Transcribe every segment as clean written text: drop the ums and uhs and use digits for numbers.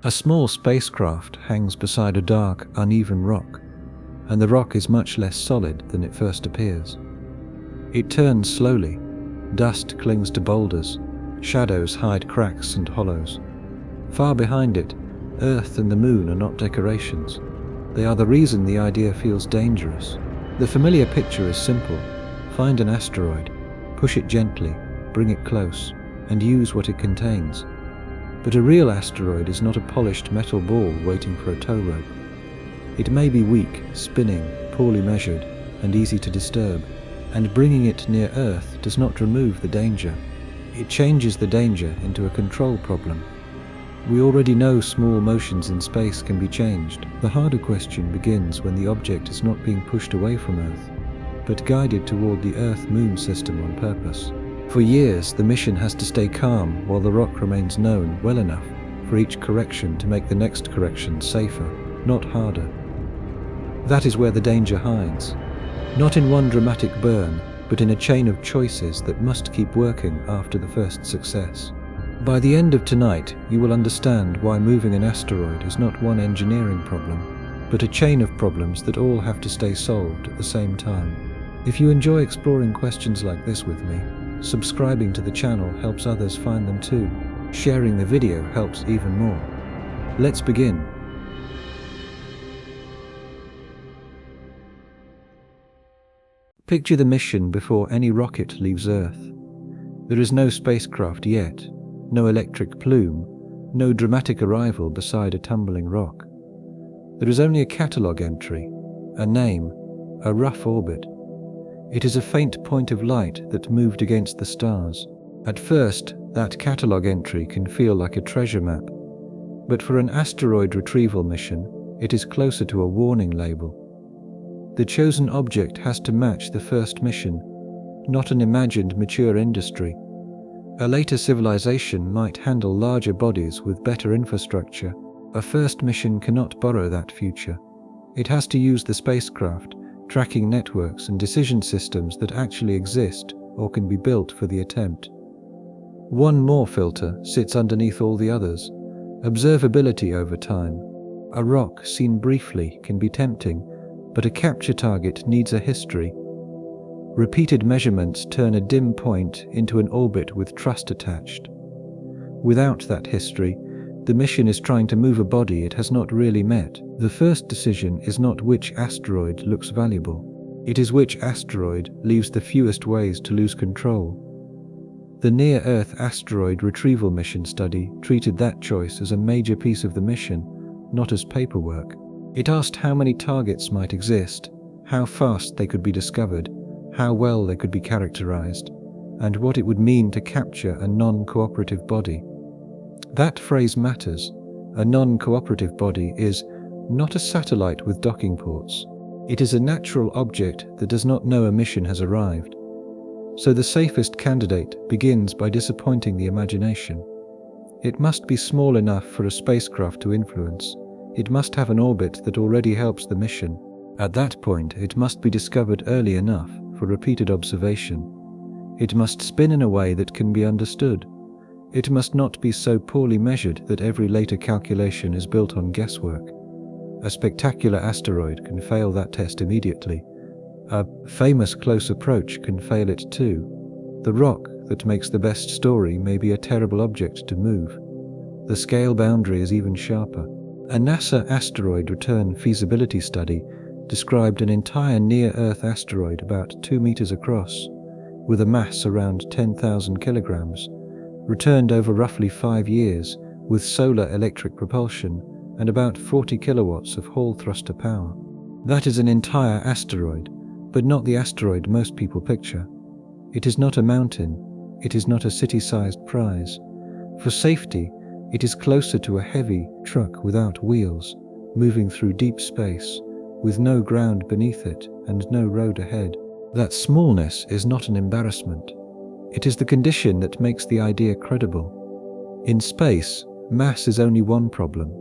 A small spacecraft hangs beside a dark, uneven rock, and the rock is much less solid than it first appears. It turns slowly, dust clings to boulders, shadows hide cracks and hollows. Far behind it, Earth and the Moon are not decorations. They are the reason the idea feels dangerous. The familiar picture is simple. Find an asteroid, push it gently, bring it close, and use what it contains. But a real asteroid is not a polished metal ball waiting for a tow rope. It may be weak, spinning, poorly measured, and easy to disturb, and bringing it near Earth does not remove the danger. It changes the danger into a control problem. We already know small motions in space can be changed. The harder question begins when the object is not being pushed away from Earth, but guided toward the Earth-Moon system on purpose. For years, the mission has to stay calm while the rock remains known well enough for each correction to make the next correction safer, not harder. That is where the danger hides. Not in one dramatic burn, but in a chain of choices that must keep working after the first success. By the end of tonight, you will understand why moving an asteroid is not one engineering problem, but a chain of problems that all have to stay solved at the same time. If you enjoy exploring questions like this with me, subscribing to the channel helps others find them too. Sharing the video helps even more. Let's begin. Picture the mission before any rocket leaves Earth. There is no spacecraft yet, no electric plume, no dramatic arrival beside a tumbling rock. There is only a catalogue entry, a name, a rough orbit. It is a faint point of light that moved against the stars. At first, that catalogue entry can feel like a treasure map, but for an asteroid retrieval mission, it is closer to a warning label. The chosen object has to match the first mission, not an imagined mature industry. A later civilization might handle larger bodies with better infrastructure. A first mission cannot borrow that future. It has to use the spacecraft, tracking networks and decision systems that actually exist or can be built for the attempt. One more filter sits underneath all the others: observability over time. A rock seen briefly can be tempting, but a capture target needs a history. Repeated measurements turn a dim point into an orbit with trust attached. Without that history, the mission is trying to move a body it has not really met. The first decision is not which asteroid looks valuable. It is which asteroid leaves the fewest ways to lose control. The Near-Earth Asteroid Retrieval Mission study treated that choice as a major piece of the mission, not as paperwork. It asked how many targets might exist, how fast they could be discovered, how well they could be characterized, and what it would mean to capture a non-cooperative body. That phrase matters. A non-cooperative body is not a satellite with docking ports. It is a natural object that does not know a mission has arrived. So the safest candidate begins by disappointing the imagination. It must be small enough for a spacecraft to influence. It must have an orbit that already helps the mission. At that point, it must be discovered early enough for repeated observation. It must spin in a way that can be understood. It must not be so poorly measured that every later calculation is built on guesswork. A spectacular asteroid can fail that test immediately. A famous close approach can fail it too. The rock that makes the best story may be a terrible object to move. The scale boundary is even sharper. A NASA asteroid return feasibility study described an entire near-Earth asteroid about 2 meters across, with a mass around 10,000 kilograms, returned over roughly 5 years with solar electric propulsion and about 40 kilowatts of Hall thruster power. That is an entire asteroid, but not the asteroid most people picture. It is not a mountain. It is not a city-sized prize. For safety, it is closer to a heavy truck without wheels, moving through deep space, with no ground beneath it and no road ahead. That smallness is not an embarrassment. It is the condition that makes the idea credible. In space, mass is only one problem.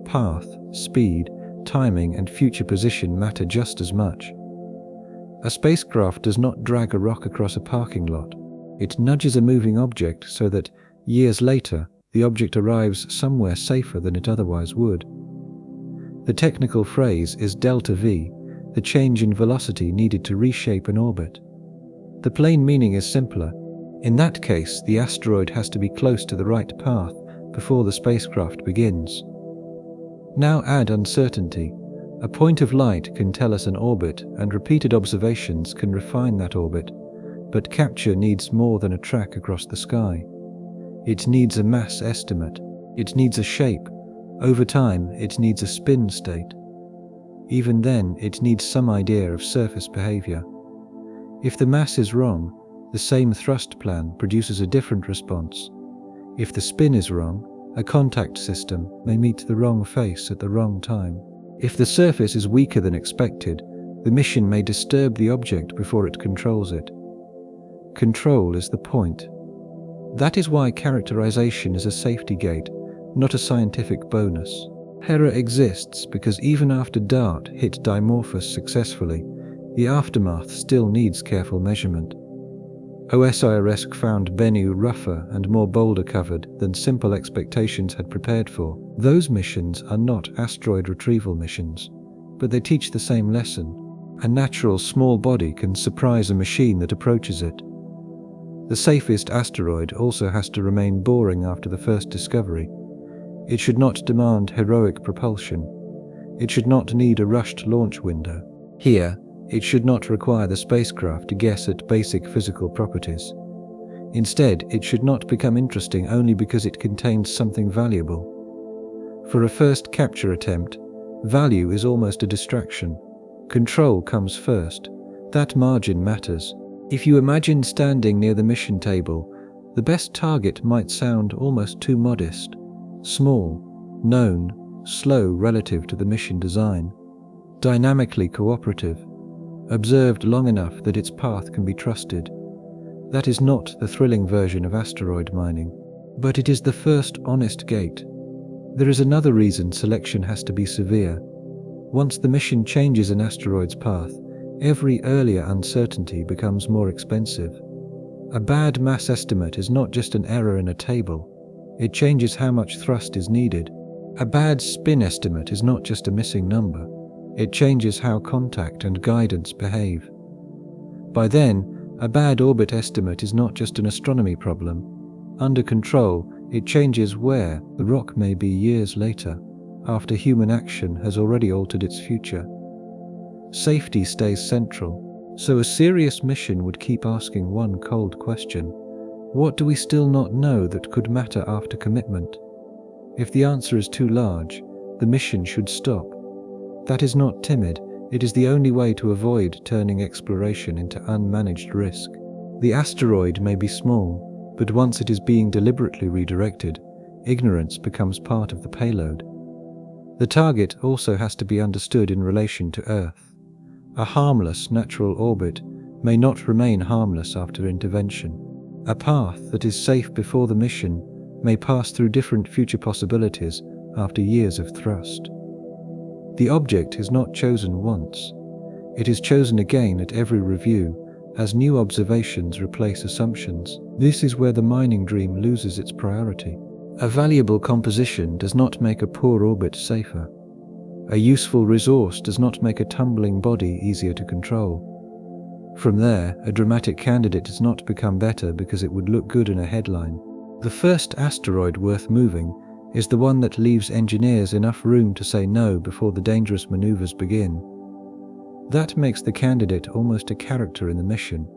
Path, speed, timing, and future position matter just as much. A spacecraft does not drag a rock across a parking lot. It nudges a moving object so that, years later, the object arrives somewhere safer than it otherwise would. The technical phrase is delta V, the change in velocity needed to reshape an orbit. The plain meaning is simpler. In that case, the asteroid has to be close to the right path before the spacecraft begins. Now add uncertainty. A point of light can tell us an orbit, and repeated observations can refine that orbit, but capture needs more than a track across the sky. It needs a mass estimate. It needs a shape. Over time, it needs a spin state. Even then, it needs some idea of surface behavior. If the mass is wrong, the same thrust plan produces a different response. If the spin is wrong, a contact system may meet the wrong face at the wrong time. If the surface is weaker than expected, the mission may disturb the object before it controls it. Control is the point. That is why characterization is a safety gate, not a scientific bonus. Error exists because even after DART hit Dimorphos successfully, the aftermath still needs careful measurement. OSIRIS found Bennu rougher and more boulder-covered than simple expectations had prepared for. Those missions are not asteroid retrieval missions, but they teach the same lesson. A natural small body can surprise a machine that approaches it. The safest asteroid also has to remain boring after the first discovery. It should not demand heroic propulsion. It should not need a rushed launch window. Here, it should not require the spacecraft to guess at basic physical properties. Instead, it should not become interesting only because it contains something valuable. For a first capture attempt, value is almost a distraction. Control comes first. That margin matters. If you imagine standing near the mission table, the best target might sound almost too modest. Small, known, slow relative to the mission design. Dynamically cooperative. Observed long enough that its path can be trusted. That is not the thrilling version of asteroid mining, but it is the first honest gate. There is another reason selection has to be severe. Once the mission changes an asteroid's path, every earlier uncertainty becomes more expensive. A bad mass estimate is not just an error in a table. It changes how much thrust is needed. A bad spin estimate is not just a missing number. It changes how contact and guidance behave. By then, a bad orbit estimate is not just an astronomy problem. Under control, it changes where the rock may be years later, after human action has already altered its future. Safety stays central, so a serious mission would keep asking one cold question. What do we still not know that could matter after commitment? If the answer is too large, the mission should stop. That is not timid, it is the only way to avoid turning exploration into unmanaged risk. The asteroid may be small, but once it is being deliberately redirected, ignorance becomes part of the payload. The target also has to be understood in relation to Earth. A harmless natural orbit may not remain harmless after intervention. A path that is safe before the mission may pass through different future possibilities after years of thrust. The object is not chosen once. It is chosen again at every review, as new observations replace assumptions. This is where the mining dream loses its priority. A valuable composition does not make a poor orbit safer. A useful resource does not make a tumbling body easier to control. From there, a dramatic candidate does not become better because it would look good in a headline. The first asteroid worth moving is the one that leaves engineers enough room to say no before the dangerous maneuvers begin. That makes the candidate almost a character in the mission.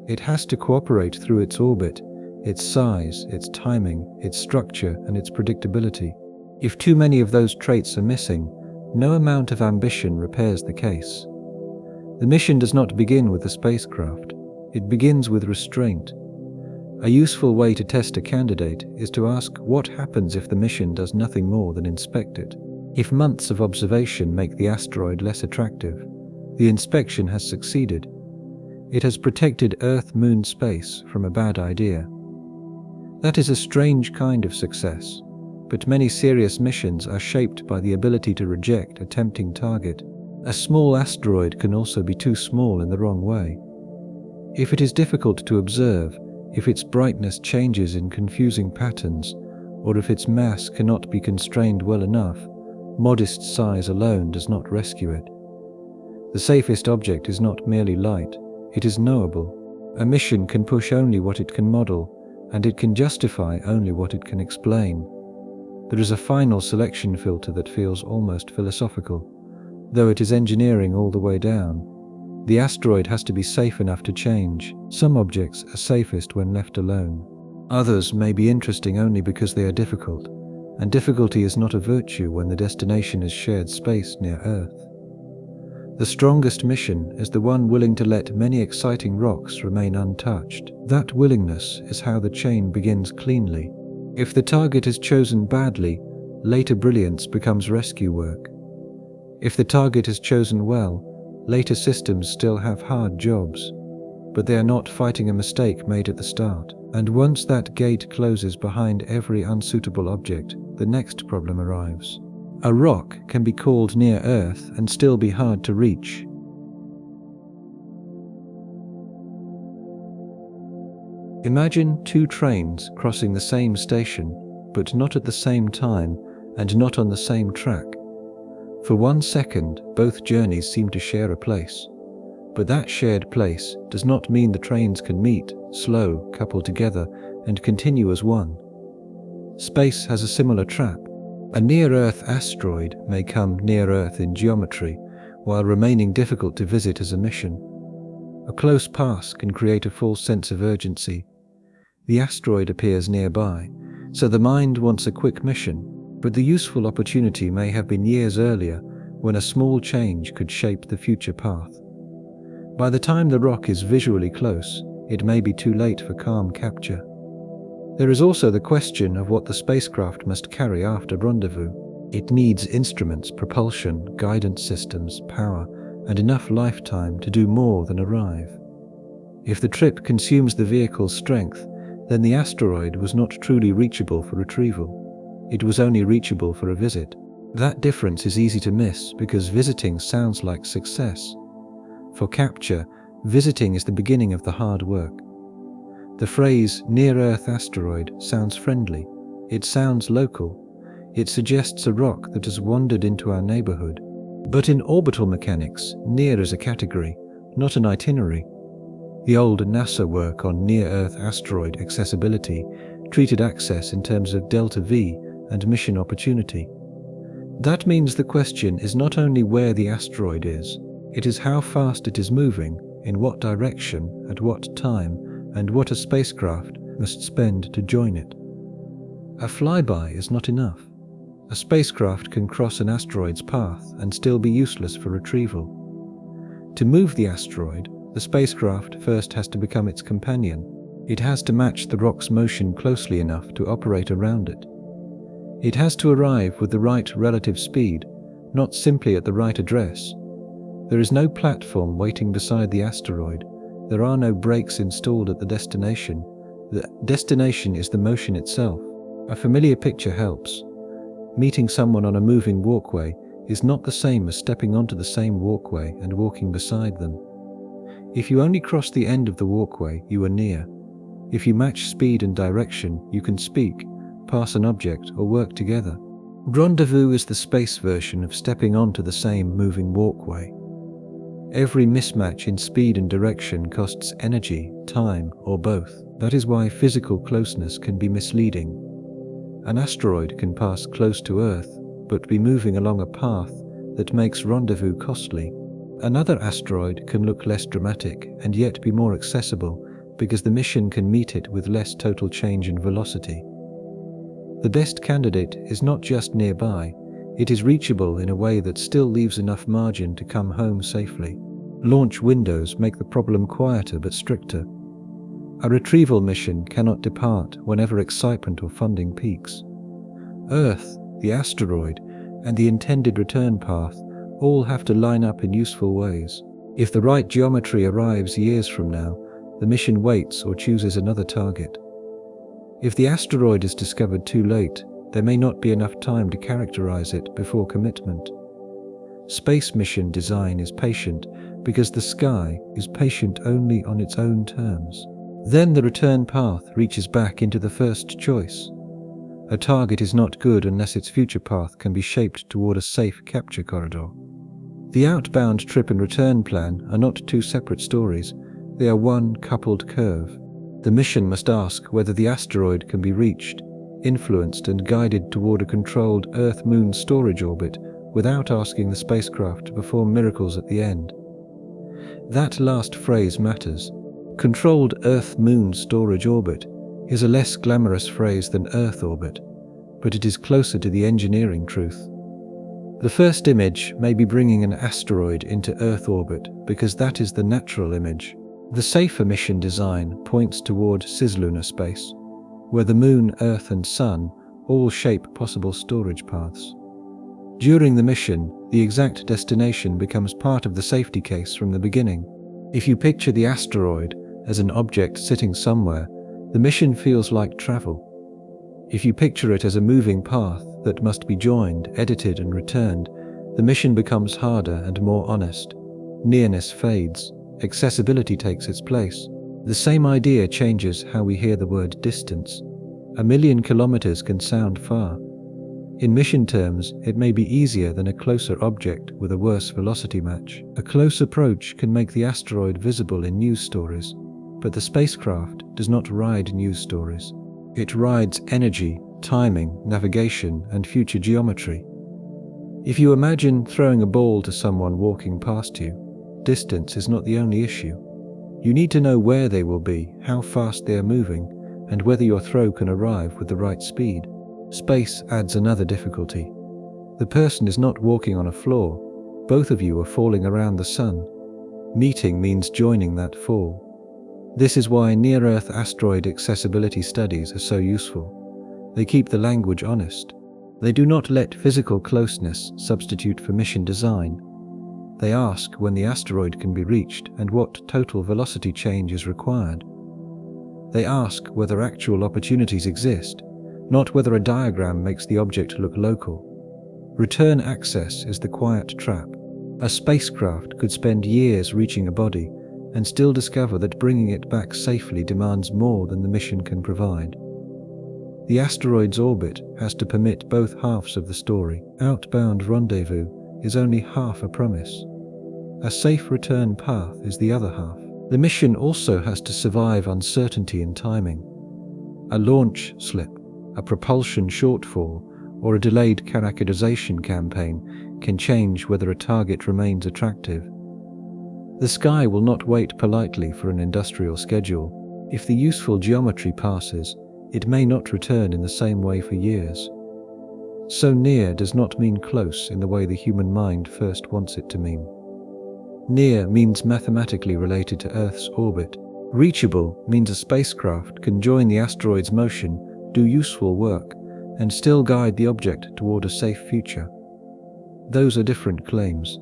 It has to cooperate through its orbit, its size, its timing, its structure, and its predictability. If too many of those traits are missing, no amount of ambition repairs the case. The mission does not begin with the spacecraft. It begins with restraint. A useful way to test a candidate is to ask what happens if the mission does nothing more than inspect it. If months of observation make the asteroid less attractive, the inspection has succeeded. It has protected Earth-Moon space from a bad idea. That is a strange kind of success, but many serious missions are shaped by the ability to reject a tempting target. A small asteroid can also be too small in the wrong way. If it is difficult to observe, if its brightness changes in confusing patterns, or if its mass cannot be constrained well enough, modest size alone does not rescue it. The safest object is not merely light, it is knowable. A mission can push only what it can model, and it can justify only what it can explain. There is a final selection filter that feels almost philosophical, though it is engineering all the way down. The asteroid has to be safe enough to change. Some objects are safest when left alone. Others may be interesting only because they are difficult, and difficulty is not a virtue when the destination is shared space near Earth. The strongest mission is the one willing to let many exciting rocks remain untouched. That willingness is how the chain begins cleanly. If the target is chosen badly, later brilliance becomes rescue work. If the target is chosen well, later systems still have hard jobs, but they are not fighting a mistake made at the start. And once that gate closes behind every unsuitable object, the next problem arrives. A rock can be called near Earth and still be hard to reach. Imagine two trains crossing the same station, but not at the same time and not on the same track. For 1 second, both journeys seem to share a place. But that shared place does not mean the trains can meet, slow, couple together, and continue as one. Space has a similar trap. A near-Earth asteroid may come near Earth in geometry, while remaining difficult to visit as a mission. A close pass can create a false sense of urgency. The asteroid appears nearby, so the mind wants a quick mission, but the useful opportunity may have been years earlier, when a small change could shape the future path. By the time the rock is visually close, it may be too late for calm capture. There is also the question of what the spacecraft must carry after rendezvous. It needs instruments, propulsion, guidance systems, power, and enough lifetime to do more than arrive. If the trip consumes the vehicle's strength, then the asteroid was not truly reachable for retrieval. It was only reachable for a visit. That difference is easy to miss because visiting sounds like success. For capture, visiting is the beginning of the hard work. The phrase near-Earth asteroid sounds friendly. It sounds local. It suggests a rock that has wandered into our neighborhood. But in orbital mechanics, near is a category, not an itinerary. The old NASA work on near-Earth asteroid accessibility treated access in terms of delta V and mission opportunity. That means the question is not only where the asteroid is, it is how fast it is moving, in what direction, at what time, and what a spacecraft must spend to join it. A flyby is not enough. A spacecraft can cross an asteroid's path and still be useless for retrieval. To move the asteroid, the spacecraft first has to become its companion. It has to match the rock's motion closely enough to operate around it. It has to arrive with the right relative speed, not simply at the right address. There is no platform waiting beside the asteroid. There are no brakes installed at the destination. The destination is the motion itself. A familiar picture helps. Meeting someone on a moving walkway is not the same as stepping onto the same walkway and walking beside them. If you only cross the end of the walkway, you are near. If you match speed and direction, you can speak, pass an object, or work together. Rendezvous is the space version of stepping onto the same moving walkway. Every mismatch in speed and direction costs energy, time, or both. That is why physical closeness can be misleading. An asteroid can pass close to Earth, but be moving along a path that makes rendezvous costly. Another asteroid can look less dramatic and yet be more accessible because the mission can meet it with less total change in velocity. The best candidate is not just nearby, it is reachable in a way that still leaves enough margin to come home safely. Launch windows make the problem quieter but stricter. A retrieval mission cannot depart whenever excitement or funding peaks. Earth, the asteroid, and the intended return path all have to line up in useful ways. If the right geometry arrives years from now, the mission waits or chooses another target. If the asteroid is discovered too late, there may not be enough time to characterize it before commitment. Space mission design is patient because the sky is patient only on its own terms. Then the return path reaches back into the first choice. A target is not good unless its future path can be shaped toward a safe capture corridor. The outbound trip and return plan are not two separate stories, they are one coupled curve. The mission must ask whether the asteroid can be reached, influenced and guided toward a controlled Earth-Moon storage orbit without asking the spacecraft to perform miracles at the end. That last phrase matters. Controlled Earth-Moon storage orbit is a less glamorous phrase than Earth orbit, but it is closer to the engineering truth. The first image may be bringing an asteroid into Earth orbit because that is the natural image. The safer mission design points toward cislunar space, where the Moon, Earth and Sun all shape possible storage paths. During the mission, the exact destination becomes part of the safety case from the beginning. If you picture the asteroid as an object sitting somewhere, the mission feels like travel. If you picture it as a moving path that must be joined, edited and returned, the mission becomes harder and more honest. Nearness fades, accessibility takes its place. The same idea changes how we hear the word distance. 1,000,000 kilometers can sound far. In mission terms, it may be easier than a closer object with a worse velocity match. A close approach can make the asteroid visible in news stories, but the spacecraft does not ride news stories. It rides energy, timing, navigation, and future geometry. If you imagine throwing a ball to someone walking past you, distance is not the only issue. You need to know where they will be, how fast they are moving, and whether your throw can arrive with the right speed. Space adds another difficulty. The person is not walking on a floor. Both of you are falling around the sun. Meeting means joining that fall. This is why near-Earth asteroid accessibility studies are so useful. They keep the language honest. They do not let physical closeness substitute for mission design. They ask when the asteroid can be reached and what total velocity change is required. They ask whether actual opportunities exist, not whether a diagram makes the object look local. Return access is the quiet trap. A spacecraft could spend years reaching a body and still discover that bringing it back safely demands more than the mission can provide. The asteroid's orbit has to permit both halves of the story. Outbound rendezvous is only half a promise. A safe return path is the other half. The mission also has to survive uncertainty in timing. A launch slip, a propulsion shortfall, or a delayed characterization campaign can change whether a target remains attractive. The sky will not wait politely for an industrial schedule. If the useful geometry passes, it may not return in the same way for years. So near does not mean close in the way the human mind first wants it to mean. Near means mathematically related to Earth's orbit. Reachable means a spacecraft can join the asteroid's motion, do useful work, and still guide the object toward a safe future. Those are different claims.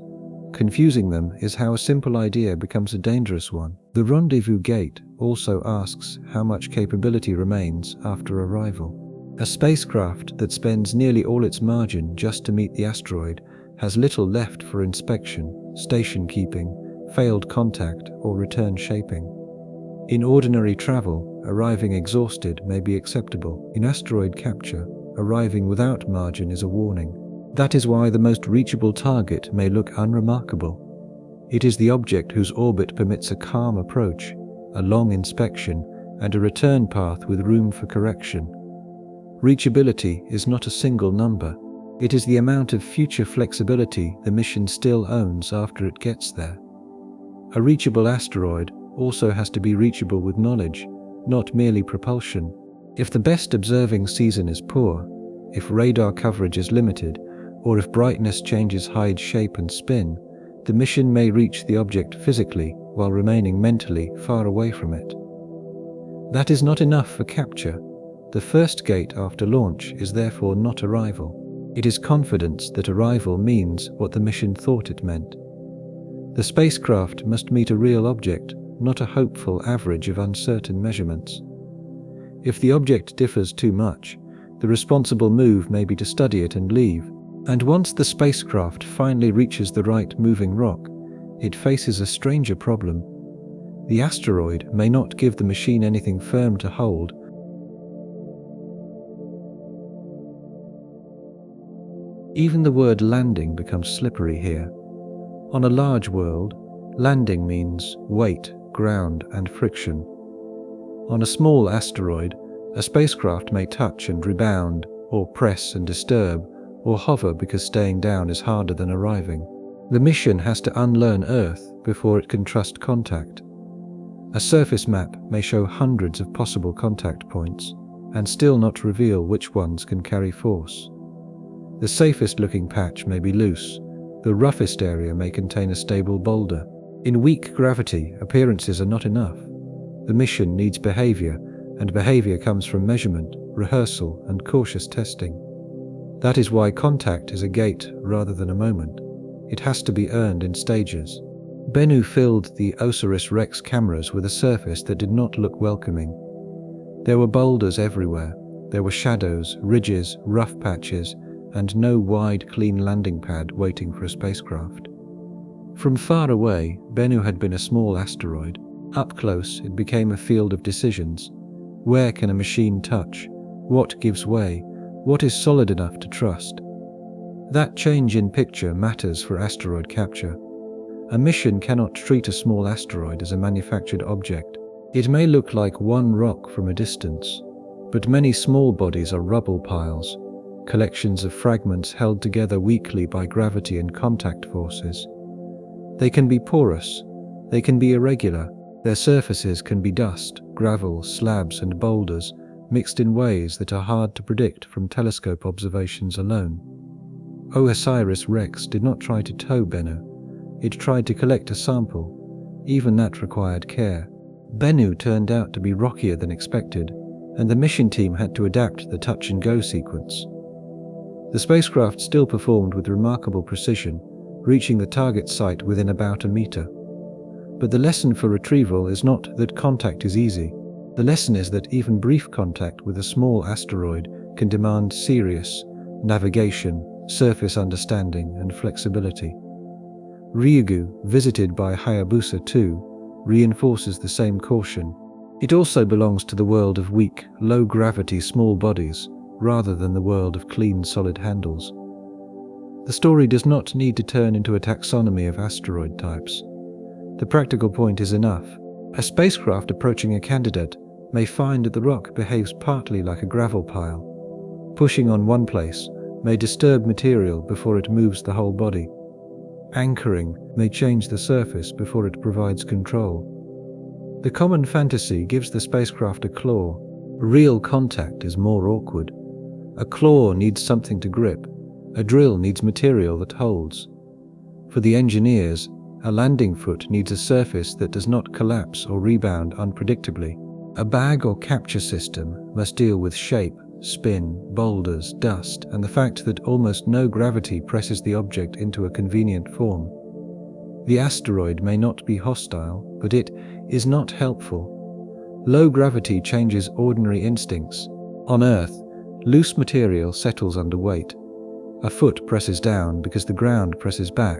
Confusing them is how a simple idea becomes a dangerous one. The rendezvous gate also asks how much capability remains after arrival. A spacecraft that spends nearly all its margin just to meet the asteroid has little left for inspection, station keeping, failed contact, or return shaping. In ordinary travel, arriving exhausted may be acceptable. In asteroid capture, arriving without margin is a warning. That is why the most reachable target may look unremarkable. It is the object whose orbit permits a calm approach, a long inspection, and a return path with room for correction. Reachability is not a single number. It is the amount of future flexibility the mission still owns after it gets there. A reachable asteroid also has to be reachable with knowledge, not merely propulsion. If the best observing season is poor, if radar coverage is limited, or if brightness changes height, shape and spin, the mission may reach the object physically while remaining mentally far away from it. That is not enough for capture. The first gate after launch is therefore not arrival. It is confidence that arrival means what the mission thought it meant. The spacecraft must meet a real object, not a hopeful average of uncertain measurements. If the object differs too much, the responsible move may be to study it and leave. And once the spacecraft finally reaches the right moving rock, it faces a stranger problem. The asteroid may not give the machine anything firm to hold. Even the word landing becomes slippery here. On a large world, landing means weight, ground, and friction. On a small asteroid, a spacecraft may touch and rebound, or press and disturb, or hover because staying down is harder than arriving. The mission has to unlearn Earth before it can trust contact. A surface map may show hundreds of possible contact points, and still not reveal which ones can carry force. The safest looking patch may be loose, the roughest area may contain a stable boulder. In weak gravity, appearances are not enough. The mission needs behavior, and behavior comes from measurement, rehearsal, and cautious testing. That is why contact is a gate rather than a moment. It has to be earned in stages. Bennu filled the Osiris-Rex cameras with a surface that did not look welcoming. There were boulders everywhere. There were shadows, ridges, rough patches, and no wide, clean landing pad waiting for a spacecraft. From far away, Bennu had been a small asteroid. Up close, it became a field of decisions. Where can a machine touch? What gives way? What is solid enough to trust? That change in picture matters for asteroid capture. A mission cannot treat a small asteroid as a manufactured object. It may look like one rock from a distance, but many small bodies are rubble piles, collections of fragments held together weakly by gravity and contact forces. They can be porous, they can be irregular, their surfaces can be dust, gravel, slabs, and boulders, mixed in ways that are hard to predict from telescope observations alone. Osiris-Rex did not try to tow Bennu. It tried to collect a sample. Even that required care. Bennu turned out to be rockier than expected, and the mission team had to adapt the touch-and-go sequence. The spacecraft still performed with remarkable precision, reaching the target site within about a meter. But the lesson for retrieval is not that contact is easy. The lesson is that even brief contact with a small asteroid can demand serious navigation, surface understanding, and flexibility. Ryugu, visited by Hayabusa 2, reinforces the same caution. It also belongs to the world of weak, low-gravity small bodies, rather than the world of clean, solid handles. The story does not need to turn into a taxonomy of asteroid types. The practical point is enough. A spacecraft approaching a candidate may find that the rock behaves partly like a gravel pile. Pushing on one place may disturb material before it moves the whole body. Anchoring may change the surface before it provides control. The common fantasy gives the spacecraft a claw. Real contact is more awkward. A claw needs something to grip. A drill needs material that holds. For the engineers, a landing foot needs a surface that does not collapse or rebound unpredictably. A bag or capture system must deal with shape, spin, boulders, dust, and the fact that almost no gravity presses the object into a convenient form. The asteroid may not be hostile, but it is not helpful. Low gravity changes ordinary instincts. On Earth, loose material settles under weight. A foot presses down because the ground presses back.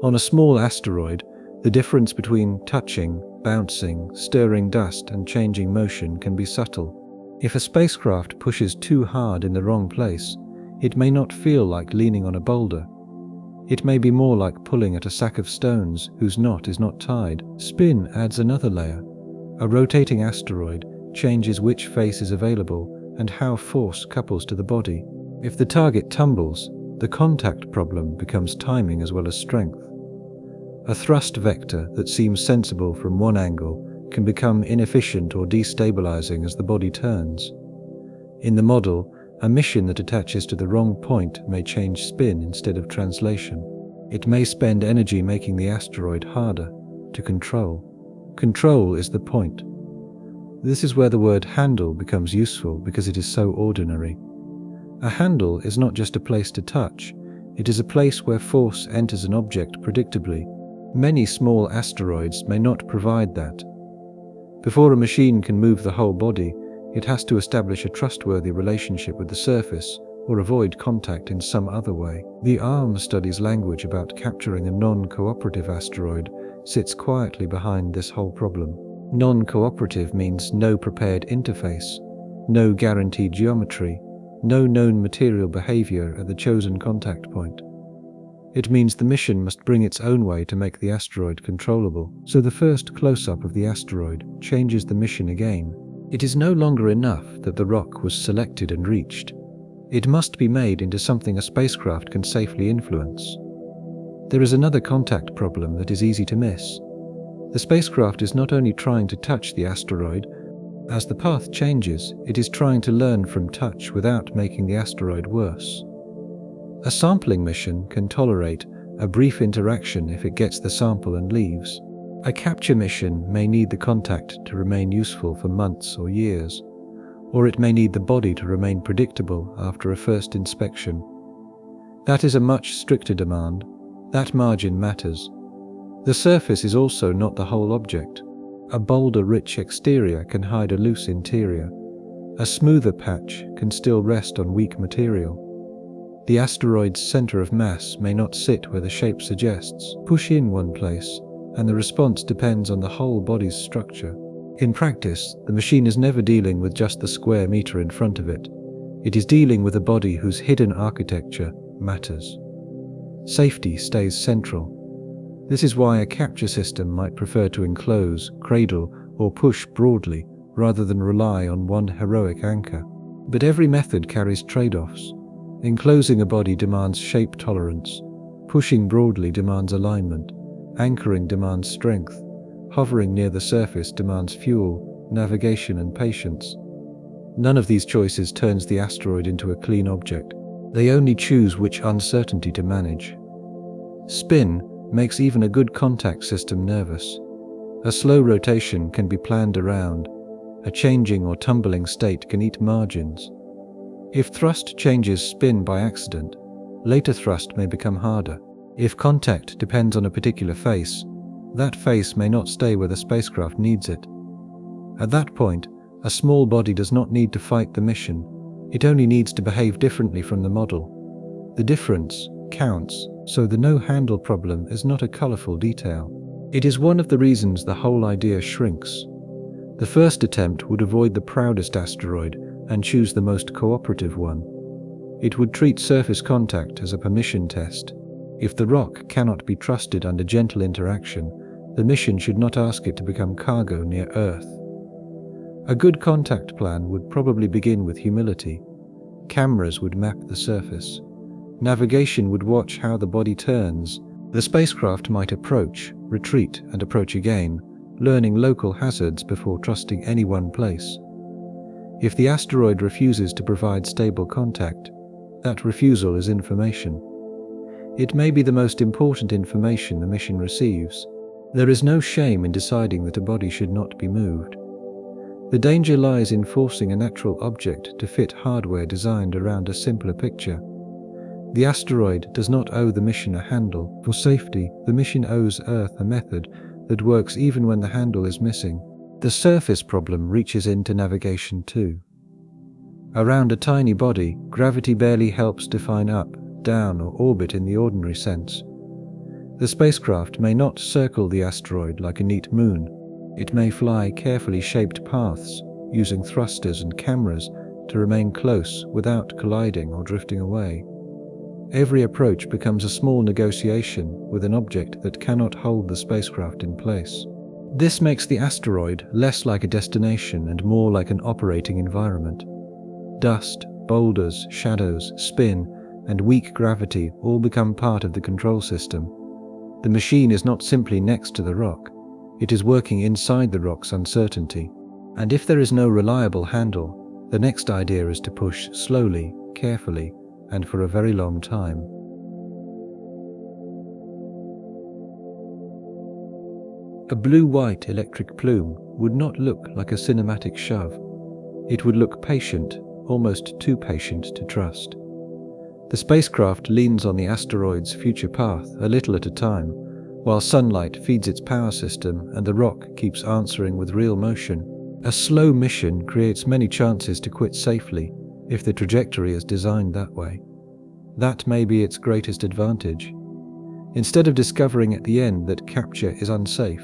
On a small asteroid, the difference between touching, bouncing, stirring dust, and changing motion can be subtle. If a spacecraft pushes too hard in the wrong place, it may not feel like leaning on a boulder. It may be more like pulling at a sack of stones whose knot is not tied. Spin adds another layer. A rotating asteroid changes which face is available and how force couples to the body. If the target tumbles, the contact problem becomes timing as well as strength. A thrust vector that seems sensible from one angle can become inefficient or destabilizing as the body turns. In the model, a mission that attaches to the wrong point may change spin instead of translation. It may spend energy making the asteroid harder to control. Control is the point. This is where the word handle becomes useful because it is so ordinary. A handle is not just a place to touch, it is a place where force enters an object predictably. Many small asteroids may not provide that. Before a machine can move the whole body, it has to establish a trustworthy relationship with the surface or avoid contact in some other way. The ARM study's language about capturing a non-cooperative asteroid sits quietly behind this whole problem. Non-cooperative means no prepared interface, no guaranteed geometry, no known material behavior at the chosen contact point. It means the mission must bring its own way to make the asteroid controllable, so the first close-up of the asteroid changes the mission again. It is no longer enough that the rock was selected and reached. It must be made into something a spacecraft can safely influence. There is another contact problem that is easy to miss. The spacecraft is not only trying to touch the asteroid. As the path changes, it is trying to learn from touch without making the asteroid worse. A sampling mission can tolerate a brief interaction if it gets the sample and leaves. A capture mission may need the contact to remain useful for months or years, or it may need the body to remain predictable after a first inspection. That is a much stricter demand. That margin matters. The surface is also not the whole object. A boulder-rich exterior can hide a loose interior. A smoother patch can still rest on weak material. The asteroid's center of mass may not sit where the shape suggests. Push in one place, and the response depends on the whole body's structure. In practice, the machine is never dealing with just the square meter in front of it. It is dealing with a body whose hidden architecture matters. Safety stays central. This is why a capture system might prefer to enclose, cradle, or push broadly rather than rely on one heroic anchor. But every method carries trade-offs. Enclosing a body demands shape tolerance. Pushing broadly demands alignment. Anchoring demands strength. Hovering near the surface demands fuel, navigation, and patience. None of these choices turns the asteroid into a clean object. They only choose which uncertainty to manage. Spin makes even a good contact system nervous. A slow rotation can be planned around. A changing or tumbling state can eat margins. If thrust changes spin by accident, later thrust may become harder. If contact depends on a particular face, that face may not stay where the spacecraft needs it. At that point, a small body does not need to fight the mission. It only needs to behave differently from the model. The difference counts, so the no-handle problem is not a colorful detail. It is one of the reasons the whole idea shrinks. The first attempt would avoid the proudest asteroid and choose the most cooperative one. It would treat surface contact as a permission test. If the rock cannot be trusted under gentle interaction, the mission should not ask it to become cargo near Earth. A good contact plan would probably begin with humility. Cameras would map the surface. Navigation would watch how the body turns. The spacecraft might approach, retreat, and approach again, learning local hazards before trusting any one place. If the asteroid refuses to provide stable contact, that refusal is information. It may be the most important information the mission receives. There is no shame in deciding that a body should not be moved. The danger lies in forcing a natural object to fit hardware designed around a simpler picture. The asteroid does not owe the mission a handle. For safety, the mission owes Earth a method that works even when the handle is missing. The surface problem reaches into navigation too. Around a tiny body, gravity barely helps define up, down, or orbit in the ordinary sense. The spacecraft may not circle the asteroid like a neat moon. It may fly carefully shaped paths, using thrusters and cameras to remain close without colliding or drifting away. Every approach becomes a small negotiation with an object that cannot hold the spacecraft in place. This makes the asteroid less like a destination and more like an operating environment. Dust, boulders, shadows, spin, and weak gravity all become part of the control system. The machine is not simply next to the rock. It is working inside the rock's uncertainty. And if there is no reliable handle, the next idea is to push slowly, carefully, and for a very long time. A blue-white electric plume would not look like a cinematic shove. It would look patient, almost too patient to trust. The spacecraft leans on the asteroid's future path a little at a time, while sunlight feeds its power system and the rock keeps answering with real motion. A slow mission creates many chances to quit safely if the trajectory is designed that way. That may be its greatest advantage. Instead of discovering at the end that capture is unsafe,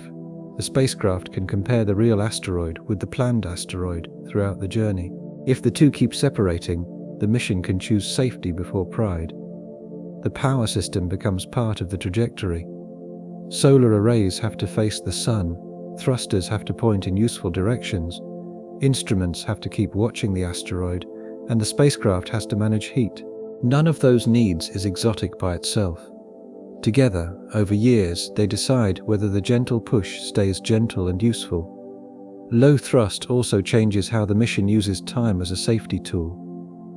the spacecraft can compare the real asteroid with the planned asteroid throughout the journey. If the two keep separating, the mission can choose safety before pride. The power system becomes part of the trajectory. Solar arrays have to face the sun, thrusters have to point in useful directions, instruments have to keep watching the asteroid, and the spacecraft has to manage heat. None of those needs is exotic by itself. Together, over years, they decide whether the gentle push stays gentle and useful. Low thrust also changes how the mission uses time as a safety tool.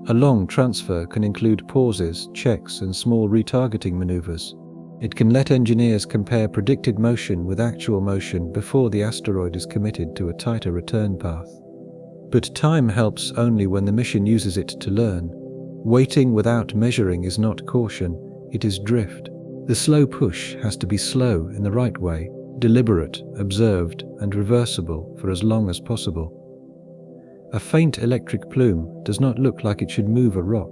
A long transfer can include pauses, checks, and small retargeting maneuvers. It can let engineers compare predicted motion with actual motion before the asteroid is committed to a tighter return path. But time helps only when the mission uses it to learn. Waiting without measuring is not caution, it is drift. The slow push has to be slow in the right way, deliberate, observed, and reversible for as long as possible. A faint electric plume does not look like it should move a rock.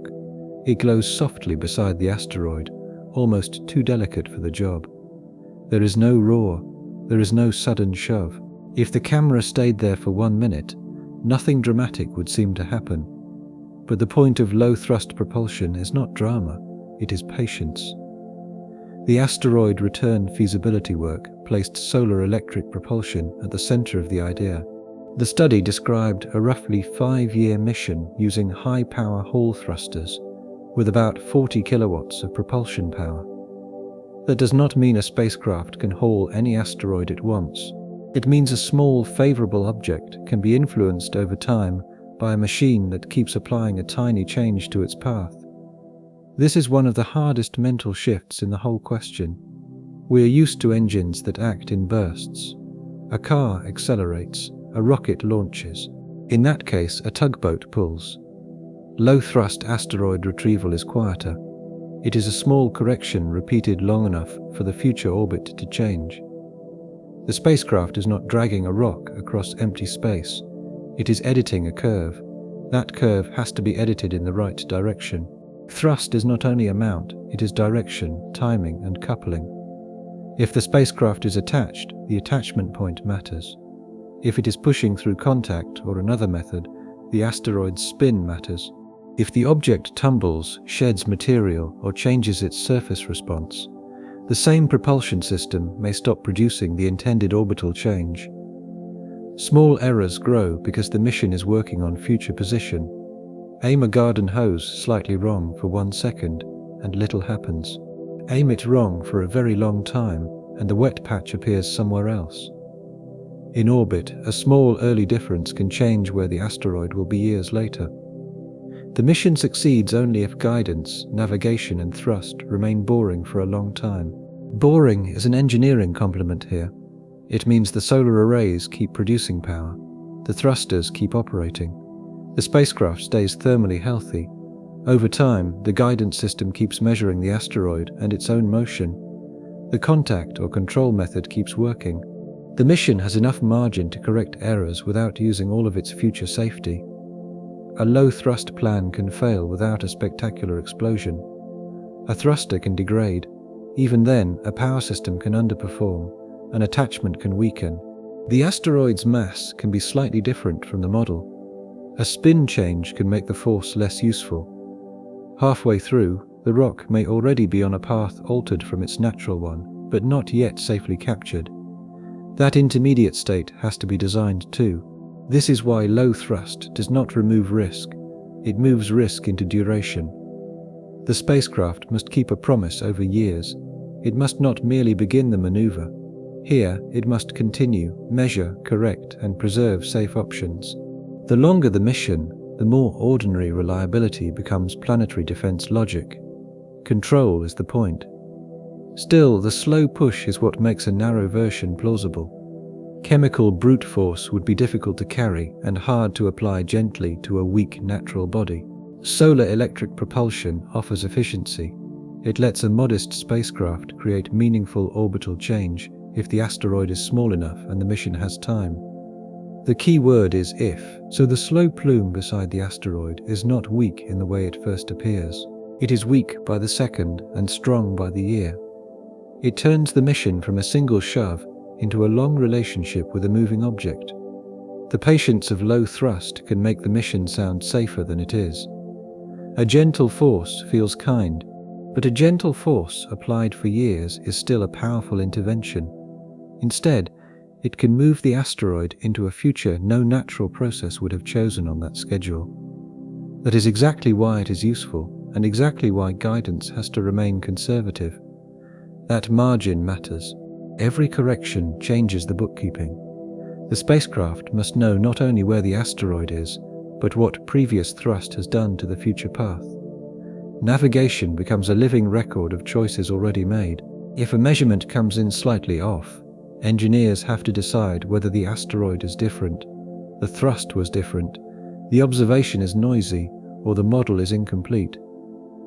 It glows softly beside the asteroid, almost too delicate for the job. There is no roar, there is no sudden shove. If the camera stayed there for 1 minute, nothing dramatic would seem to happen. But the point of low-thrust propulsion is not drama, it is patience. The asteroid return feasibility work placed solar electric propulsion at the center of the idea. The study described a roughly 5-year mission using high-power Hall thrusters with about 40 kilowatts of propulsion power. That does not mean a spacecraft can haul any asteroid at once. It means a small, favorable object can be influenced over time by a machine that keeps applying a tiny change to its path. This is one of the hardest mental shifts in the whole question. We are used to engines that act in bursts. A car accelerates, a rocket launches. In that case, a tugboat pulls. Low-thrust asteroid retrieval is quieter. It is a small correction repeated long enough for the future orbit to change. The spacecraft is not dragging a rock across empty space. It is editing a curve. That curve has to be edited in the right direction. Thrust is not only amount, it is direction, timing, and coupling. If the spacecraft is attached, the attachment point matters. If it is pushing through contact or another method, the asteroid's spin matters. If the object tumbles, sheds material, or changes its surface response, the same propulsion system may stop producing the intended orbital change. Small errors grow because the mission is working on future position. Aim a garden hose slightly wrong for 1 second, and little happens. Aim it wrong for a very long time, and the wet patch appears somewhere else. In orbit, a small early difference can change where the asteroid will be years later. The mission succeeds only if guidance, navigation, and thrust remain boring for a long time. Boring is an engineering compliment here. It means the solar arrays keep producing power, the thrusters keep operating, the spacecraft stays thermally healthy. Over time, the guidance system keeps measuring the asteroid and its own motion. The contact or control method keeps working. The mission has enough margin to correct errors without using all of its future safety. A low-thrust plan can fail without a spectacular explosion. A thruster can degrade. Even then, a power system can underperform. An attachment can weaken. The asteroid's mass can be slightly different from the model. A spin change can make the force less useful. Halfway through, the rock may already be on a path altered from its natural one, but not yet safely captured. That intermediate state has to be designed too. This is why low thrust does not remove risk. It moves risk into duration. The spacecraft must keep a promise over years. It must not merely begin the maneuver. Here, it must continue, measure, correct, and preserve safe options. The longer the mission, the more ordinary reliability becomes planetary defense logic. Control is the point. Still, the slow push is what makes a narrow version plausible. Chemical brute force would be difficult to carry and hard to apply gently to a weak natural body. Solar electric propulsion offers efficiency. It lets a modest spacecraft create meaningful orbital change if the asteroid is small enough and the mission has time. The key word is if, so the slow plume beside the asteroid is not weak in the way it first appears. It is weak by the second and strong by the year. It turns the mission from a single shove into a long relationship with a moving object. The patience of low thrust can make the mission sound safer than it is. A gentle force feels kind, but a gentle force applied for years is still a powerful intervention. Instead, it can move the asteroid into a future no natural process would have chosen on that schedule. That is exactly why it is useful, and exactly why guidance has to remain conservative. That margin matters. Every correction changes the bookkeeping. The spacecraft must know not only where the asteroid is, but what previous thrust has done to the future path. Navigation becomes a living record of choices already made. If a measurement comes in slightly off, engineers have to decide whether the asteroid is different, the thrust was different, the observation is noisy, or the model is incomplete.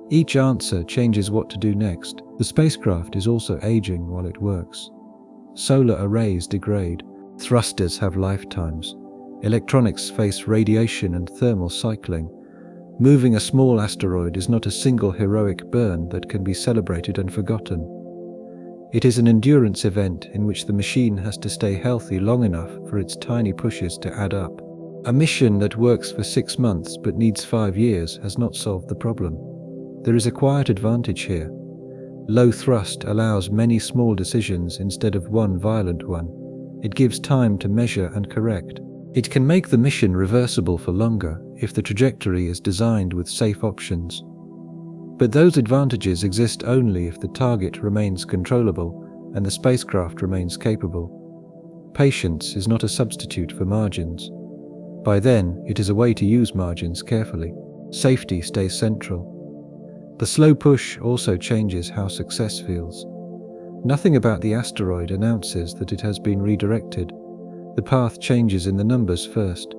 Each answer changes what to do next. The spacecraft is also aging while it works. Solar arrays degrade. Thrusters have lifetimes. Electronics face radiation and thermal cycling. Moving a small asteroid is not a single heroic burn that can be celebrated and forgotten. It is an endurance event in which the machine has to stay healthy long enough for its tiny pushes to add up. A mission that works for 6 months but needs 5 years has not solved the problem. There is a quiet advantage here. Low thrust allows many small decisions instead of one violent one. It gives time to measure and correct. It can make the mission reversible for longer if the trajectory is designed with safe options. But those advantages exist only if the target remains controllable and the spacecraft remains capable. Patience is not a substitute for margins. By then, it is a way to use margins carefully. Safety stays central. The slow push also changes how success feels. Nothing about the asteroid announces that it has been redirected. The path changes in the numbers first.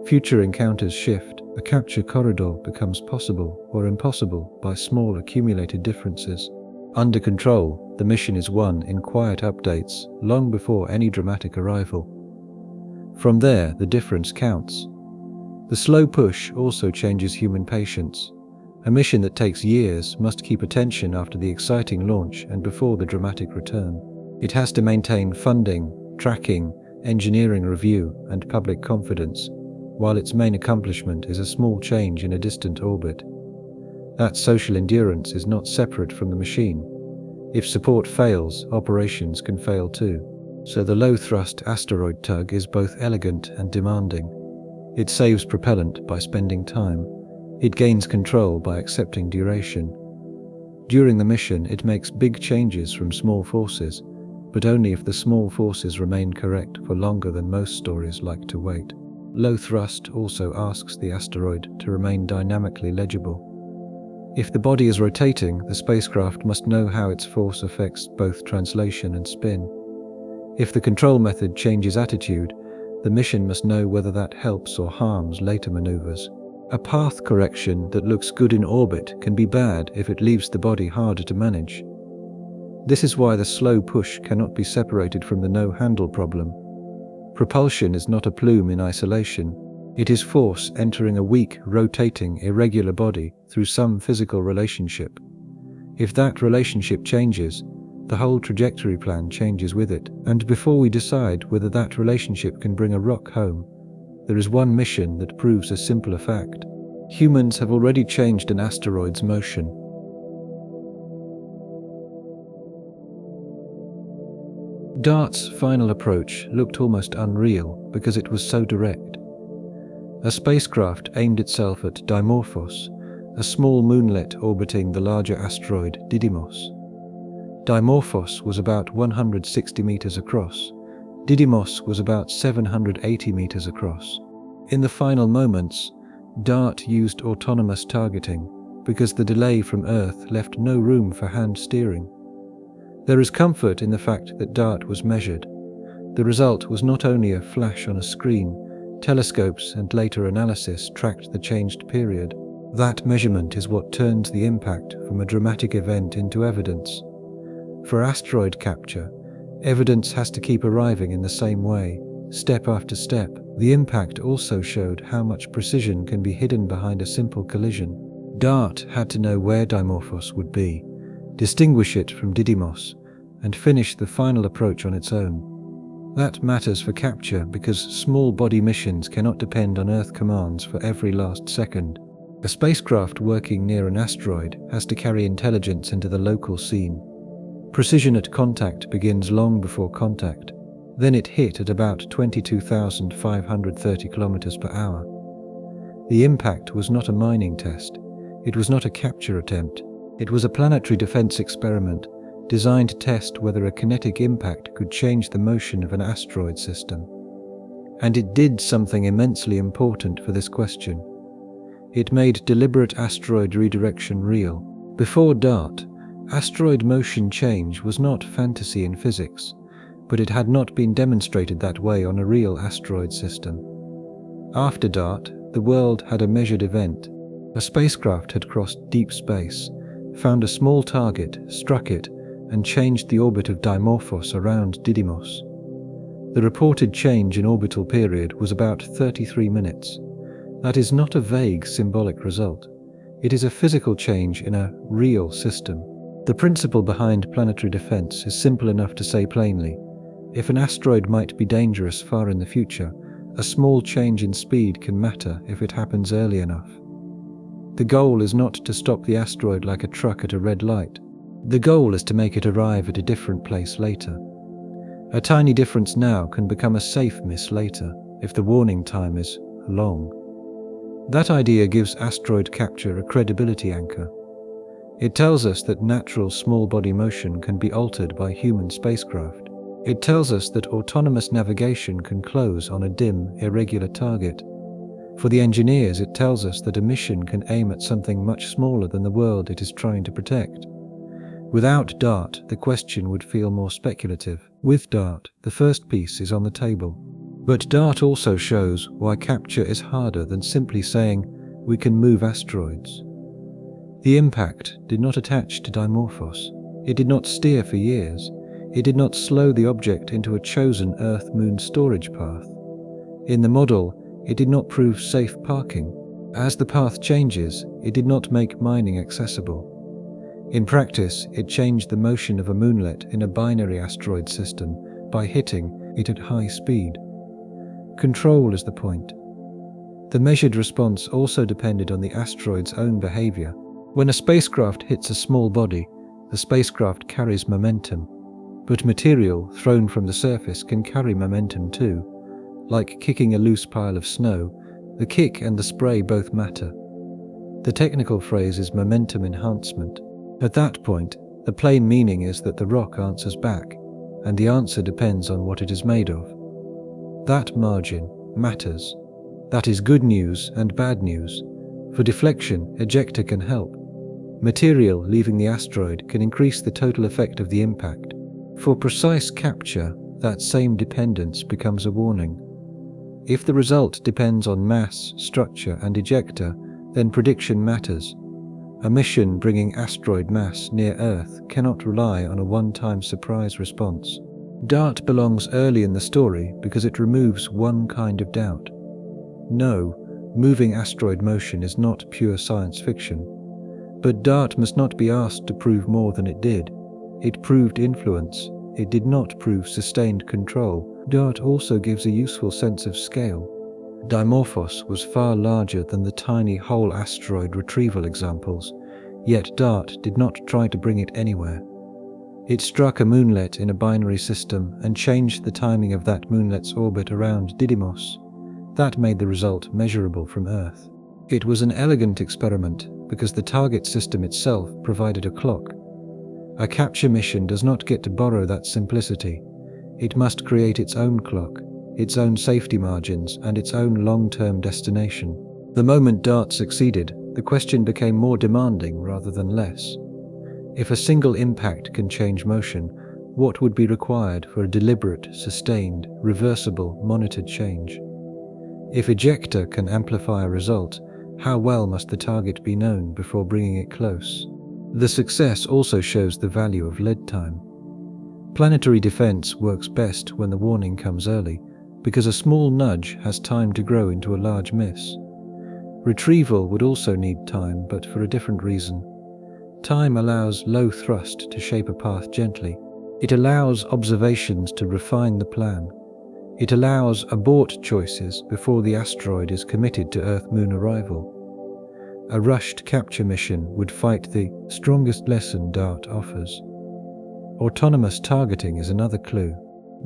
Future encounters shift. A capture corridor becomes possible or impossible by small accumulated differences. Under control, the mission is won in quiet updates long before any dramatic arrival. From there, the difference counts. The slow push also changes human patience. A mission that takes years must keep attention after the exciting launch and before the dramatic return. It has to maintain funding, tracking, engineering review, and public confidence, while its main accomplishment is a small change in a distant orbit. That social endurance is not separate from the machine. If support fails, operations can fail too. So the low-thrust asteroid tug is both elegant and demanding. It saves propellant by spending time. It gains control by accepting duration. During the mission, it makes big changes from small forces, but only if the small forces remain correct for longer than most stories like to wait. Low thrust also asks the asteroid to remain dynamically legible. If the body is rotating, the spacecraft must know how its force affects both translation and spin. If the control method changes attitude, the mission must know whether that helps or harms later maneuvers. A path correction that looks good in orbit can be bad if it leaves the body harder to manage. This is why the slow push cannot be separated from the no-handle problem. Propulsion is not a plume in isolation. It is force entering a weak, rotating, irregular body through some physical relationship. If that relationship changes, the whole trajectory plan changes with it. And before we decide whether that relationship can bring a rock home, there is one mission that proves a simpler fact. Humans have already changed an asteroid's motion. DART's final approach looked almost unreal because it was so direct. A spacecraft aimed itself at Dimorphos, a small moonlet orbiting the larger asteroid Didymos. Dimorphos was about 160 meters across. Didymos was about 780 meters across. In the final moments, DART used autonomous targeting because the delay from Earth left no room for hand steering. There is comfort in the fact that DART was measured. The result was not only a flash on a screen, telescopes and later analysis tracked the changed period. That measurement is what turns the impact from a dramatic event into evidence. For asteroid capture, evidence has to keep arriving in the same way, step after step. The impact also showed how much precision can be hidden behind a simple collision. DART had to know where Dimorphos would be, distinguish it from Didymos, and finish the final approach on its own. That matters for capture because small body missions cannot depend on Earth commands for every last second. A spacecraft working near an asteroid has to carry intelligence into the local scene. Precision at contact begins long before contact. Then it hit at about 22,530 kilometers per hour. The impact was not a mining test. It was not a capture attempt. It was a planetary defense experiment designed to test whether a kinetic impact could change the motion of an asteroid system. And it did something immensely important for this question. It made deliberate asteroid redirection real. Before DART, asteroid motion change was not fantasy in physics, but it had not been demonstrated that way on a real asteroid system. After DART, the world had a measured event. A spacecraft had crossed deep space, found a small target, struck it, and changed the orbit of Dimorphos around Didymos. The reported change in orbital period was about 33 minutes. That is not a vague symbolic result. It is a physical change in a real system. The principle behind planetary defense is simple enough to say plainly. If an asteroid might be dangerous far in the future, a small change in speed can matter if it happens early enough. The goal is not to stop the asteroid like a truck at a red light. The goal is to make it arrive at a different place later. A tiny difference now can become a safe miss later, if the warning time is long. That idea gives asteroid capture a credibility anchor. It tells us that natural small body motion can be altered by human spacecraft. It tells us that autonomous navigation can close on a dim, irregular target. For the engineers, it tells us that a mission can aim at something much smaller than the world it is trying to protect. Without DART, the question would feel more speculative. With DART, the first piece is on the table. But DART also shows why capture is harder than simply saying, we can move asteroids. The impact did not attach to Dimorphos. It did not steer for years. It did not slow the object into a chosen Earth-Moon storage path. In the model, it did not prove safe parking. As the path changes, it did not make mining accessible. In practice, it changed the motion of a moonlet in a binary asteroid system by hitting it at high speed. Control is the point. The measured response also depended on the asteroid's own behavior. When a spacecraft hits a small body, the spacecraft carries momentum. But material thrown from the surface can carry momentum too. Like kicking a loose pile of snow, the kick and the spray both matter. The technical phrase is momentum enhancement. At that point, the plain meaning is that the rock answers back, and the answer depends on what it is made of. That margin matters. That is good news and bad news. For deflection, ejector can help. Material leaving the asteroid can increase the total effect of the impact. For precise capture, that same dependence becomes a warning. If the result depends on mass, structure, and ejector, then prediction matters. A mission bringing asteroid mass near Earth cannot rely on a one-time surprise response. DART belongs early in the story because it removes one kind of doubt. No, moving asteroid motion is not pure science fiction. But DART must not be asked to prove more than it did. It proved influence. It did not prove sustained control. DART also gives a useful sense of scale. Dimorphos was far larger than the tiny whole asteroid retrieval examples, yet DART did not try to bring it anywhere. It struck a moonlet in a binary system and changed the timing of that moonlet's orbit around Didymos. That made the result measurable from Earth. It was an elegant experiment because the target system itself provided a clock. A capture mission does not get to borrow that simplicity. It must create its own clock, its own safety margins, and its own long-term destination. The moment DART succeeded, the question became more demanding rather than less. If a single impact can change motion, what would be required for a deliberate, sustained, reversible, monitored change? If ejector can amplify a result, how well must the target be known before bringing it close? The success also shows the value of lead time. Planetary defense works best when the warning comes early, because a small nudge has time to grow into a large miss. Retrieval would also need time, but for a different reason. Time allows low thrust to shape a path gently. It allows observations to refine the plan. It allows abort choices before the asteroid is committed to Earth-Moon arrival. A rushed capture mission would fight the strongest lesson DART offers. Autonomous targeting is another clue.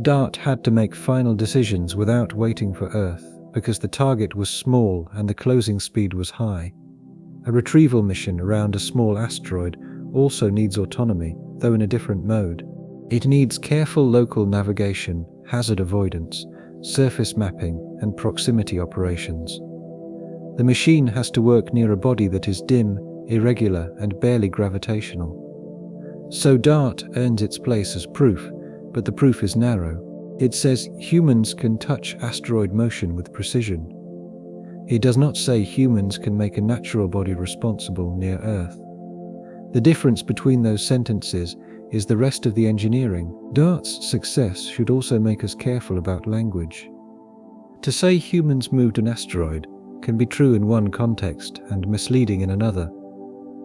DART had to make final decisions without waiting for Earth because the target was small and the closing speed was high. A retrieval mission around a small asteroid also needs autonomy, though in a different mode. It needs careful local navigation, hazard avoidance, surface mapping, and proximity operations. The machine has to work near a body that is dim, irregular, and barely gravitational. So DART earns its place as proof, but the proof is narrow. It says humans can touch asteroid motion with precision. It does not say humans can make a natural body responsible near Earth. The difference between those sentences is the rest of the engineering. DART's success should also make us careful about language. To say humans moved an asteroid can be true in one context and misleading in another.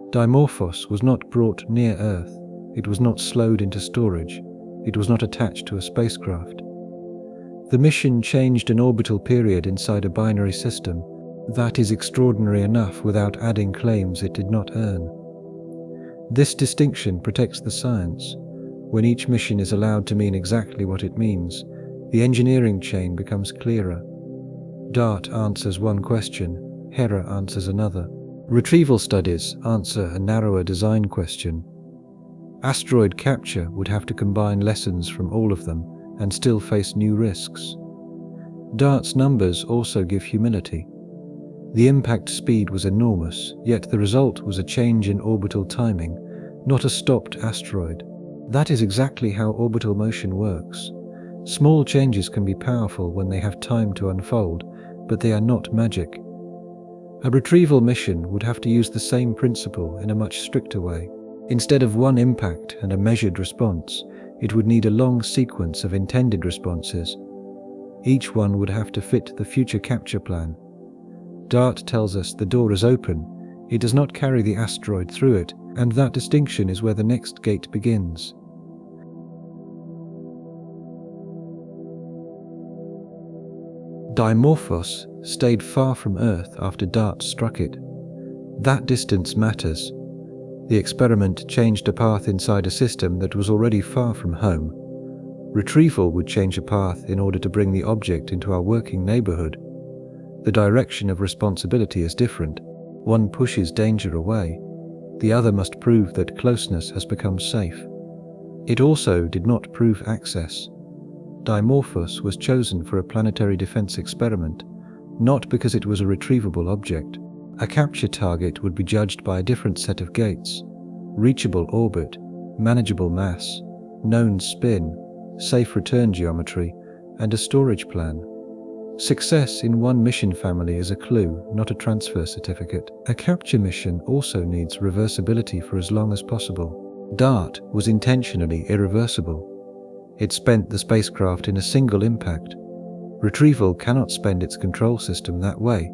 Dimorphos was not brought near Earth. It was not slowed into storage. It was not attached to a spacecraft. The mission changed an orbital period inside a binary system. That is extraordinary enough without adding claims it did not earn. This distinction protects the science. When each mission is allowed to mean exactly what it means, the engineering chain becomes clearer. DART answers one question, Hera answers another. Retrieval studies answer a narrower design question. Asteroid capture would have to combine lessons from all of them and still face new risks. DART's numbers also give humility. The impact speed was enormous, yet the result was a change in orbital timing, not a stopped asteroid. That is exactly how orbital motion works. Small changes can be powerful when they have time to unfold, but they are not magic. A retrieval mission would have to use the same principle in a much stricter way. Instead of one impact and a measured response, it would need a long sequence of intended responses. Each one would have to fit the future capture plan. DART tells us the door is open, it does not carry the asteroid through it, and that distinction is where the next gate begins. Dimorphos stayed far from Earth after DART struck it. That distance matters. The experiment changed a path inside a system that was already far from home. Retrieval would change a path in order to bring the object into our working neighborhood. The direction of responsibility is different. One pushes danger away. The other must prove that closeness has become safe. It also did not prove access. Dimorphos was chosen for a planetary defense experiment, not because it was a retrievable object. A capture target would be judged by a different set of gates: reachable orbit, manageable mass, known spin, safe return geometry, and a storage plan. Success in one mission family is a clue, not a transfer certificate. A capture mission also needs reversibility for as long as possible. DART was intentionally irreversible. It spent the spacecraft in a single impact. Retrieval cannot spend its control system that way.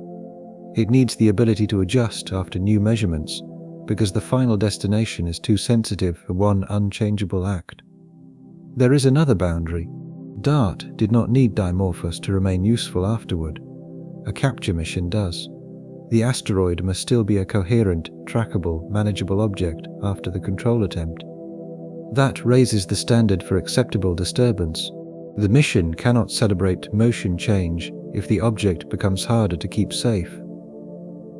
It needs the ability to adjust after new measurements, because the final destination is too sensitive for one unchangeable act. There is another boundary. DART did not need Dimorphos to remain useful afterward. A capture mission does. The asteroid must still be a coherent, trackable, manageable object after the control attempt. That raises the standard for acceptable disturbance. The mission cannot celebrate motion change if the object becomes harder to keep safe.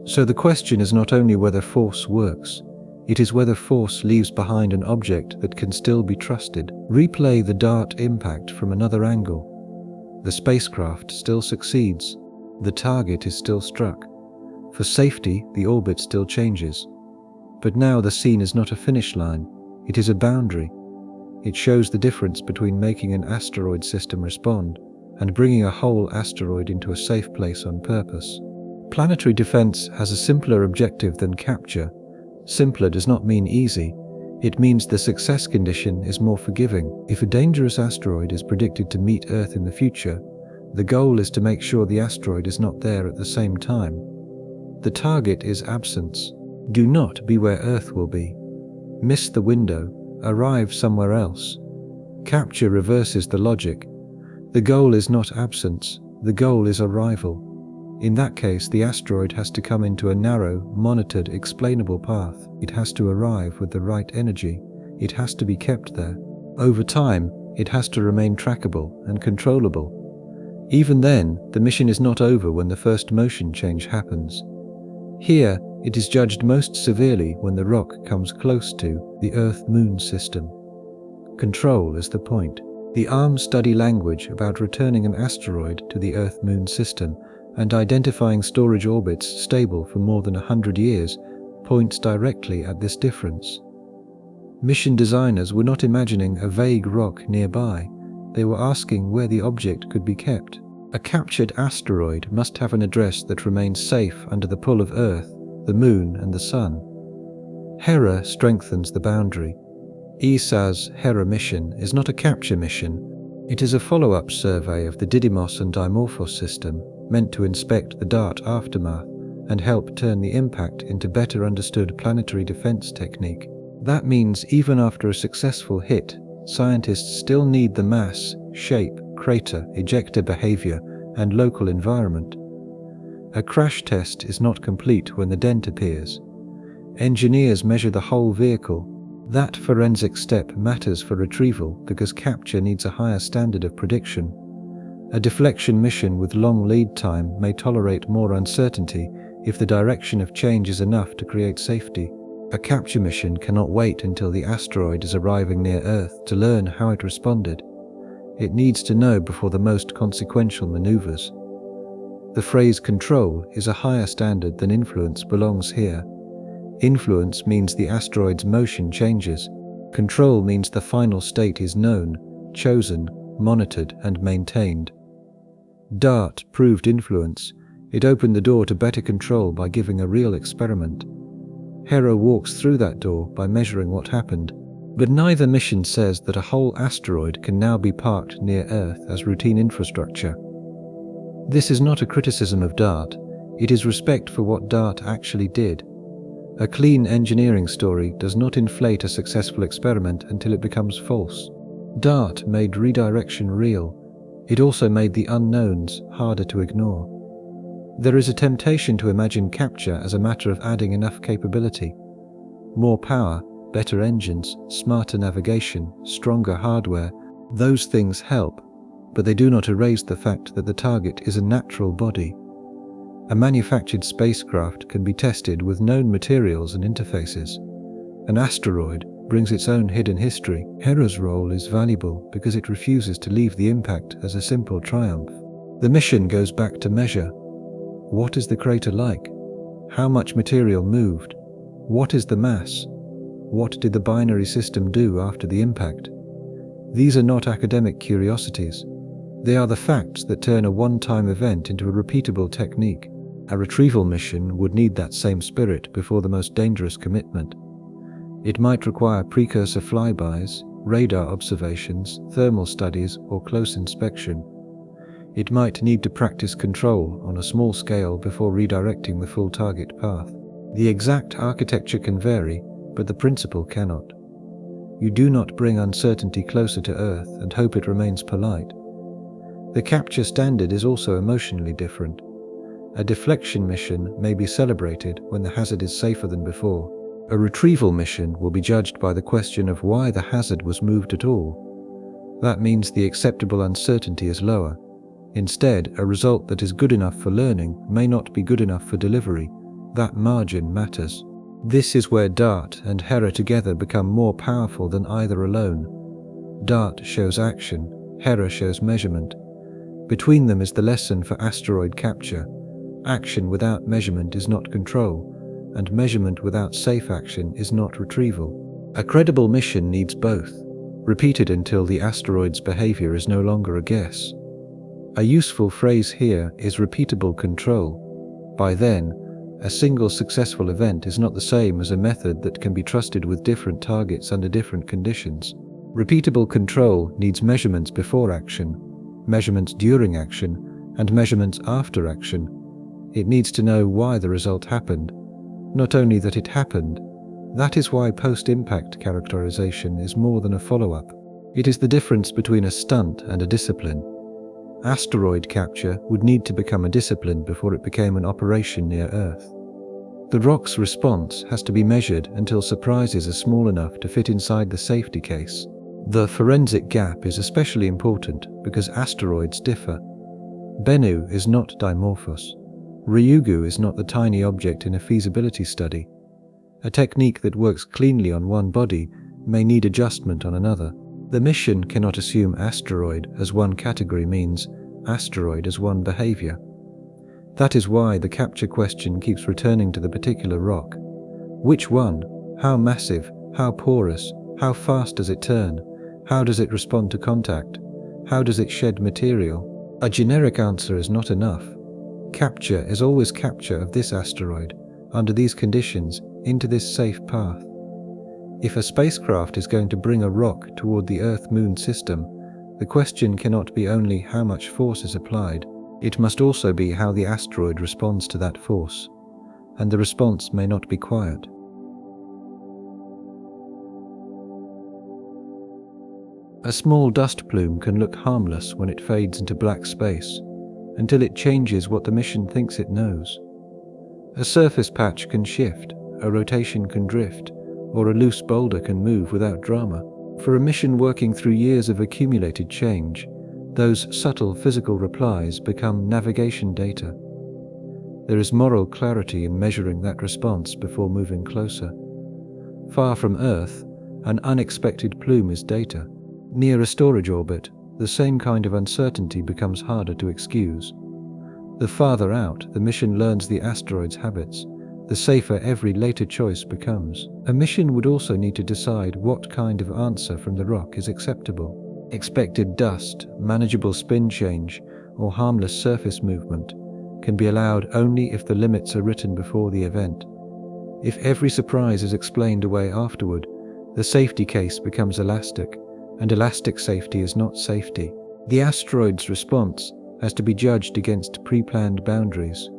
So the question is not only whether force works, it is whether force leaves behind an object that can still be trusted. Replay the DART impact from another angle. The spacecraft still succeeds. The target is still struck. For safety, the orbit still changes. But now the scene is not a finish line. It is a boundary. It shows the difference between making an asteroid system respond and bringing a whole asteroid into a safe place on purpose. Planetary defense has a simpler objective than capture. Simpler does not mean easy. It means the success condition is more forgiving. If a dangerous asteroid is predicted to meet Earth in the future, the goal is to make sure the asteroid is not there at the same time. The target is absence. Do not be where Earth will be. Miss the window, arrive somewhere else. Capture reverses the logic. The goal is not absence, the goal is arrival. In that case, the asteroid has to come into a narrow, monitored, explainable path. It has to arrive with the right energy. It has to be kept there. Over time, it has to remain trackable and controllable. Even then, the mission is not over when the first motion change happens. Here, it is judged most severely when the rock comes close to the Earth-Moon system. Control is the point. The ARM study language about returning an asteroid to the Earth-Moon system and identifying storage orbits stable for more than 100 years points directly at this difference. Mission designers were not imagining a vague rock nearby. They were asking where the object could be kept. A captured asteroid must have an address that remains safe under the pull of Earth, the Moon, and the Sun. Hera strengthens the boundary. ESA's Hera mission is not a capture mission. It is a follow-up survey of the Didymos and Dimorphos system, meant to inspect the DART aftermath and help turn the impact into better understood planetary defense technique. That means even after a successful hit, scientists still need the mass, shape, crater, ejector behavior, and local environment. A crash test is not complete when the dent appears. Engineers measure the whole vehicle. That forensic step matters for retrieval because capture needs a higher standard of prediction. A deflection mission with long lead time may tolerate more uncertainty if the direction of change is enough to create safety. A capture mission cannot wait until the asteroid is arriving near Earth to learn how it responded. It needs to know before the most consequential maneuvers. The phrase control is a higher standard than influence belongs here. Influence means the asteroid's motion changes. Control means the final state is known, chosen, monitored, and maintained. DART proved influence. It opened the door to better control by giving a real experiment. Hera walks through that door by measuring what happened. But neither mission says that a whole asteroid can now be parked near Earth as routine infrastructure. This is not a criticism of DART. It is respect for what DART actually did. A clean engineering story does not inflate a successful experiment until it becomes false. DART made redirection real. It also made the unknowns harder to ignore. There is a temptation to imagine capture as a matter of adding enough capability. More power, better engines, smarter navigation, stronger hardware, those things help, but they do not erase the fact that the target is a natural body. A manufactured spacecraft can be tested with known materials and interfaces. An asteroid brings its own hidden history. Hera's role is valuable because it refuses to leave the impact as a simple triumph. The mission goes back to measure. What is the crater like? How much material moved? What is the mass? What did the binary system do after the impact? These are not academic curiosities. They are the facts that turn a one-time event into a repeatable technique. A retrieval mission would need that same spirit before the most dangerous commitment. It might require precursor flybys, radar observations, thermal studies, or close inspection. It might need to practice control on a small scale before redirecting the full target path. The exact architecture can vary, but the principle cannot. You do not bring uncertainty closer to Earth and hope it remains polite. The capture standard is also emotionally different. A deflection mission may be celebrated when the hazard is safer than before. A retrieval mission will be judged by the question of why the hazard was moved at all. That means the acceptable uncertainty is lower. Instead, a result that is good enough for learning may not be good enough for delivery. That margin matters. This is where DART and Hera together become more powerful than either alone. DART shows action, Hera shows measurement. Between them is the lesson for asteroid capture. Action without measurement is not control, and measurement without safe action is not retrieval. A credible mission needs both, repeated until the asteroid's behavior is no longer a guess. A useful phrase here is repeatable control. By then, a single successful event is not the same as a method that can be trusted with different targets under different conditions. Repeatable control needs measurements before action, measurements during action, and measurements after action. It needs to know why the result happened, not only that it happened. That is why post-impact characterization is more than a follow-up. It is the difference between a stunt and a discipline. Asteroid capture would need to become a discipline before it became an operation near Earth. The rock's response has to be measured until surprises are small enough to fit inside the safety case. The forensic gap is especially important because asteroids differ. Bennu is not dimorphos. Ryugu is not the tiny object in a feasibility study. A technique that works cleanly on one body may need adjustment on another. The mission cannot assume asteroid as one category means asteroid as one behavior. That is why the capture question keeps returning to the particular rock. Which one? How massive? How porous? How fast does it turn? How does it respond to contact? How does it shed material? A generic answer is not enough. Capture is always capture of this asteroid, under these conditions, into this safe path. If a spacecraft is going to bring a rock toward the Earth-Moon system, the question cannot be only how much force is applied, it must also be how the asteroid responds to that force, and the response may not be quiet. A small dust plume can look harmless when it fades into black space, until it changes what the mission thinks it knows. A surface patch can shift, a rotation can drift, or a loose boulder can move without drama. For a mission working through years of accumulated change, those subtle physical replies become navigation data. There is moral clarity in measuring that response before moving closer. Far from Earth, an unexpected plume is data. Near a storage orbit, the same kind of uncertainty becomes harder to excuse. The farther out the mission learns the asteroid's habits, the safer every later choice becomes. A mission would also need to decide what kind of answer from the rock is acceptable. Expected dust, manageable spin change, or harmless surface movement can be allowed only if the limits are written before the event. If every surprise is explained away afterward, the safety case becomes elastic, and elastic safety is not safety. The asteroid's response has to be judged against pre-planned boundaries.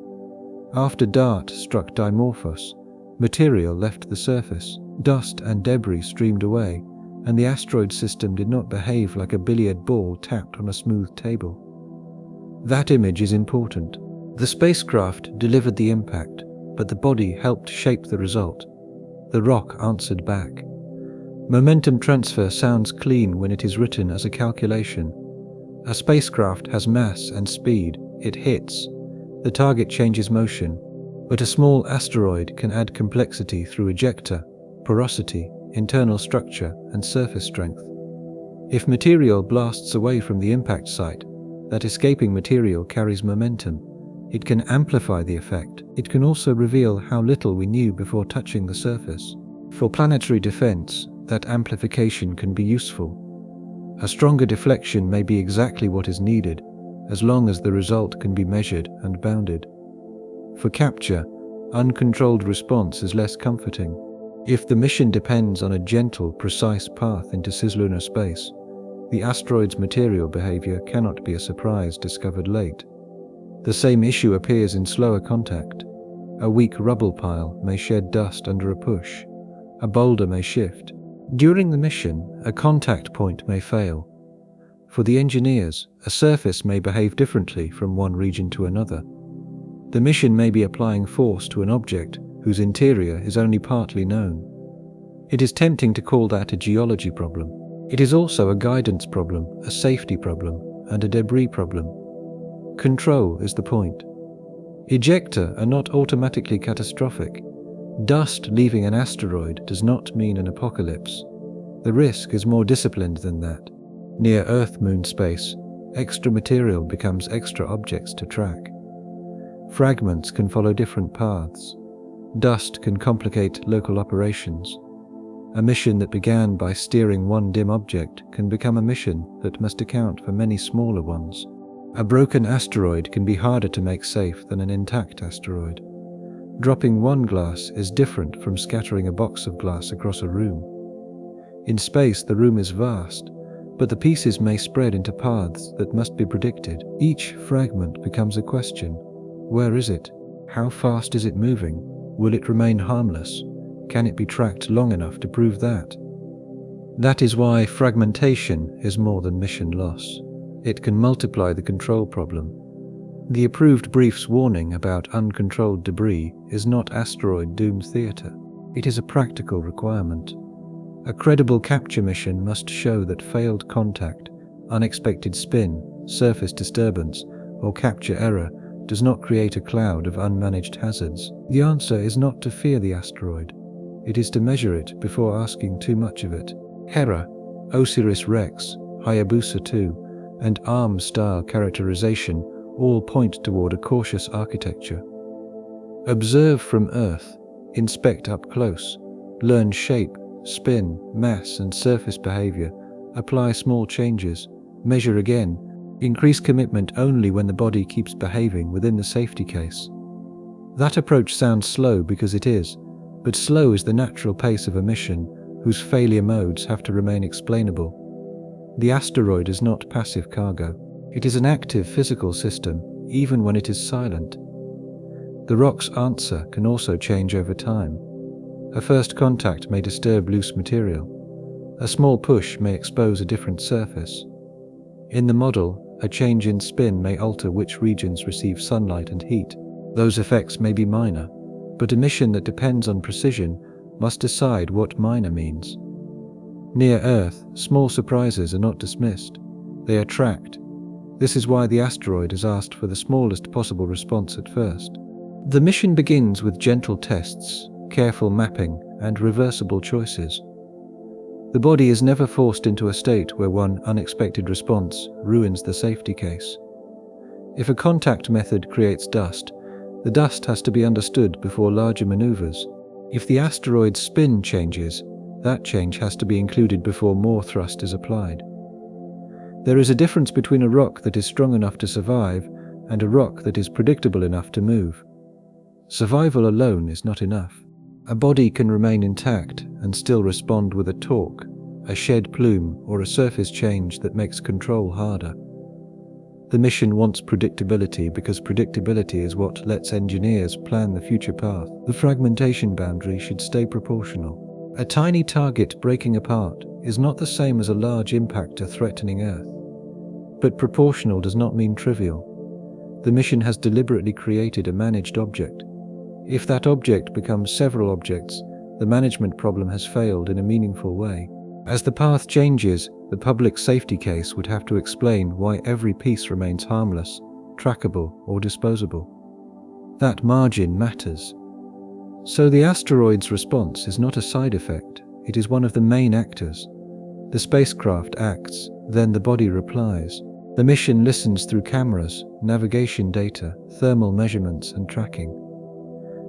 After DART struck Dimorphos, material left the surface, dust and debris streamed away, and the asteroid system did not behave like a billiard ball tapped on a smooth table. That image is important. The spacecraft delivered the impact, but the body helped shape the result. The rock answered back. Momentum transfer sounds clean when it is written as a calculation. A spacecraft has mass and speed, it hits. The target changes motion, but a small asteroid can add complexity through ejector, porosity, internal structure, and surface strength. If material blasts away from the impact site, that escaping material carries momentum. It can amplify the effect. It can also reveal how little we knew before touching the surface. For planetary defense, that amplification can be useful. A stronger deflection may be exactly what is needed, as long as the result can be measured and bounded. For capture, uncontrolled response is less comforting. If the mission depends on a gentle, precise path into cislunar space, the asteroid's material behavior cannot be a surprise discovered late. The same issue appears in slower contact. A weak rubble pile may shed dust under a push. A boulder may shift. During the mission, a contact point may fail. For the engineers, a surface may behave differently from one region to another. The mission may be applying force to an object whose interior is only partly known. It is tempting to call that a geology problem. It is also a guidance problem, a safety problem, and a debris problem. Control is the point. Ejecta are not automatically catastrophic. Dust leaving an asteroid does not mean an apocalypse. The risk is more disciplined than that. Near Earth-Moon space, extra material becomes extra objects to track. Fragments can follow different paths. Dust can complicate local operations. A mission that began by steering one dim object can become a mission that must account for many smaller ones. A broken asteroid can be harder to make safe than an intact asteroid. Dropping one glass is different from scattering a box of glass across a room. In space, the room is vast, but the pieces may spread into paths that must be predicted. Each fragment becomes a question. Where is it? How fast is it moving? Will it remain harmless? Can it be tracked long enough to prove that? That is why fragmentation is more than mission loss. it can multiply the control problem. The approved brief's warning about uncontrolled debris is not asteroid doom theatre. It is a practical requirement. A credible capture mission must show that failed contact, unexpected spin, surface disturbance, or capture error does not create a cloud of unmanaged hazards. The answer is not to fear the asteroid. It is to measure it before asking too much of it. Hera, OSIRIS-REx, Hayabusa 2, and ARM-style characterization all point toward a cautious architecture. Observe from Earth, inspect up close, learn shape, spin, mass and surface behavior, apply small changes, measure again, increase commitment only when the body keeps behaving within the safety case. That approach sounds slow because it is, but slow is the natural pace of a mission whose failure modes have to remain explainable. The asteroid is not passive cargo. It is an active physical system, even when it is silent. The rock's answer can also change over time. A first contact may disturb loose material. A small push may expose a different surface. In the model, a change in spin may alter which regions receive sunlight and heat. Those effects may be minor, but a mission that depends on precision must decide what minor means. Near Earth, small surprises are not dismissed. They are tracked. This is why the asteroid is asked for the smallest possible response at first. The mission begins with gentle tests, careful mapping, and reversible choices. The body is never forced into a state where one unexpected response ruins the safety case. If a contact method creates dust, the dust has to be understood before larger maneuvers. If the asteroid's spin changes, that change has to be included before more thrust is applied. There is a difference between a rock that is strong enough to survive and a rock that is predictable enough to move. Survival alone is not enough. A body can remain intact and still respond with a torque, a shed plume, or a surface change that makes control harder. The mission wants predictability because predictability is what lets engineers plan the future path. The fragmentation boundary should stay proportional. A tiny target breaking apart is not the same as a large impactor threatening Earth. But proportional does not mean trivial. The mission has deliberately created a managed object. If that object becomes several objects, the management problem has failed in a meaningful way. As the path changes, the public safety case would have to explain why every piece remains harmless, trackable, or disposable. That margin matters. So the asteroid's response is not a side effect, it is one of the main actors. The spacecraft acts, then the body replies. The mission listens through cameras, navigation data, thermal measurements, and tracking.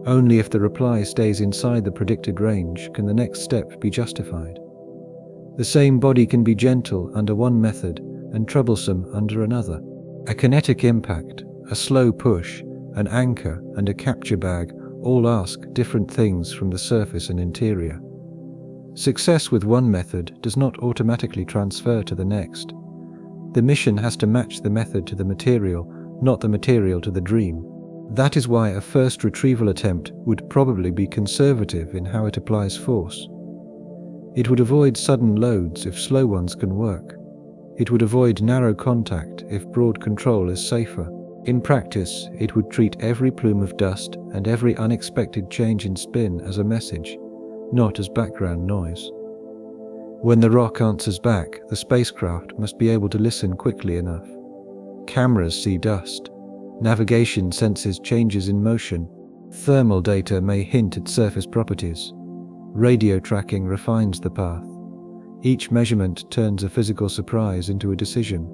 Only if the reply stays inside the predicted range can the next step be justified. The same body can be gentle under one method and troublesome under another. A kinetic impact, a slow push, an anchor, and a capture bag all ask different things from the surface and interior. Success with one method does not automatically transfer to the next. The mission has to match the method to the material, not the material to the dream. That is why a first retrieval attempt would probably be conservative in how it applies force. It would avoid sudden loads if slow ones can work. It would avoid narrow contact if broad control is safer. In practice, it would treat every plume of dust and every unexpected change in spin as a message, not as background noise. When the rock answers back, the spacecraft must be able to listen quickly enough. Cameras see dust. Navigation senses changes in motion. Thermal data may hint at surface properties. Radio tracking refines the path. Each measurement turns a physical surprise into a decision.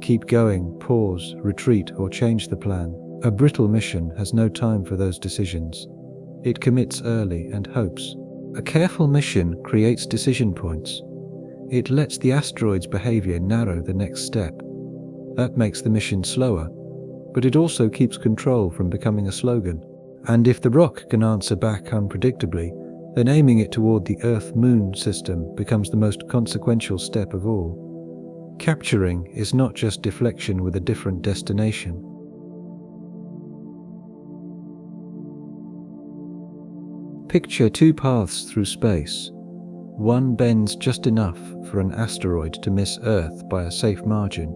Keep going, pause, retreat, or change the plan. A brittle mission has no time for those decisions. It commits early and hopes. A careful mission creates decision points. It lets the asteroid's behavior narrow the next step. That makes the mission slower, but it also keeps control from becoming a slogan. And if the rock can answer back unpredictably, then aiming it toward the Earth-Moon system becomes the most consequential step of all. Capturing is not just deflection with a different destination. Picture two paths through space. One bends just enough for an asteroid to miss Earth by a safe margin.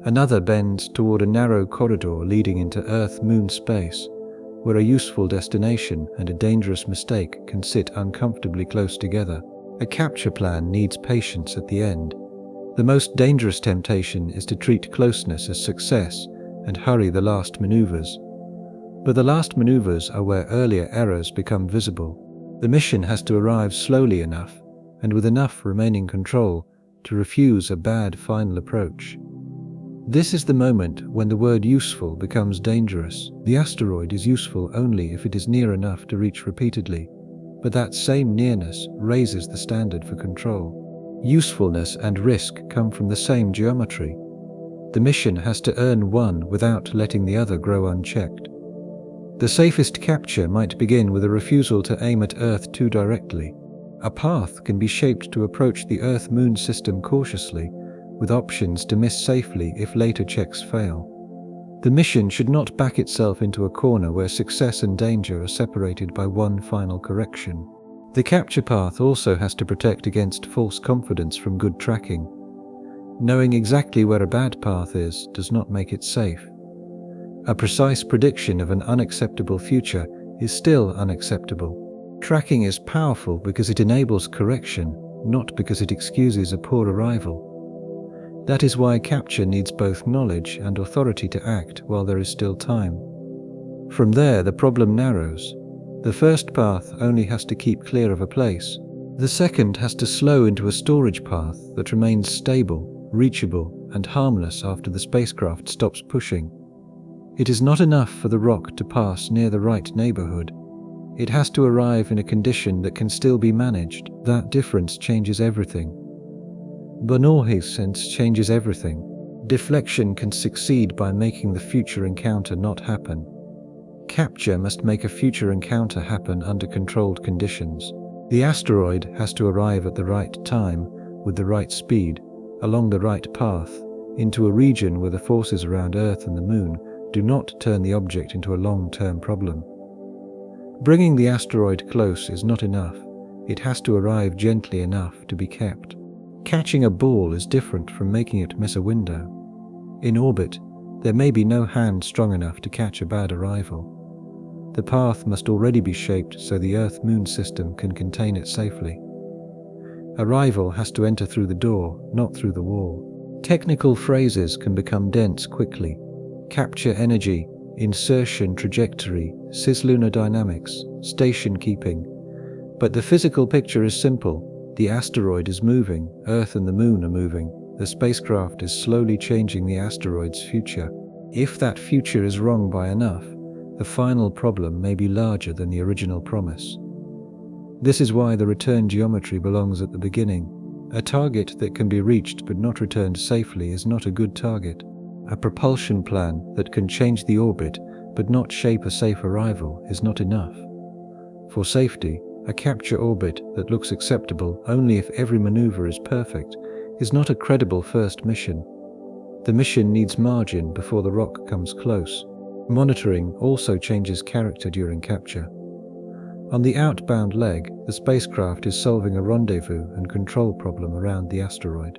Another bends toward a narrow corridor leading into Earth-Moon space, where a useful destination and a dangerous mistake can sit uncomfortably close together. A capture plan needs patience at the end. The most dangerous temptation is to treat closeness as success and hurry the last maneuvers. But the last maneuvers are where earlier errors become visible. The mission has to arrive slowly enough and with enough remaining control to refuse a bad final approach. This is the moment when the word useful becomes dangerous. The asteroid is useful only if it is near enough to reach repeatedly, but that same nearness raises the standard for control. Usefulness and risk come from the same geometry. The mission has to earn one without letting the other grow unchecked. The safest capture might begin with a refusal to aim at Earth too directly. A path can be shaped to approach the Earth-Moon system cautiously, with options to miss safely if later checks fail. The mission should not back itself into a corner where success and danger are separated by one final correction. The capture path also has to protect against false confidence from good tracking. Knowing exactly where a bad path is does not make it safe. A precise prediction of an unacceptable future is still unacceptable. Tracking is powerful because it enables correction, not because it excuses a poor arrival. That is why capture needs both knowledge and authority to act while there is still time. From there, the problem narrows. The first path only has to keep clear of a place. The second has to slow into a storage path that remains stable, reachable, and harmless after the spacecraft stops pushing. It is not enough for the rock to pass near the right neighborhood. It has to arrive in a condition that can still be managed. That difference changes everything. Bernoulli's sense changes everything. Deflection can succeed by making the future encounter not happen. Capture must make a future encounter happen under controlled conditions. The asteroid has to arrive at the right time, with the right speed, along the right path, into a region where the forces around Earth and the Moon do not turn the object into a long-term problem. Bringing the asteroid close is not enough. It has to arrive gently enough to be kept. Catching a ball is different from making it miss a window. In orbit, there may be no hand strong enough to catch a bad arrival. The path must already be shaped so the Earth-Moon system can contain it safely. Arrival has to enter through the door, not through the wall. Technical phrases can become dense quickly. Capture energy, insertion trajectory, cislunar dynamics, station keeping. But the physical picture is simple. The asteroid is moving, Earth and the Moon are moving. The spacecraft is slowly changing the asteroid's future. If that future is wrong by enough, the final problem may be larger than the original promise. This is why the return geometry belongs at the beginning. A target that can be reached but not returned safely is not a good target. A propulsion plan that can change the orbit but not shape a safe arrival is not enough. For safety, a capture orbit that looks acceptable only if every maneuver is perfect is not a credible first mission. The mission needs margin before the rock comes close. Monitoring also changes character during capture. On the outbound leg, the spacecraft is solving a rendezvous and control problem around the asteroid.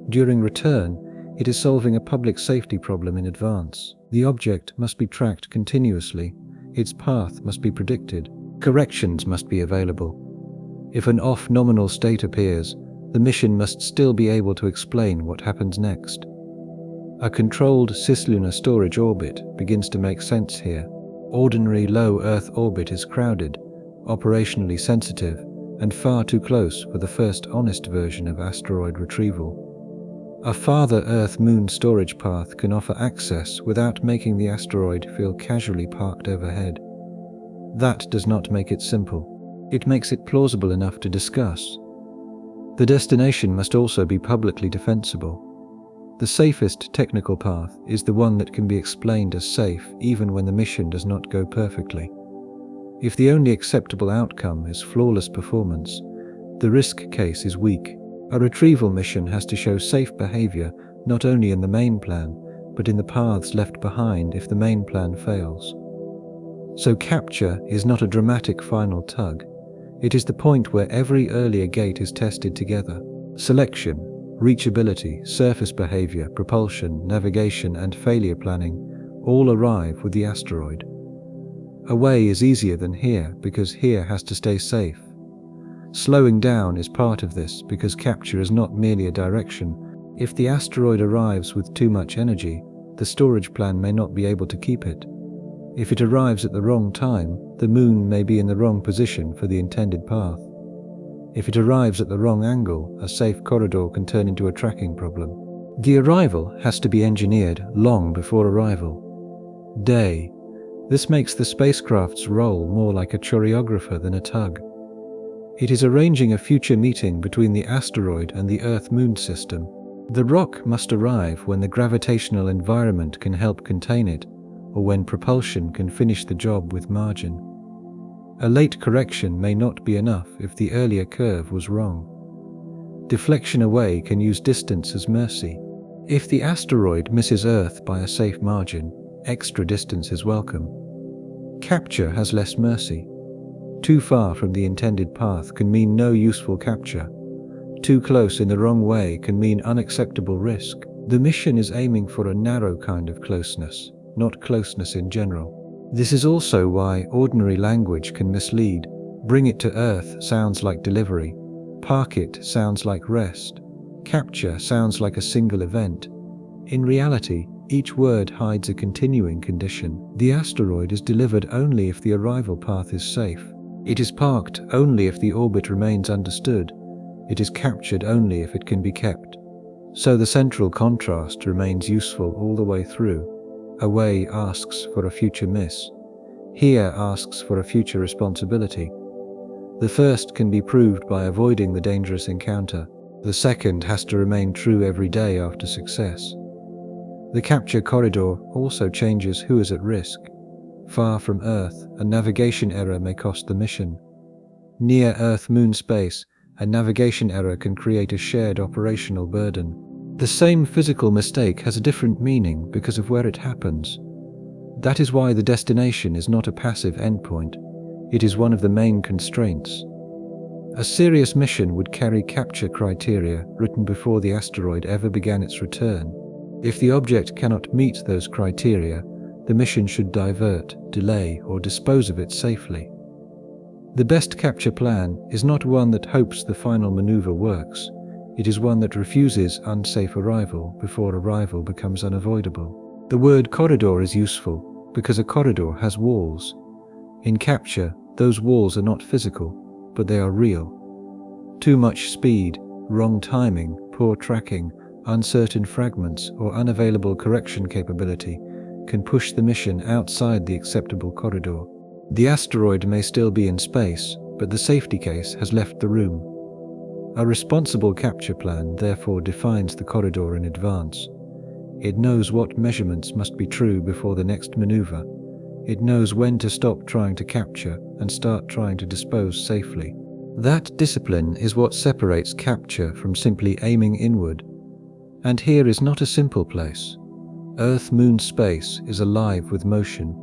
During return, it is solving a public safety problem in advance. The object must be tracked continuously. Its path must be predicted. Corrections must be available. If an off-nominal state appears, the mission must still be able to explain what happens next. A controlled cislunar storage orbit begins to make sense here. Ordinary low Earth orbit is crowded, operationally sensitive, and far too close for the first honest version of asteroid retrieval. A farther Earth-Moon storage path can offer access without making the asteroid feel casually parked overhead. That does not make it simple. It makes it plausible enough to discuss. The destination must also be publicly defensible. The safest technical path is the one that can be explained as safe even when the mission does not go perfectly. If the only acceptable outcome is flawless performance, the risk case is weak. A retrieval mission has to show safe behavior not only in the main plan, but in the paths left behind if the main plan fails. So capture is not a dramatic final tug. It is the point where every earlier gate is tested together. Selection, Reachability, surface behavior, propulsion, navigation, and failure planning all arrive with the asteroid. Away is easier than here because here has to stay safe. Slowing down is part of this because capture is not merely a direction. If the asteroid arrives with too much energy, the storage plan may not be able to keep it. If it arrives at the wrong time, the moon may be in the wrong position for the intended path. If it arrives at the wrong angle, a safe corridor can turn into a tracking problem. The arrival has to be engineered long before arrival. Day. This makes the spacecraft's role more like a choreographer than a tug. It is arranging a future meeting between the asteroid and the Earth-Moon system. The rock must arrive when the gravitational environment can help contain it, or when propulsion can finish the job with margin. A late correction may not be enough if the earlier curve was wrong. Deflection away can use distance as mercy. If the asteroid misses Earth by a safe margin, extra distance is welcome. Capture has less mercy. Too far from the intended path can mean no useful capture. Too close in the wrong way can mean unacceptable risk. The mission is aiming for a narrow kind of closeness, not closeness in general. This is also why ordinary language can mislead. Bring it to Earth sounds like delivery. Park it sounds like rest. Capture sounds like a single event. In reality, each word hides a continuing condition. The asteroid is delivered only if the arrival path is safe. It is parked only if the orbit remains understood. It is captured only if it can be kept. So the central contrast remains useful all the way through. Away asks for a future miss. Here asks for a future responsibility. The first can be proved by avoiding the dangerous encounter. The second has to remain true every day after success. The capture corridor also changes who is at risk. Far from Earth, a navigation error may cost the mission. Near Earth-Moon space, a navigation error can create a shared operational burden. The same physical mistake has a different meaning because of where it happens. That is why the destination is not a passive endpoint. It is one of the main constraints. A serious mission would carry capture criteria written before the asteroid ever began its return. If the object cannot meet those criteria, the mission should divert, delay, or dispose of it safely. The best capture plan is not one that hopes the final maneuver works. It is one that refuses unsafe arrival before arrival becomes unavoidable. The word corridor is useful because a corridor has walls. In capture, those walls are not physical, but they are real. Too much speed, wrong timing, poor tracking, uncertain fragments, or unavailable correction capability can push the mission outside the acceptable corridor. The asteroid may still be in space, but the safety case has left the room. A responsible capture plan therefore defines the corridor in advance. It knows what measurements must be true before the next maneuver. It knows when to stop trying to capture and start trying to dispose safely. That discipline is what separates capture from simply aiming inward. And here is not a simple place. Earth-Moon space is alive with motion.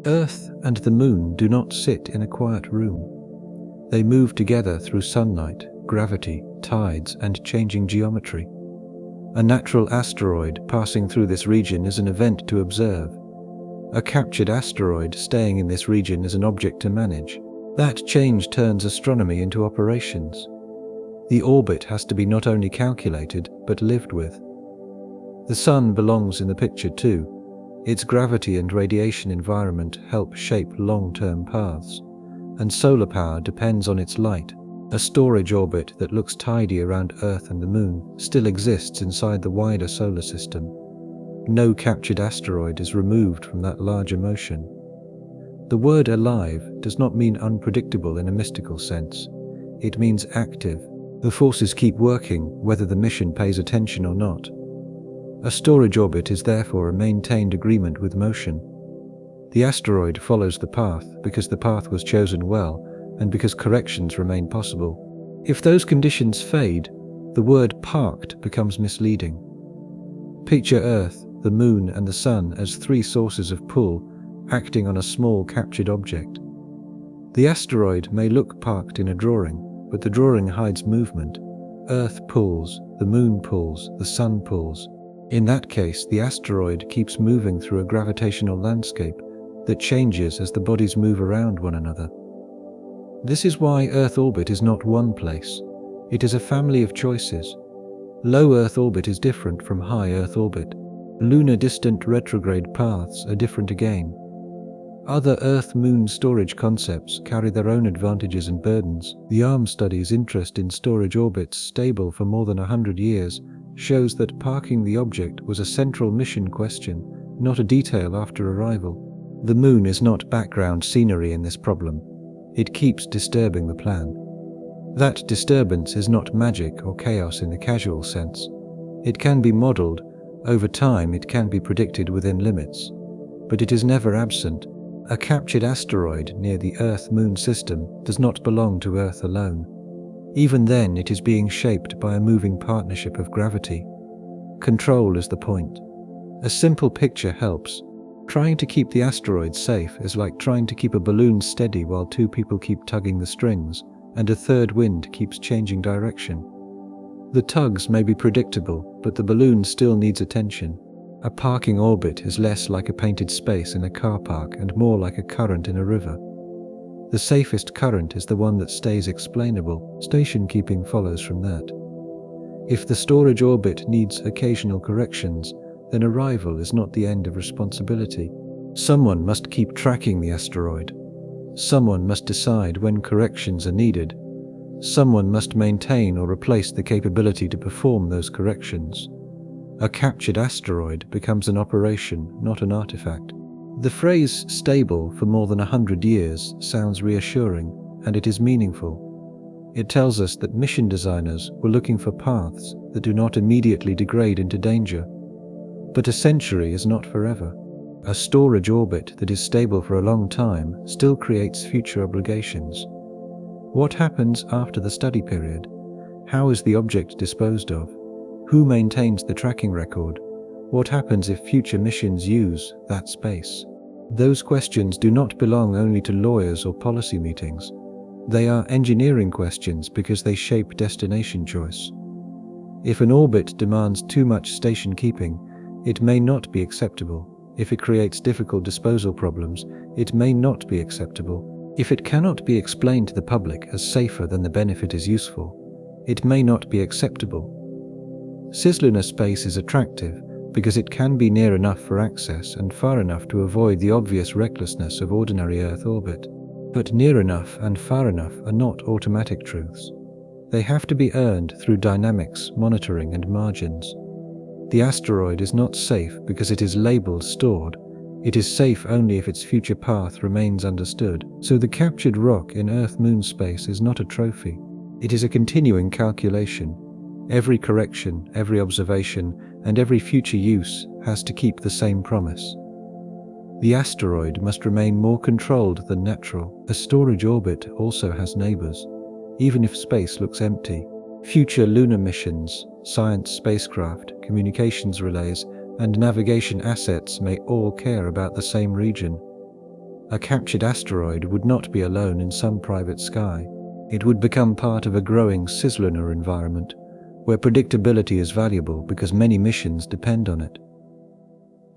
Earth and the Moon do not sit in a quiet room. They move together through sunlight, gravity, tides, and changing geometry. A natural asteroid passing through this region is an event to observe. A captured asteroid staying in this region is an object to manage. That change turns astronomy into operations. The orbit has to be not only calculated, but lived with. The Sun belongs in the picture too. Its gravity and radiation environment help shape long-term paths, and solar power depends on its light. A storage orbit that looks tidy around Earth and the Moon still exists inside the wider solar system. No captured asteroid is removed from that larger motion. The word alive does not mean unpredictable in a mystical sense. It means active. The forces keep working whether the mission pays attention or not. A storage orbit is therefore a maintained agreement with motion. The asteroid follows the path because the path was chosen well and because corrections remain possible. If those conditions fade, the word parked becomes misleading. Picture Earth, the Moon, and the Sun as three sources of pull acting on a small captured object. The asteroid may look parked in a drawing, but the drawing hides movement. Earth pulls, the moon pulls, the sun pulls. In that case, the asteroid keeps moving through a gravitational landscape that changes as the bodies move around one another. This is why Earth orbit is not one place. It is a family of choices. Low Earth orbit is different from high Earth orbit. Lunar distant retrograde paths are different again. Other Earth-Moon storage concepts carry their own advantages and burdens. The ARM study's interest in storage orbits stable for more than 100 years shows that parking the object was a central mission question, not a detail after arrival. The Moon is not background scenery in this problem. It keeps disturbing the plan. That disturbance is not magic or chaos in the casual sense. It can be modeled. Over time it can be predicted within limits. But it is never absent. A captured asteroid near the Earth-Moon system does not belong to Earth alone. Even then, it is being shaped by a moving partnership of gravity. Control is the point. A simple picture helps. Trying to keep the asteroid safe is like trying to keep a balloon steady while two people keep tugging the strings, and a third wind keeps changing direction. The tugs may be predictable, but the balloon still needs attention. A parking orbit is less like a painted space in a car park and more like a current in a river. The safest current is the one that stays explainable. Station keeping follows from that. If the storage orbit needs occasional corrections, then arrival is not the end of responsibility. Someone must keep tracking the asteroid. Someone must decide when corrections are needed. Someone must maintain or replace the capability to perform those corrections. A captured asteroid becomes an operation, not an artifact. The phrase "stable for more than 100 years" sounds reassuring, and it is meaningful. It tells us that mission designers were looking for paths that do not immediately degrade into danger. But a century is not forever. A storage orbit that is stable for a long time still creates future obligations. What happens after the study period? How is the object disposed of? Who maintains the tracking record? What happens if future missions use that space? Those questions do not belong only to lawyers or policy meetings. They are engineering questions because they shape destination choice. If an orbit demands too much station keeping, it may not be acceptable. If it creates difficult disposal problems, it may not be acceptable. If it cannot be explained to the public as safer than the benefit is useful, it may not be acceptable. Cislunar space is attractive because it can be near enough for access and far enough to avoid the obvious recklessness of ordinary Earth orbit. But near enough and far enough are not automatic truths. They have to be earned through dynamics, monitoring, and margins. The asteroid is not safe because it is labeled stored. It is safe only if its future path remains understood. So the captured rock in Earth-Moon space is not a trophy. It is a continuing calculation. Every correction, every observation, and every future use has to keep the same promise. The asteroid must remain more controlled than natural. A storage orbit also has neighbors, even if space looks empty. Future lunar missions, science spacecraft, communications relays, and navigation assets may all care about the same region. A captured asteroid would not be alone in some private sky. It would become part of a growing cislunar environment, where predictability is valuable because many missions depend on it.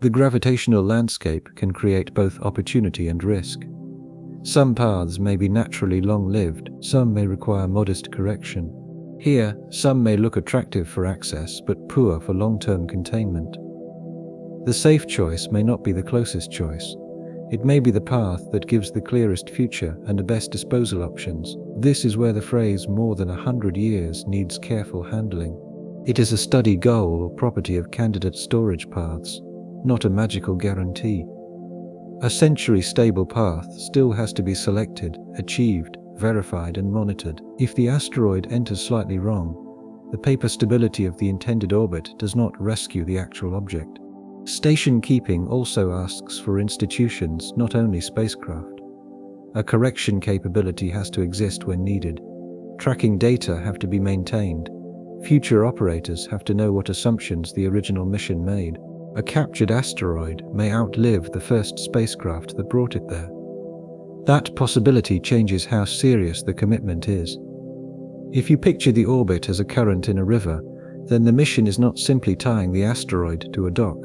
The gravitational landscape can create both opportunity and risk. Some paths may be naturally long-lived, some may require modest correction. Here, some may look attractive for access, but poor for long-term containment. The safe choice may not be the closest choice. It may be the path that gives the clearest future and the best disposal options. This is where the phrase "more than 100 years" needs careful handling. It is a study goal or property of candidate storage paths, not a magical guarantee. A century-stable path still has to be selected, achieved, verified, and monitored. If the asteroid enters slightly wrong, the paper stability of the intended orbit does not rescue the actual object. Station keeping also asks for institutions, not only spacecraft. A correction capability has to exist when needed. Tracking data have to be maintained. Future operators have to know what assumptions the original mission made. A captured asteroid may outlive the first spacecraft that brought it there. That possibility changes how serious the commitment is. If you picture the orbit as a current in a river, then the mission is not simply tying the asteroid to a dock.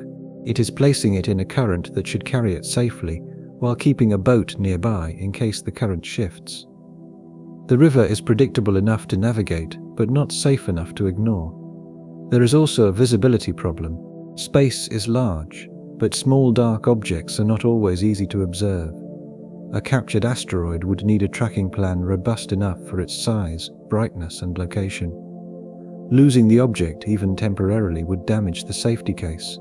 It is placing it in a current that should carry it safely, while keeping a boat nearby in case the current shifts. The river is predictable enough to navigate, but not safe enough to ignore. There is also a visibility problem. Space is large, but small dark objects are not always easy to observe. A captured asteroid would need a tracking plan robust enough for its size, brightness, and location. Losing the object, even temporarily, would damage the safety case.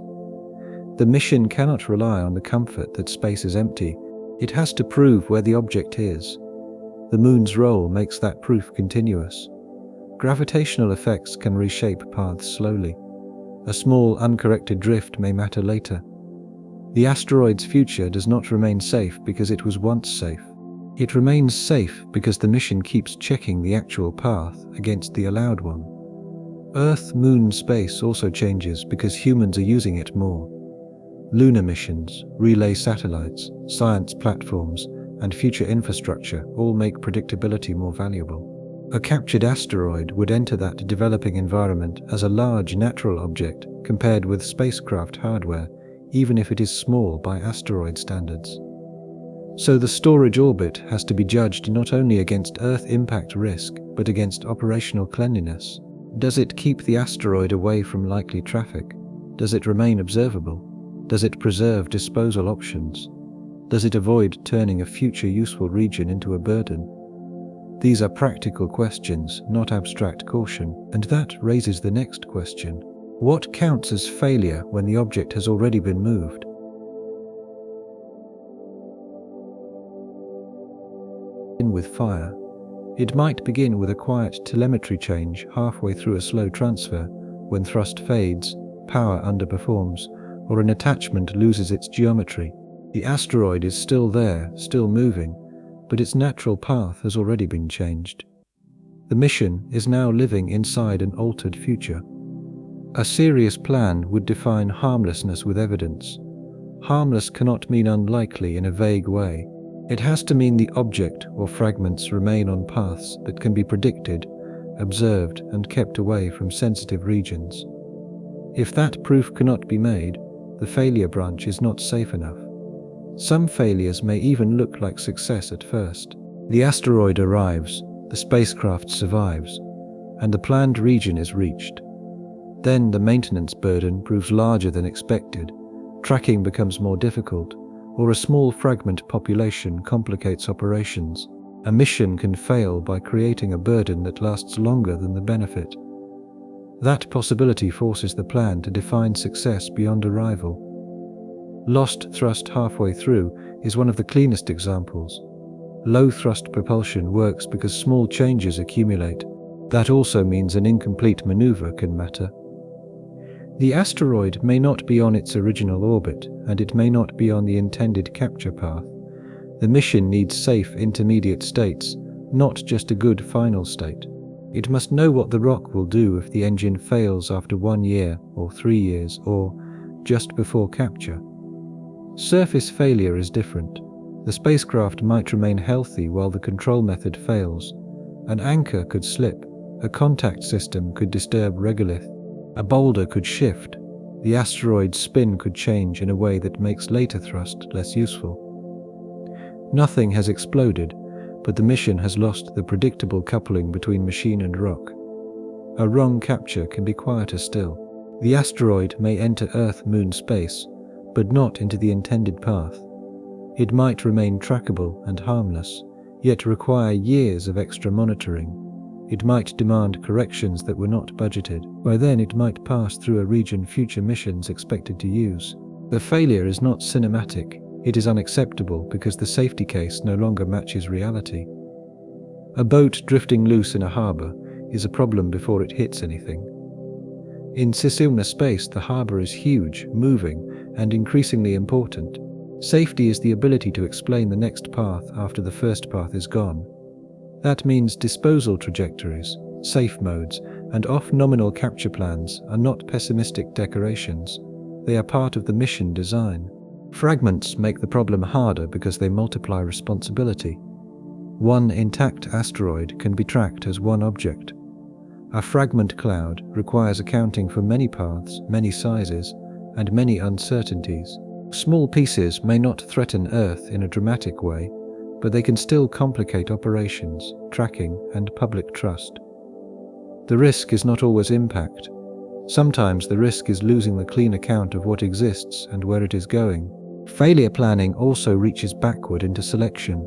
The mission cannot rely on the comfort that space is empty. It has to prove where the object is. The Moon's role makes that proof continuous. Gravitational effects can reshape paths slowly. A small, uncorrected drift may matter later. The asteroid's future does not remain safe because it was once safe. It remains safe because the mission keeps checking the actual path against the allowed one. Earth-Moon space also changes because humans are using it more. Lunar missions, relay satellites, science platforms, and future infrastructure all make predictability more valuable. A captured asteroid would enter that developing environment as a large natural object compared with spacecraft hardware, even if it is small by asteroid standards. So the storage orbit has to be judged not only against Earth impact risk, but against operational cleanliness. Does it keep the asteroid away from likely traffic? Does it remain observable? Does it preserve disposal options? Does it avoid turning a future useful region into a burden? These are practical questions, not abstract caution, and that raises the next question. What counts as failure when the object has already been moved? With fire. It might begin with a quiet telemetry change halfway through a slow transfer, when thrust fades, power underperforms, or an attachment loses its geometry. The asteroid is still there, still moving, but its natural path has already been changed. The mission is now living inside an altered future. A serious plan would define harmlessness with evidence. Harmless cannot mean unlikely in a vague way. It has to mean the object or fragments remain on paths that can be predicted, observed, and kept away from sensitive regions. If that proof cannot be made, the failure branch is not safe enough. Some failures may even look like success at first. The asteroid arrives, the spacecraft survives, and the planned region is reached. Then the maintenance burden proves larger than expected, tracking becomes more difficult, or a small fragment population complicates operations. A mission can fail by creating a burden that lasts longer than the benefit. That possibility forces the plan to define success beyond arrival. Lost thrust halfway through is one of the cleanest examples. Low thrust propulsion works because small changes accumulate. That also means an incomplete maneuver can matter. The asteroid may not be on its original orbit, and it may not be on the intended capture path. The mission needs safe intermediate states, not just a good final state. It must know what the rock will do if the engine fails after 1 year, or 3 years, or just before capture. Surface failure is different. The spacecraft might remain healthy while the control method fails. An anchor could slip, a contact system could disturb regolith, a boulder could shift, the asteroid's spin could change in a way that makes later thrust less useful. Nothing has exploded, but the mission has lost the predictable coupling between machine and rock. A wrong capture can be quieter still. The asteroid may enter Earth-Moon space, but not into the intended path. It might remain trackable and harmless, yet require years of extra monitoring. It might demand corrections that were not budgeted. By then it might pass through a region future missions expected to use. The failure is not cinematic, it is unacceptable because the safety case no longer matches reality. A boat drifting loose in a harbour is a problem before it hits anything. In cislunar space, the harbour is huge, moving, and increasingly important. Safety is the ability to explain the next path after the first path is gone. That means disposal trajectories, safe modes, and off-nominal capture plans are not pessimistic decorations. They are part of the mission design. Fragments make the problem harder because they multiply responsibility. One intact asteroid can be tracked as one object. A fragment cloud requires accounting for many paths, many sizes, and many uncertainties. Small pieces may not threaten Earth in a dramatic way, but they can still complicate operations, tracking, and public trust. The risk is not always impact. Sometimes the risk is losing the clean account of what exists and where it is going. Failure planning also reaches backward into selection.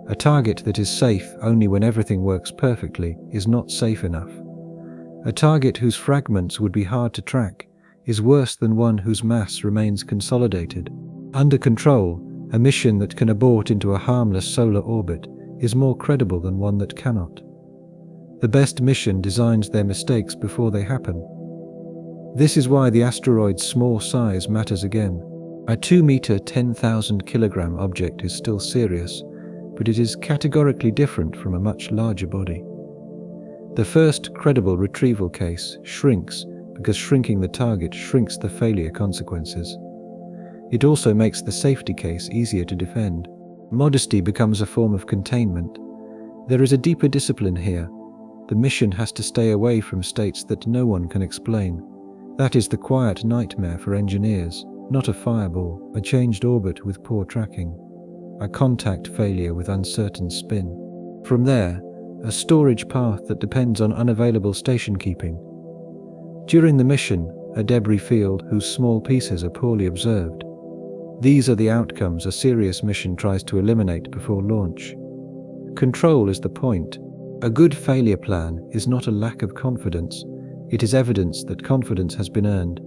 A target that is safe only when everything works perfectly is not safe enough. A target whose fragments would be hard to track is worse than one whose mass remains consolidated. Under control, a mission that can abort into a harmless solar orbit is more credible than one that cannot. The best mission designs their mistakes before they happen. This is why the asteroid's small size matters again. A 2-meter, 10,000 kilogram object is still serious, but it is categorically different from a much larger body. The first credible retrieval case shrinks because shrinking the target shrinks the failure consequences. It also makes the safety case easier to defend. Modesty becomes a form of containment. There is a deeper discipline here. The mission has to stay away from states that no one can explain. That is the quiet nightmare for engineers, not a fireball, a changed orbit with poor tracking, a contact failure with uncertain spin. From there, a storage path that depends on unavailable station keeping. During the mission, a debris field whose small pieces are poorly observed. These are the outcomes a serious mission tries to eliminate before launch. Control is the point. A good failure plan is not a lack of confidence, it is evidence that confidence has been earned.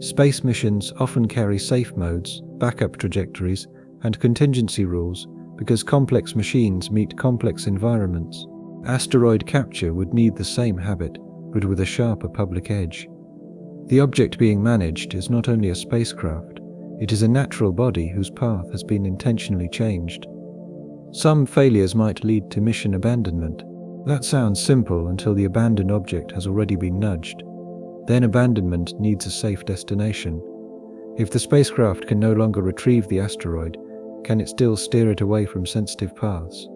Space missions often carry safe modes, backup trajectories, and contingency rules because complex machines meet complex environments. Asteroid capture would need the same habit, but with a sharper public edge. The object being managed is not only a spacecraft, it is a natural body whose path has been intentionally changed. Some failures might lead to mission abandonment. That sounds simple until the abandoned object has already been nudged. Then abandonment needs a safe destination. If the spacecraft can no longer retrieve the asteroid, can it still steer it away from sensitive paths?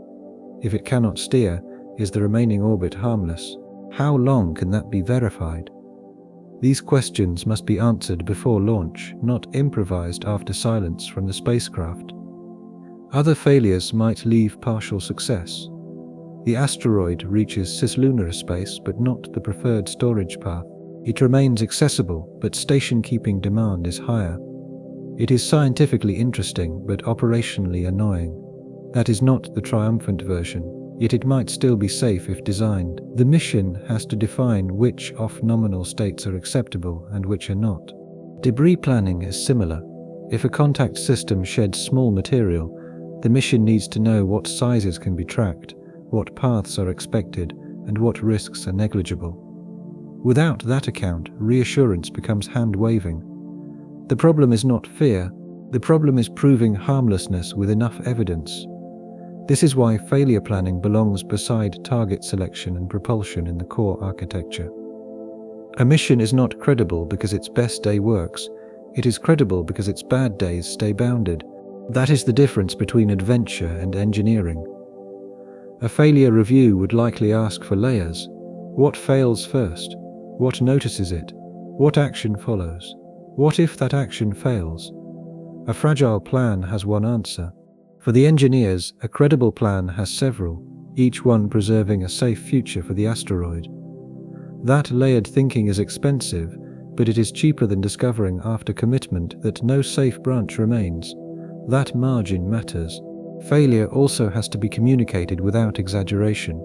If it cannot steer, is the remaining orbit harmless? How long can that be verified? These questions must be answered before launch, not improvised after silence from the spacecraft. Other failures might leave partial success. The asteroid reaches cislunar space but not the preferred storage path. It remains accessible, but station-keeping demand is higher. It is scientifically interesting, but operationally annoying. That is not the triumphant version, yet it might still be safe if designed. The mission has to define which off-nominal states are acceptable and which are not. Debris planning is similar. If a contact system sheds small material, the mission needs to know what sizes can be tracked, what paths are expected, and what risks are negligible. Without that account, reassurance becomes hand-waving. The problem is not fear, the problem is proving harmlessness with enough evidence. This is why failure planning belongs beside target selection and propulsion in the core architecture. A mission is not credible because its best day works, it is credible because its bad days stay bounded. That is the difference between adventure and engineering. A failure review would likely ask for layers. What fails first? What notices it? What action follows? What if that action fails? A fragile plan has one answer. For the engineers, a credible plan has several, each one preserving a safe future for the asteroid. That layered thinking is expensive, but it is cheaper than discovering after commitment that no safe branch remains. That margin matters. Failure also has to be communicated without exaggeration.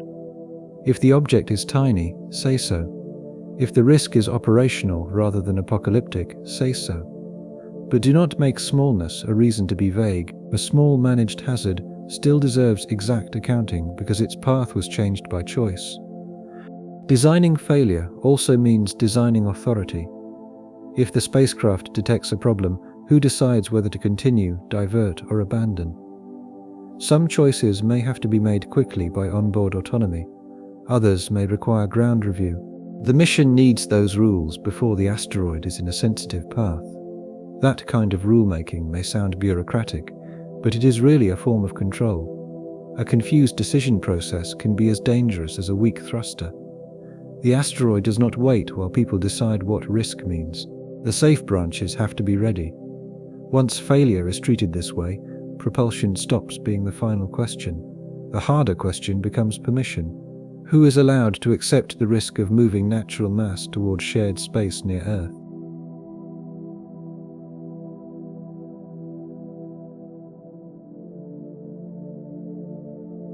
If the object is tiny, say so. If the risk is operational rather than apocalyptic, say so. But do not make smallness a reason to be vague. A small managed hazard still deserves exact accounting because its path was changed by choice. Designing failure also means designing authority. If the spacecraft detects a problem, who decides whether to continue, divert, or abandon? Some choices may have to be made quickly by onboard autonomy. Others may require ground review. The mission needs those rules before the asteroid is in a sensitive path. That kind of rulemaking may sound bureaucratic, but it is really a form of control. A confused decision process can be as dangerous as a weak thruster. The asteroid does not wait while people decide what risk means. The safe branches have to be ready. Once failure is treated this way, propulsion stops being the final question. The harder question becomes permission. Who is allowed to accept the risk of moving natural mass towards shared space near Earth?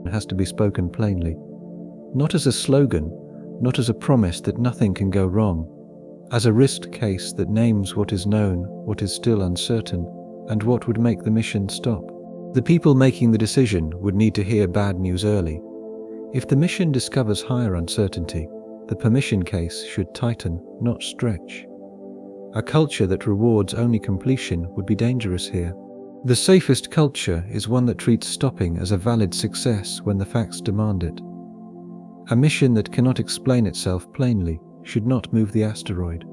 It has to be spoken plainly, not as a slogan, not as a promise that nothing can go wrong, as a risk case that names what is known, what is still uncertain, and what would make the mission stop. The people making the decision would need to hear bad news early. If the mission discovers higher uncertainty, the permission case should tighten, not stretch. A culture that rewards only completion would be dangerous here. The safest culture is one that treats stopping as a valid success when the facts demand it. A mission that cannot explain itself plainly should not move the asteroid.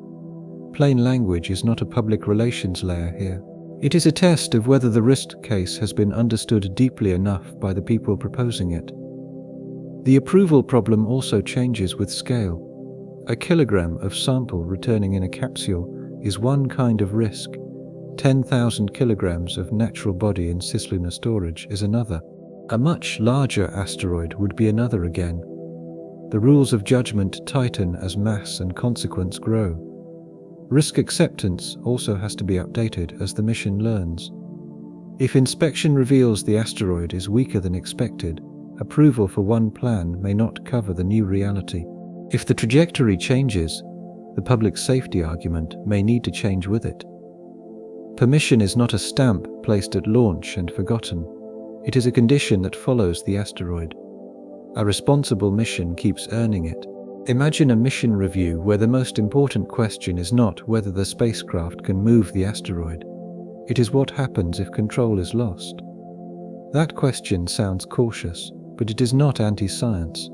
Plain language is not a public relations layer here. It is a test of whether the risk case has been understood deeply enough by the people proposing it. The approval problem also changes with scale. A kilogram of sample returning in a capsule is one kind of risk. 10,000 kilograms of natural body in cislunar storage is another. A much larger asteroid would be another again. The rules of judgment tighten as mass and consequence grow. Risk acceptance also has to be updated as the mission learns. If inspection reveals the asteroid is weaker than expected, approval for one plan may not cover the new reality. If the trajectory changes, the public safety argument may need to change with it. Permission is not a stamp placed at launch and forgotten. It is a condition that follows the asteroid. A responsible mission keeps earning it. Imagine a mission review where the most important question is not whether the spacecraft can move the asteroid. It is what happens if control is lost. That question sounds cautious, but it is not anti-science.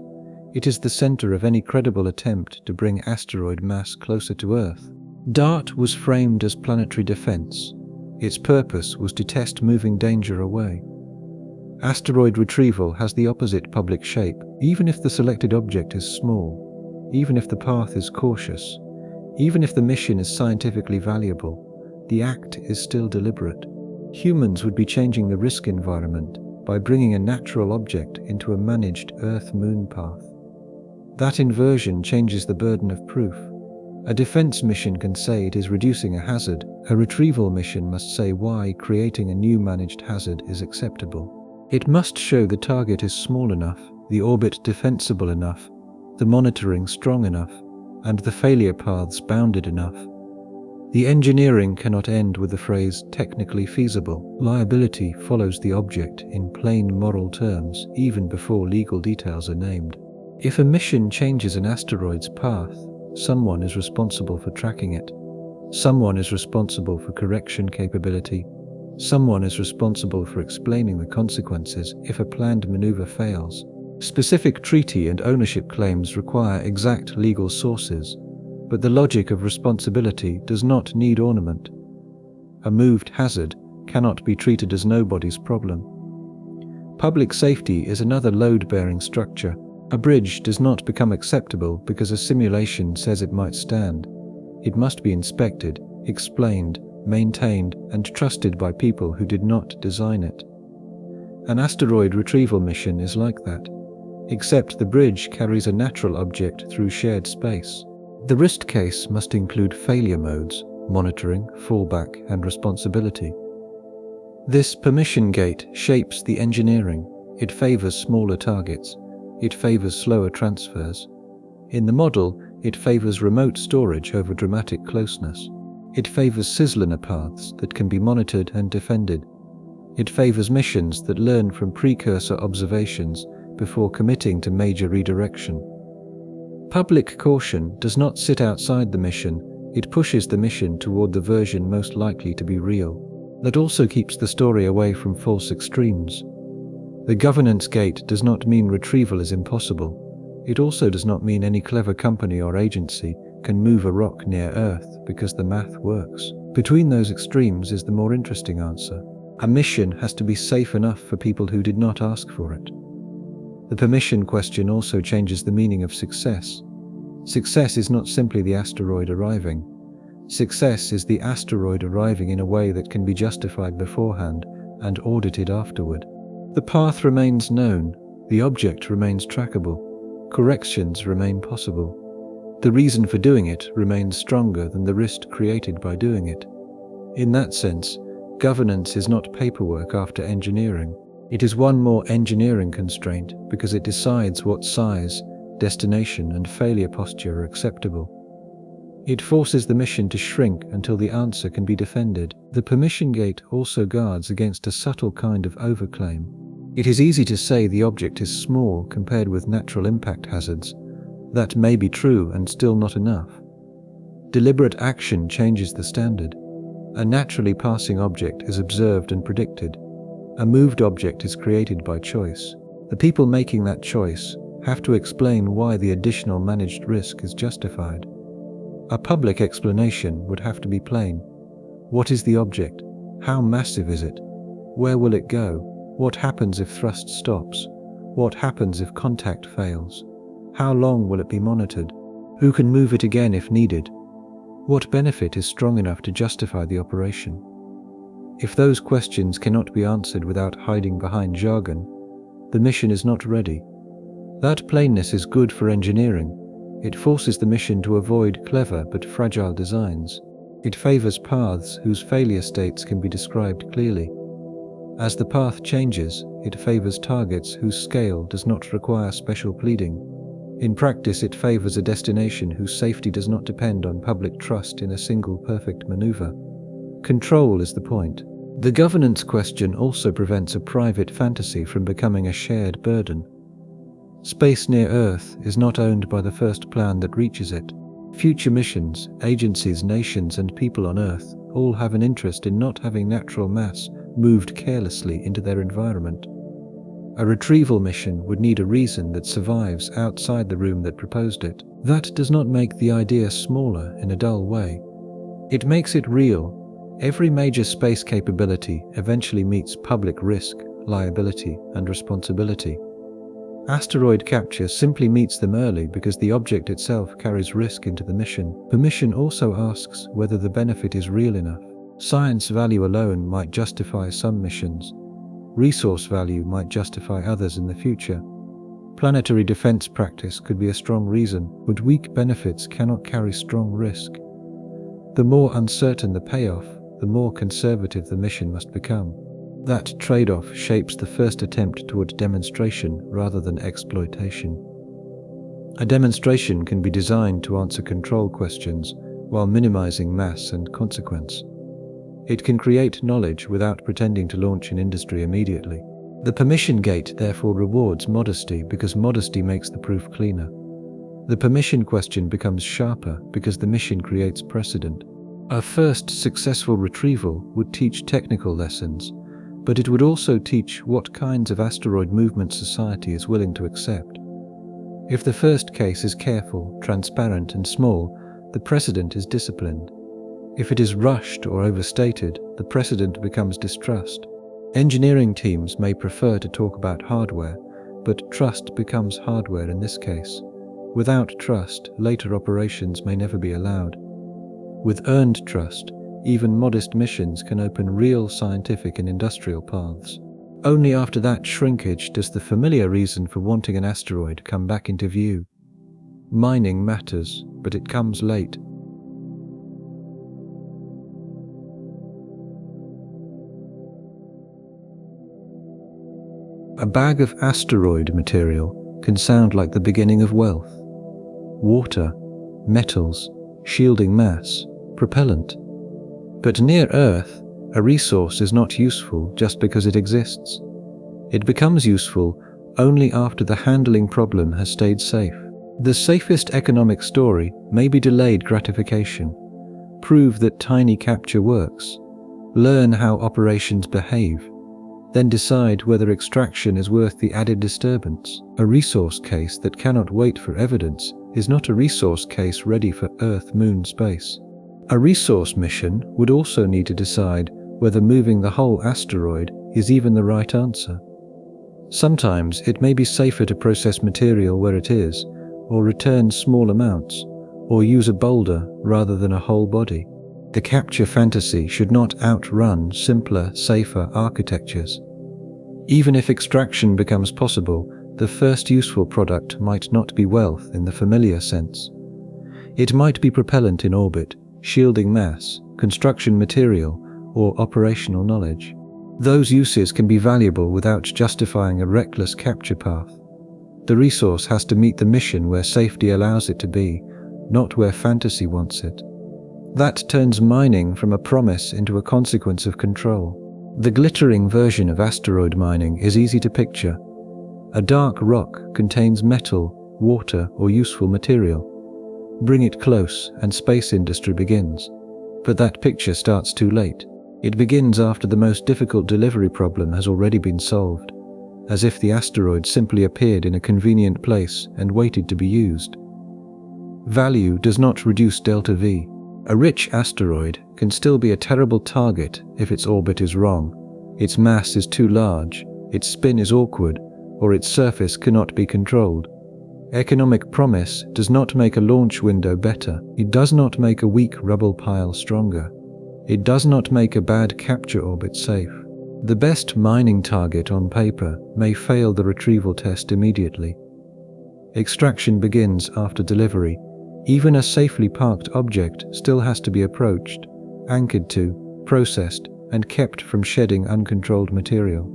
It is the center of any credible attempt to bring asteroid mass closer to Earth. DART was framed as planetary defense. Its purpose was to test moving danger away. Asteroid retrieval has the opposite public shape, even if the selected object is small, even if the path is cautious, even if the mission is scientifically valuable, the act is still deliberate. Humans would be changing the risk environment by bringing a natural object into a managed Earth-Moon path. That inversion changes the burden of proof. A defense mission can say it is reducing a hazard. A retrieval mission must say why creating a new managed hazard is acceptable. It must show the target is small enough, the orbit defensible enough, the monitoring strong enough, and the failure paths bounded enough. The engineering cannot end with the phrase technically feasible. Liability follows the object in plain moral terms even before legal details are named. If a mission changes an asteroid's path, someone is responsible for tracking it. Someone is responsible for correction capability. Someone is responsible for explaining the consequences if a planned maneuver fails. Specific treaty and ownership claims require exact legal sources, but the logic of responsibility does not need ornament. A moved hazard cannot be treated as nobody's problem. Public safety is another load-bearing structure. A bridge does not become acceptable because a simulation says it might stand. It must be inspected, explained, maintained, and trusted by people who did not design it. An asteroid retrieval mission is like that, except the bridge carries a natural object through shared space. The risk case must include failure modes, monitoring, fallback, and responsibility. This permission gate shapes the engineering. It favors smaller targets. It favors slower transfers. In the model, it favors remote storage over dramatic closeness. It favors cislunar paths that can be monitored and defended. It favors missions that learn from precursor observations before committing to major redirection. Public caution does not sit outside the mission, it pushes the mission toward the version most likely to be real. That also keeps the story away from false extremes. The governance gate does not mean retrieval is impossible. It also does not mean any clever company or agency can move a rock near Earth because the math works. Between those extremes is the more interesting answer. A mission has to be safe enough for people who did not ask for it. The permission question also changes the meaning of success. Success is not simply the asteroid arriving. Success is the asteroid arriving in a way that can be justified beforehand and audited afterward. The path remains known, the object remains trackable, corrections remain possible. The reason for doing it remains stronger than the risk created by doing it. In that sense, governance is not paperwork after engineering. It is one more engineering constraint because it decides what size, destination, and failure posture are acceptable. It forces the mission to shrink until the answer can be defended. The permission gate also guards against a subtle kind of overclaim. It is easy to say the object is small compared with natural impact hazards. That may be true and still not enough. Deliberate action changes the standard. A naturally passing object is observed and predicted. A moved object is created by choice. The people making that choice have to explain why the additional managed risk is justified. A public explanation would have to be plain. What is the object? How massive is it? Where will it go? What happens if thrust stops? What happens if contact fails? How long will it be monitored? Who can move it again if needed? What benefit is strong enough to justify the operation? If those questions cannot be answered without hiding behind jargon, the mission is not ready. That plainness is good for engineering. It forces the mission to avoid clever but fragile designs. It favors paths whose failure states can be described clearly. As the path changes, it favors targets whose scale does not require special pleading. In practice, it favors a destination whose safety does not depend on public trust in a single perfect maneuver. Control is the point. The governance question also prevents a private fantasy from becoming a shared burden. Space near Earth is not owned by the first plan that reaches it. Future missions, agencies, nations, and people on Earth all have an interest in not having natural mass moved carelessly into their environment. A retrieval mission would need a reason that survives outside the room that proposed it. That does not make the idea smaller in a dull way. It makes it real. Every major space capability eventually meets public risk, liability, and responsibility. Asteroid capture simply meets them early because the object itself carries risk into the mission. Permission also asks whether the benefit is real enough. Science value alone might justify some missions. Resource value might justify others in the future. Planetary defense practice could be a strong reason, but weak benefits cannot carry strong risk. The more uncertain the payoff, the more conservative the mission must become. That trade-off shapes the first attempt toward demonstration rather than exploitation. A demonstration can be designed to answer control questions while minimizing mass and consequence. It can create knowledge without pretending to launch an industry immediately. The permission gate therefore rewards modesty because modesty makes the proof cleaner. The permission question becomes sharper because the mission creates precedent. A first successful retrieval would teach technical lessons, but it would also teach what kinds of asteroid movement society is willing to accept. If the first case is careful, transparent, and small, the precedent is disciplined. If it is rushed or overstated, the precedent becomes distrust. Engineering teams may prefer to talk about hardware, but trust becomes hardware in this case. Without trust, later operations may never be allowed. With earned trust, even modest missions can open real scientific and industrial paths. Only after that shrinkage does the familiar reason for wanting an asteroid come back into view. Mining matters, but it comes late. A bag of asteroid material can sound like the beginning of wealth. Water, metals, shielding mass, propellant. But near Earth, a resource is not useful just because it exists. It becomes useful only after the handling problem has stayed safe. The safest economic story may be delayed gratification. Prove that tiny capture works. Learn how operations behave. Then decide whether extraction is worth the added disturbance. A resource case that cannot wait for evidence is not a resource case ready for Earth-Moon space. A resource mission would also need to decide whether moving the whole asteroid is even the right answer. Sometimes it may be safer to process material where it is, or return small amounts, or use a boulder rather than a whole body. The capture fantasy should not outrun simpler, safer architectures. Even if extraction becomes possible, the first useful product might not be wealth in the familiar sense. It might be propellant in orbit, shielding mass, construction material, or operational knowledge. Those uses can be valuable without justifying a reckless capture path. The resource has to meet the mission where safety allows it to be, not where fantasy wants it. That turns mining from a promise into a consequence of control. The glittering version of asteroid mining is easy to picture. A dark rock contains metal, water, or useful material. Bring it close and space industry begins. But that picture starts too late. It begins after the most difficult delivery problem has already been solved, as if the asteroid simply appeared in a convenient place and waited to be used. Value does not reduce delta V. A rich asteroid can still be a terrible target if its orbit is wrong, its mass is too large, its spin is awkward, or its surface cannot be controlled. Economic promise does not make a launch window better. It does not make a weak rubble pile stronger. It does not make a bad capture orbit safe. The best mining target on paper may fail the retrieval test immediately. Extraction begins after delivery. Even a safely parked object still has to be approached, anchored to, processed, and kept from shedding uncontrolled material.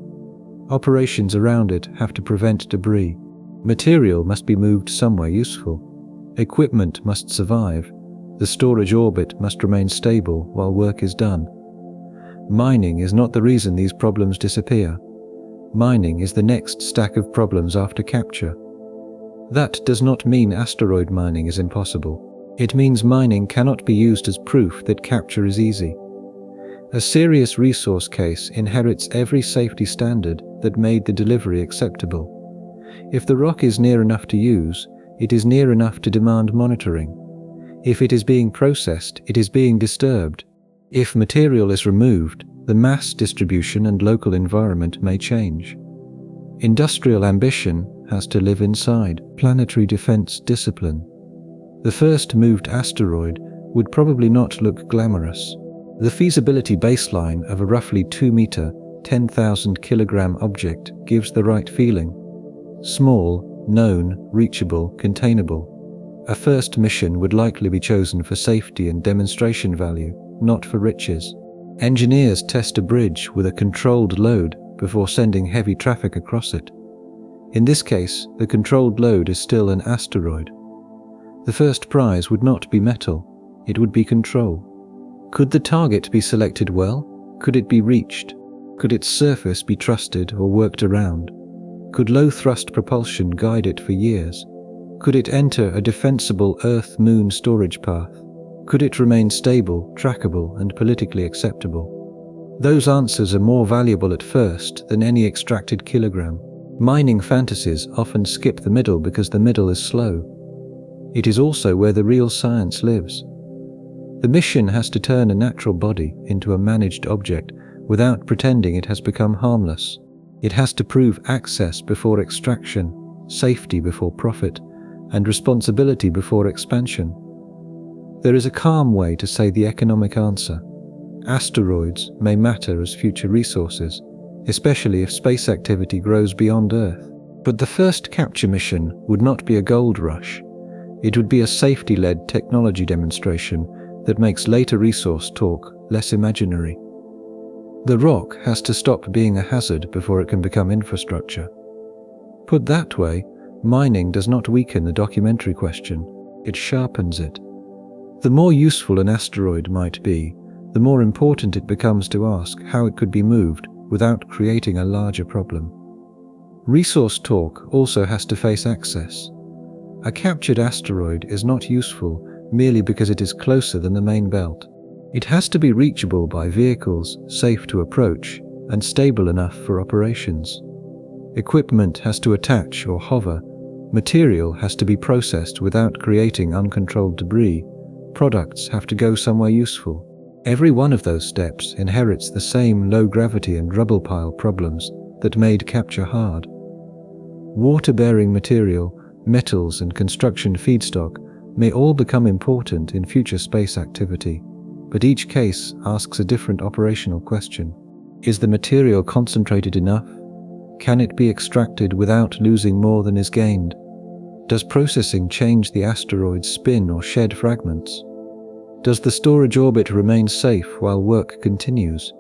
Operations around it have to prevent debris. Material must be moved somewhere useful. Equipment must survive. The storage orbit must remain stable while work is done. Mining is not the reason these problems disappear. Mining is the next stack of problems after capture. That does not mean asteroid mining is impossible. It means mining cannot be used as proof that capture is easy. A serious resource case inherits every safety standard that made the delivery acceptable. If the rock is near enough to use, it is near enough to demand monitoring. If it is being processed, it is being disturbed. If material is removed, the mass distribution and local environment may change. Industrial ambition has to live inside planetary-defence discipline. The first moved asteroid would probably not look glamorous. The feasibility baseline of a roughly 2-meter, 10,000 kilogram object gives the right feeling. Small, known, reachable, containable. A first mission would likely be chosen for safety and demonstration value, not for riches. Engineers test a bridge with a controlled load before sending heavy traffic across it. In this case, the controlled load is still an asteroid. The first prize would not be metal, it would be control. Could the target be selected well? Could it be reached? Could its surface be trusted or worked around? Could low-thrust propulsion guide it for years? Could it enter a defensible Earth-Moon storage path? Could it remain stable, trackable, and politically acceptable? Those answers are more valuable at first than any extracted kilogram. Mining fantasies often skip the middle because the middle is slow. It is also where the real science lives. The mission has to turn a natural body into a managed object without pretending it has become harmless. It has to prove access before extraction, safety before profit, and responsibility before expansion. There is a calm way to say the economic answer. Asteroids may matter as future resources, especially if space activity grows beyond Earth. But the first capture mission would not be a gold rush. It would be a safety-led technology demonstration that makes later resource talk less imaginary. The rock has to stop being a hazard before it can become infrastructure. Put that way, mining does not weaken the documentary question, it sharpens it. The more useful an asteroid might be, the more important it becomes to ask how it could be moved without creating a larger problem. Resource talk also has to face access. A captured asteroid is not useful merely because it is closer than the main belt. It has to be reachable by vehicles, safe to approach, and stable enough for operations. Equipment has to attach or hover, Material has to be processed without creating uncontrolled debris. Products have to go somewhere useful. Every one of those steps inherits the same low gravity and rubble pile problems that made capture hard. Water-bearing material, metals and construction feedstock may all become important in future space activity, but each case asks a different operational question. Is the material concentrated enough? Can it be extracted without losing more than is gained? Does processing change the asteroid's spin or shed fragments? Does the storage orbit remain safe while work continues?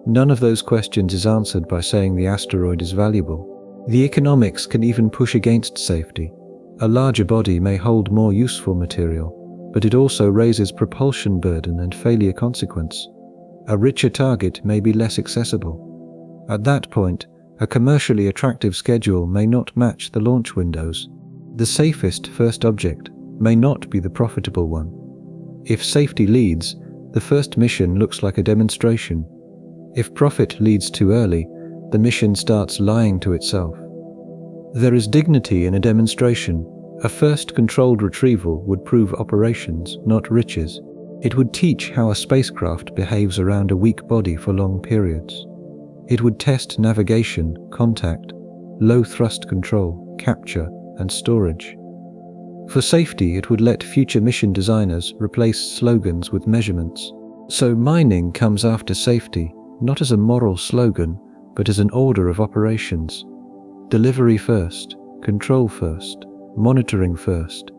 None of those questions is answered by saying the asteroid is valuable. The economics can even push against safety. A larger body may hold more useful material, but it also raises propulsion burden and failure consequence. A richer target may be less accessible. At that point, a commercially attractive schedule may not match the launch windows. The safest first object may not be the profitable one. If safety leads, the first mission looks like a demonstration. If profit leads too early, the mission starts lying to itself. There is dignity in a demonstration. A first controlled retrieval would prove operations, not riches. It would teach how a spacecraft behaves around a weak body for long periods. It would test navigation, contact, low thrust control, capture, and storage. For safety, it would let future mission designers replace slogans with measurements. So mining comes after safety, not as a moral slogan, but as an order of operations. Delivery first, control first, monitoring first.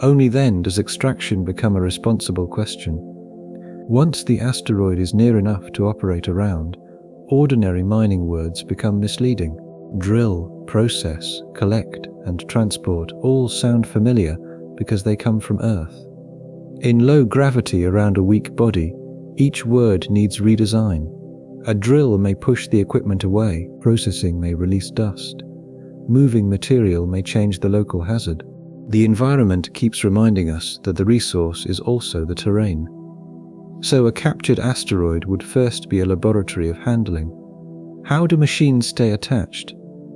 Only then does extraction become a responsible question. Once the asteroid is near enough to operate around, ordinary mining words become misleading. Drill, process, collect, and transport all sound familiar because they come from Earth. In low gravity around a weak body, each word needs redesign. A drill may push the equipment away, processing may release dust. Moving material may change the local hazard. The environment keeps reminding us that the resource is also the terrain. So a captured asteroid would first be a laboratory of handling. How do machines stay attached?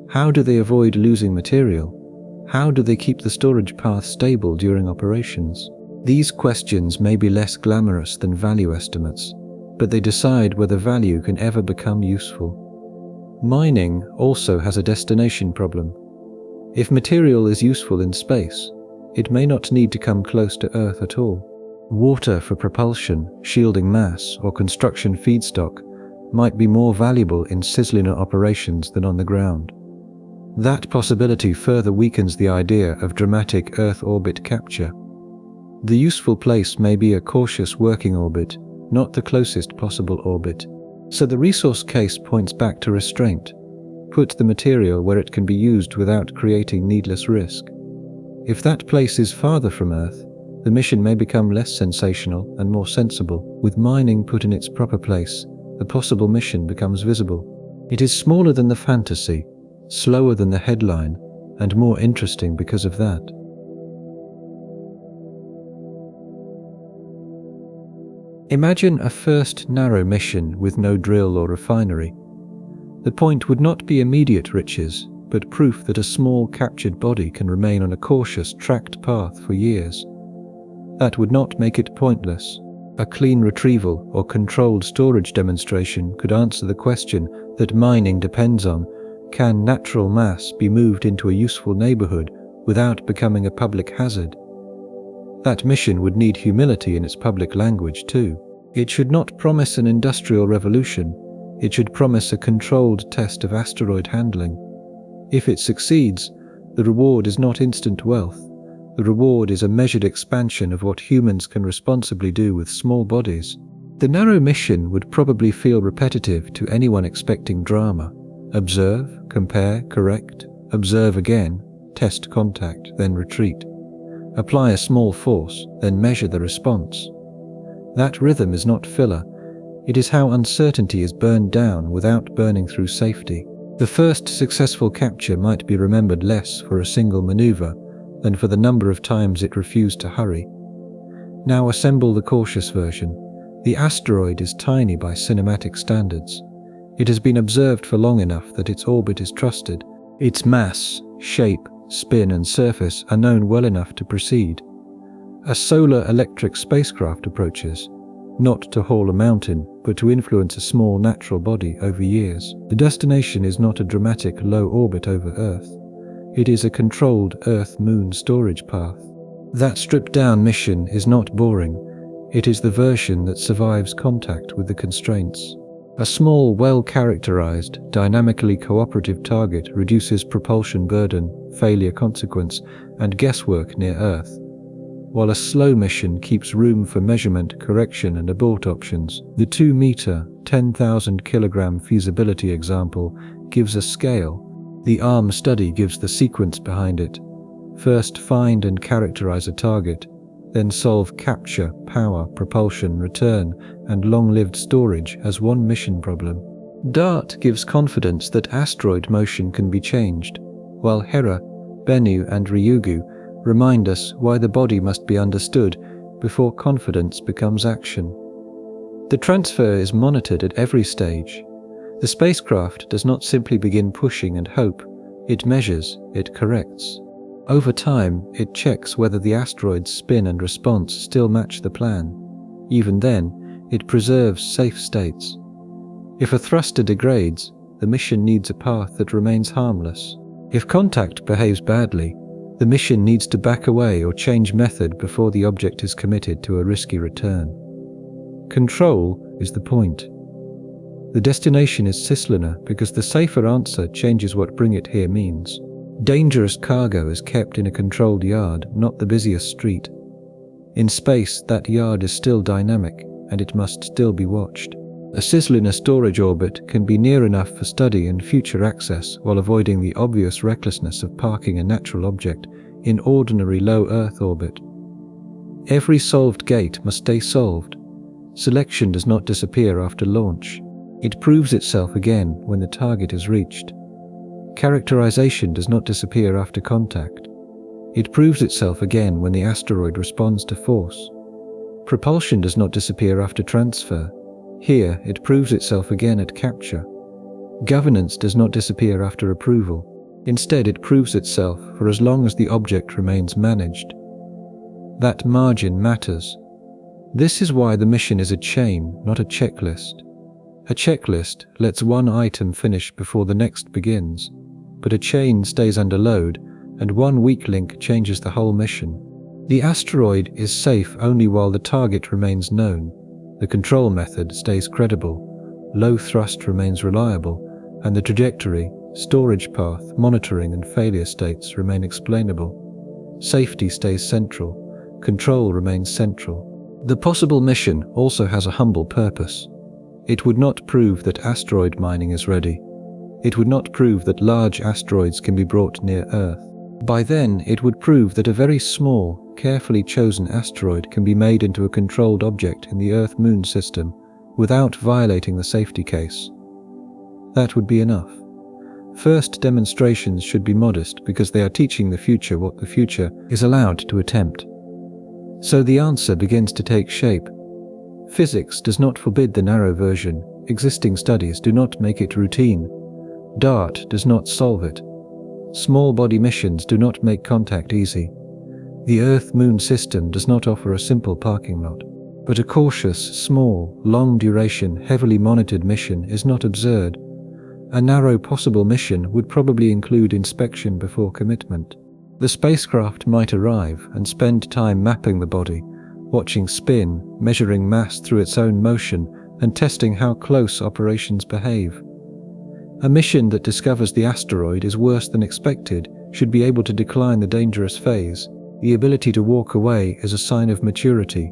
How do they avoid losing material? How do they keep the storage path stable during operations? These questions may be less glamorous than value estimates, but they decide whether value can ever become useful. Mining also has a destination problem. If material is useful in space, it may not need to come close to Earth at all. Water for propulsion, shielding mass, or construction feedstock might be more valuable in cislunar operations than on the ground. That possibility further weakens the idea of dramatic Earth orbit capture. The useful place may be a cautious working orbit, not the closest possible orbit. So the resource case points back to restraint. Put the material where it can be used without creating needless risk. If that place is farther from Earth, the mission may become less sensational and more sensible. With mining put in its proper place, the possible mission becomes visible. It is smaller than the fantasy, slower than the headline, and more interesting because of that. Imagine a first narrow mission with no drill or refinery. The point would not be immediate riches, but proof that a small captured body can remain on a cautious, tracked path for years. That would not make it pointless. A clean retrieval or controlled storage demonstration could answer the question that mining depends on: can natural mass be moved into a useful neighborhood without becoming a public hazard? That mission would need humility in its public language too. It should not promise an industrial revolution. It should promise a controlled test of asteroid handling. If it succeeds, the reward is not instant wealth. The reward is a measured expansion of what humans can responsibly do with small bodies. The narrow mission would probably feel repetitive to anyone expecting drama. Observe, compare, correct, observe again, test contact, then retreat. Apply a small force, then measure the response. That rhythm is not filler. It is how uncertainty is burned down without burning through safety. The first successful capture might be remembered less for a single maneuver than for the number of times it refused to hurry. Now assemble the cautious version. The asteroid is tiny by cinematic standards. It has been observed for long enough that its orbit is trusted. Its mass, shape, spin and surface are known well enough to proceed. A solar electric spacecraft approaches, not to haul a mountain, but to influence a small natural body over years. The destination is not a dramatic low orbit over Earth. It is a controlled Earth-Moon storage path. That stripped-down mission is not boring. It is the version that survives contact with the constraints. A small, well-characterized, dynamically cooperative target reduces propulsion burden, failure consequence, and guesswork near Earth, while a slow mission keeps room for measurement, correction, and abort options. The 2-meter, 10,000-kilogram feasibility example gives a scale. The ARM study gives the sequence behind it. First find and characterize a target, then solve capture, power, propulsion, return, and long-lived storage as one mission problem. DART gives confidence that asteroid motion can be changed, while Hera, Bennu, and Ryugu remind us why the body must be understood before confidence becomes action. The transfer is monitored at every stage. The spacecraft does not simply begin pushing and hope. It measures, it corrects. Over time, it checks whether the asteroid's spin and response still match the plan. Even then, it preserves safe states. If a thruster degrades, the mission needs a path that remains harmless. If contact behaves badly, the mission needs to back away or change method before the object is committed to a risky return. Control is the point. The destination is cislunar because the safer answer changes what bring it here means. Dangerous cargo is kept in a controlled yard, not the busiest street. In space, that yard is still dynamic, and it must still be watched. A cislunar storage orbit can be near enough for study and future access while avoiding the obvious recklessness of parking a natural object in ordinary low Earth orbit. Every solved gate must stay solved. Selection does not disappear after launch. It proves itself again when the target is reached. Characterization does not disappear after contact. It proves itself again when the asteroid responds to force. Propulsion does not disappear after transfer. Here, it proves itself again at capture. Governance does not disappear after approval. Instead, it proves itself for as long as the object remains managed. That margin matters. This is why the mission is a chain, not a checklist. A checklist lets one item finish before the next begins, but a chain stays under load, and one weak link changes the whole mission. The asteroid is safe only while the target remains known. The control method stays credible, low thrust remains reliable, and the trajectory, storage path, monitoring and failure states remain explainable. Safety stays central, control remains central. The possible mission also has a humble purpose. It would not prove that asteroid mining is ready. It would not prove that large asteroids can be brought near Earth. By then, it would prove that a very small, carefully chosen asteroid can be made into a controlled object in the Earth-Moon system without violating the safety case. That would be enough. First demonstrations should be modest because they are teaching the future what the future is allowed to attempt. So the answer begins to take shape. Physics does not forbid the narrow version. Existing studies do not make it routine. DART does not solve it. Small body missions do not make contact easy. The Earth-Moon system does not offer a simple parking lot. But a cautious, small, long-duration, heavily monitored mission is not absurd. A narrow possible mission would probably include inspection before commitment. The spacecraft might arrive and spend time mapping the body, watching spin, measuring mass through its own motion, and testing how close operations behave. A mission that discovers the asteroid is worse than expected should be able to decline the dangerous phase. The ability to walk away is a sign of maturity.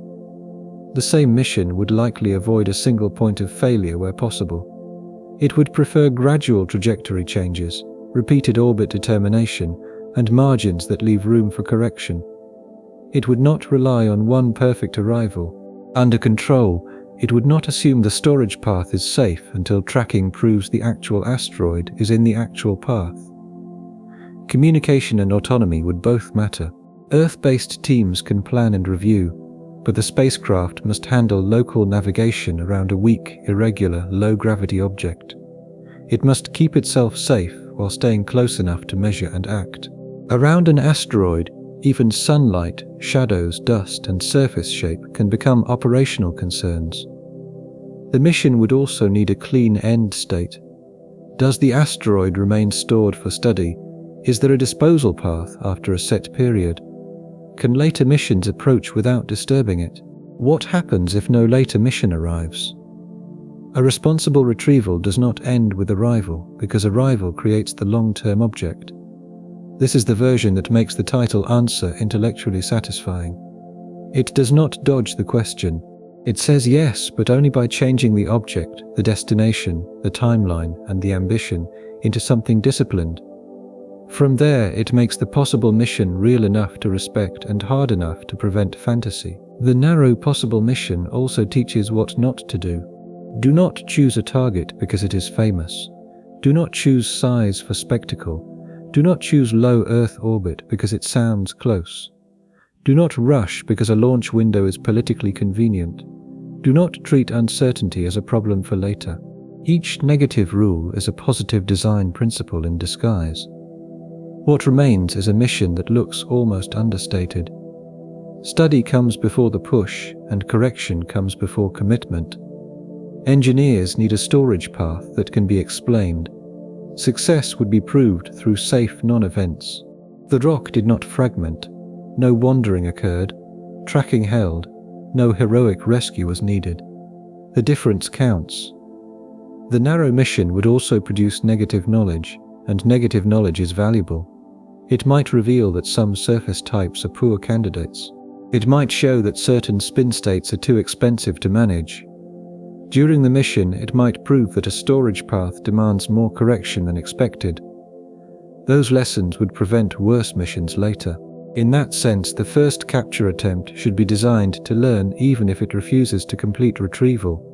The same mission would likely avoid a single point of failure where possible. It would prefer gradual trajectory changes, repeated orbit determination, and margins that leave room for correction. It would not rely on one perfect arrival. Under control, it would not assume the storage path is safe until tracking proves the actual asteroid is in the actual path. Communication and autonomy would both matter. Earth-based teams can plan and review, but the spacecraft must handle local navigation around a weak, irregular, low-gravity object. It must keep itself safe while staying close enough to measure and act. Around an asteroid, even sunlight, shadows, dust, and surface shape can become operational concerns. The mission would also need a clean end state. Does the asteroid remain stored for study? Is there a disposal path after a set period? Can later missions approach without disturbing it? What happens if no later mission arrives? A responsible retrieval does not end with arrival, because arrival creates the long-term object. This is the version that makes the title answer intellectually satisfying. It does not dodge the question. It says yes, but only by changing the object, the destination, the timeline, and the ambition into something disciplined. From there, it makes the possible mission real enough to respect and hard enough to prevent fantasy. The narrow possible mission also teaches what not to do. Do not choose a target because it is famous. Do not choose size for spectacle. Do not choose low Earth orbit because it sounds close. Do not rush because a launch window is politically convenient. Do not treat uncertainty as a problem for later. Each negative rule is a positive design principle in disguise. What remains is a mission that looks almost understated. Study comes before the push, and correction comes before commitment. Engineers need a storage path that can be explained. Success would be proved through safe non-events. The rock did not fragment. No wandering occurred. Tracking held. No heroic rescue was needed. The difference counts. The narrow mission would also produce negative knowledge, and negative knowledge is valuable. It might reveal that some surface types are poor candidates. It might show that certain spin states are too expensive to manage. During the mission, it might prove that a storage path demands more correction than expected. Those lessons would prevent worse missions later. In that sense, the first capture attempt should be designed to learn even if it refuses to complete retrieval.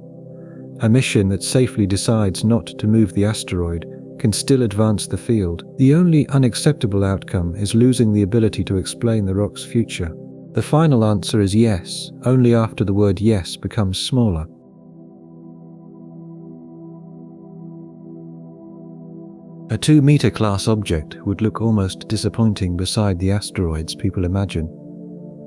A mission that safely decides not to move the asteroid can still advance the field. The only unacceptable outcome is losing the ability to explain the rock's future. The final answer is yes, only after the word yes becomes smaller. A 2-meter class object would look almost disappointing beside the asteroids people imagine.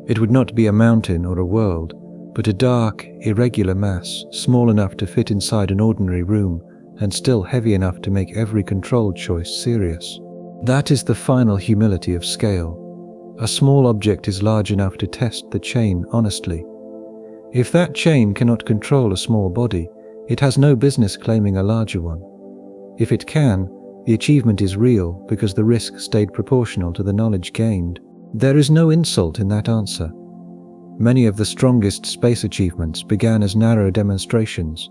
It would not be a mountain or a world, but a dark, irregular mass, small enough to fit inside an ordinary room, and still heavy enough to make every controlled choice serious. That is the final humility of scale. A small object is large enough to test the chain honestly. If that chain cannot control a small body, it has no business claiming a larger one. If it can, the achievement is real because the risk stayed proportional to the knowledge gained. There is no insult in that answer. Many of the strongest space achievements began as narrow demonstrations.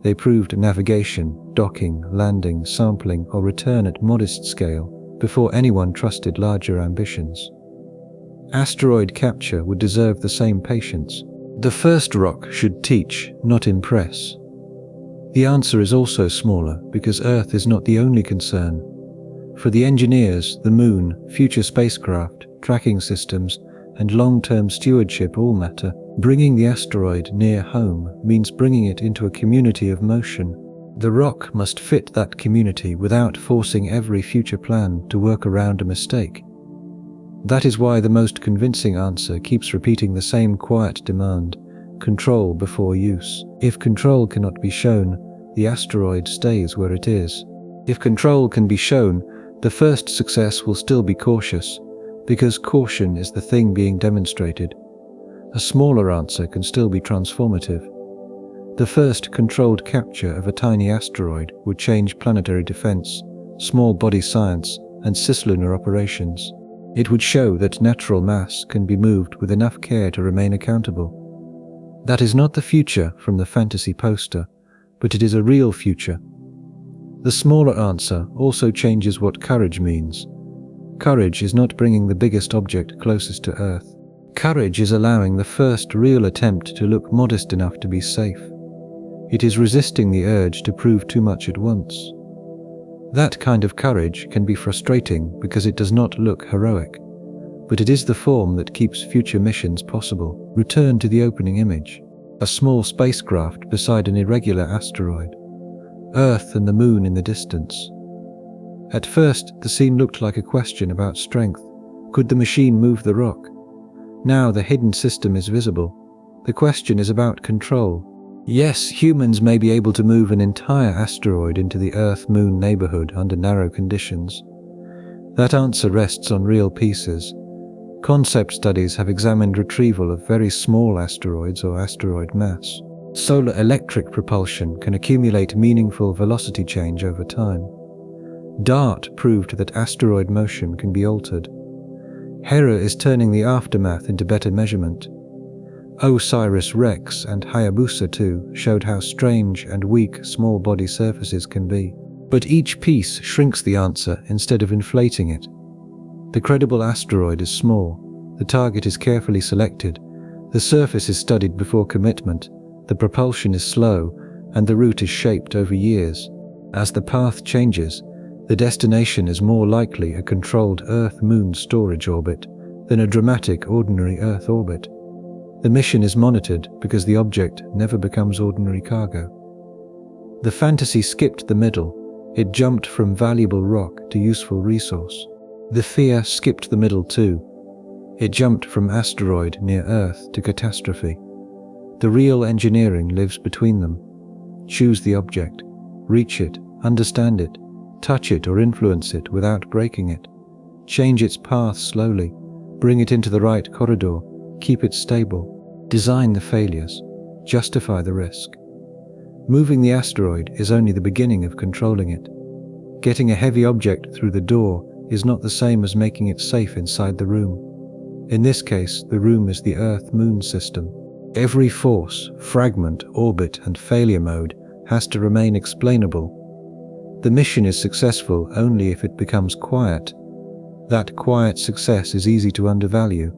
They proved navigation, docking, landing, sampling, or return at modest scale before anyone trusted larger ambitions. Asteroid capture would deserve the same patience. The first rock should teach, not impress. The answer is also smaller because Earth is not the only concern. For the engineers, the Moon, future spacecraft, tracking systems, and long-term stewardship all matter. Bringing the asteroid near home means bringing it into a community of motion. The rock must fit that community without forcing every future plan to work around a mistake. That is why the most convincing answer keeps repeating the same quiet demand: control before use. If control cannot be shown, the asteroid stays where it is. If control can be shown, the first success will still be cautious, because caution is the thing being demonstrated. A smaller answer can still be transformative. The first controlled capture of a tiny asteroid would change planetary defense, small body science, and cislunar operations. It would show that natural mass can be moved with enough care to remain accountable. That is not the future from the fantasy poster, but it is a real future. The smaller answer also changes what courage means. Courage is not bringing the biggest object closest to Earth. Courage is allowing the first real attempt to look modest enough to be safe. It is resisting the urge to prove too much at once. That kind of courage can be frustrating because it does not look heroic, but it is the form that keeps future missions possible. Return to the opening image. A small spacecraft beside an irregular asteroid. Earth and the Moon in the distance. At first, the scene looked like a question about strength. Could the machine move the rock? Now the hidden system is visible. The question is about control. Yes, humans may be able to move an entire asteroid into the Earth-Moon neighborhood under narrow conditions. That answer rests on real pieces. Concept studies have examined retrieval of very small asteroids or asteroid mass. Solar electric propulsion can accumulate meaningful velocity change over time. DART proved that asteroid motion can be altered. Hera is turning the aftermath into better measurement. OSIRIS-REx and Hayabusa 2 showed how strange and weak small body surfaces can be. But each piece shrinks the answer instead of inflating it. The credible asteroid is small, the target is carefully selected, the surface is studied before commitment, the propulsion is slow, and the route is shaped over years. As the path changes, the destination is more likely a controlled Earth-Moon storage orbit than a dramatic ordinary Earth orbit. The mission is monitored because the object never becomes ordinary cargo. The fantasy skipped the middle. It jumped from valuable rock to useful resource. The fear skipped the middle too. It jumped from asteroid near Earth to catastrophe. The real engineering lives between them. Choose the object, reach it, understand it, touch it or influence it without breaking it. Change its path slowly, bring it into the right corridor, keep it stable. Design the failures, justify the risk. Moving the asteroid is only the beginning of controlling it. Getting a heavy object through the door is not the same as making it safe inside the room. In this case, the room is the Earth-Moon system. Every force, fragment, orbit, and failure mode has to remain explainable. The mission is successful only if it becomes quiet. That quiet success is easy to undervalue.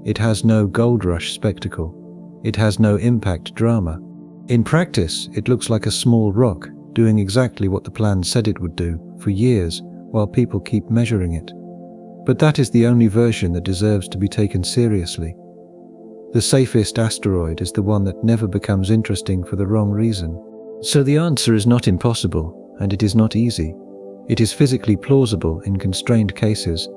It has no gold rush spectacle. It has no impact drama. In practice, it looks like a small rock doing exactly what the plan said it would do for years while people keep measuring it. But that is the only version that deserves to be taken seriously. The safest asteroid is the one that never becomes interesting for the wrong reason. So the answer is not impossible, and it is not easy. It is physically plausible in constrained cases,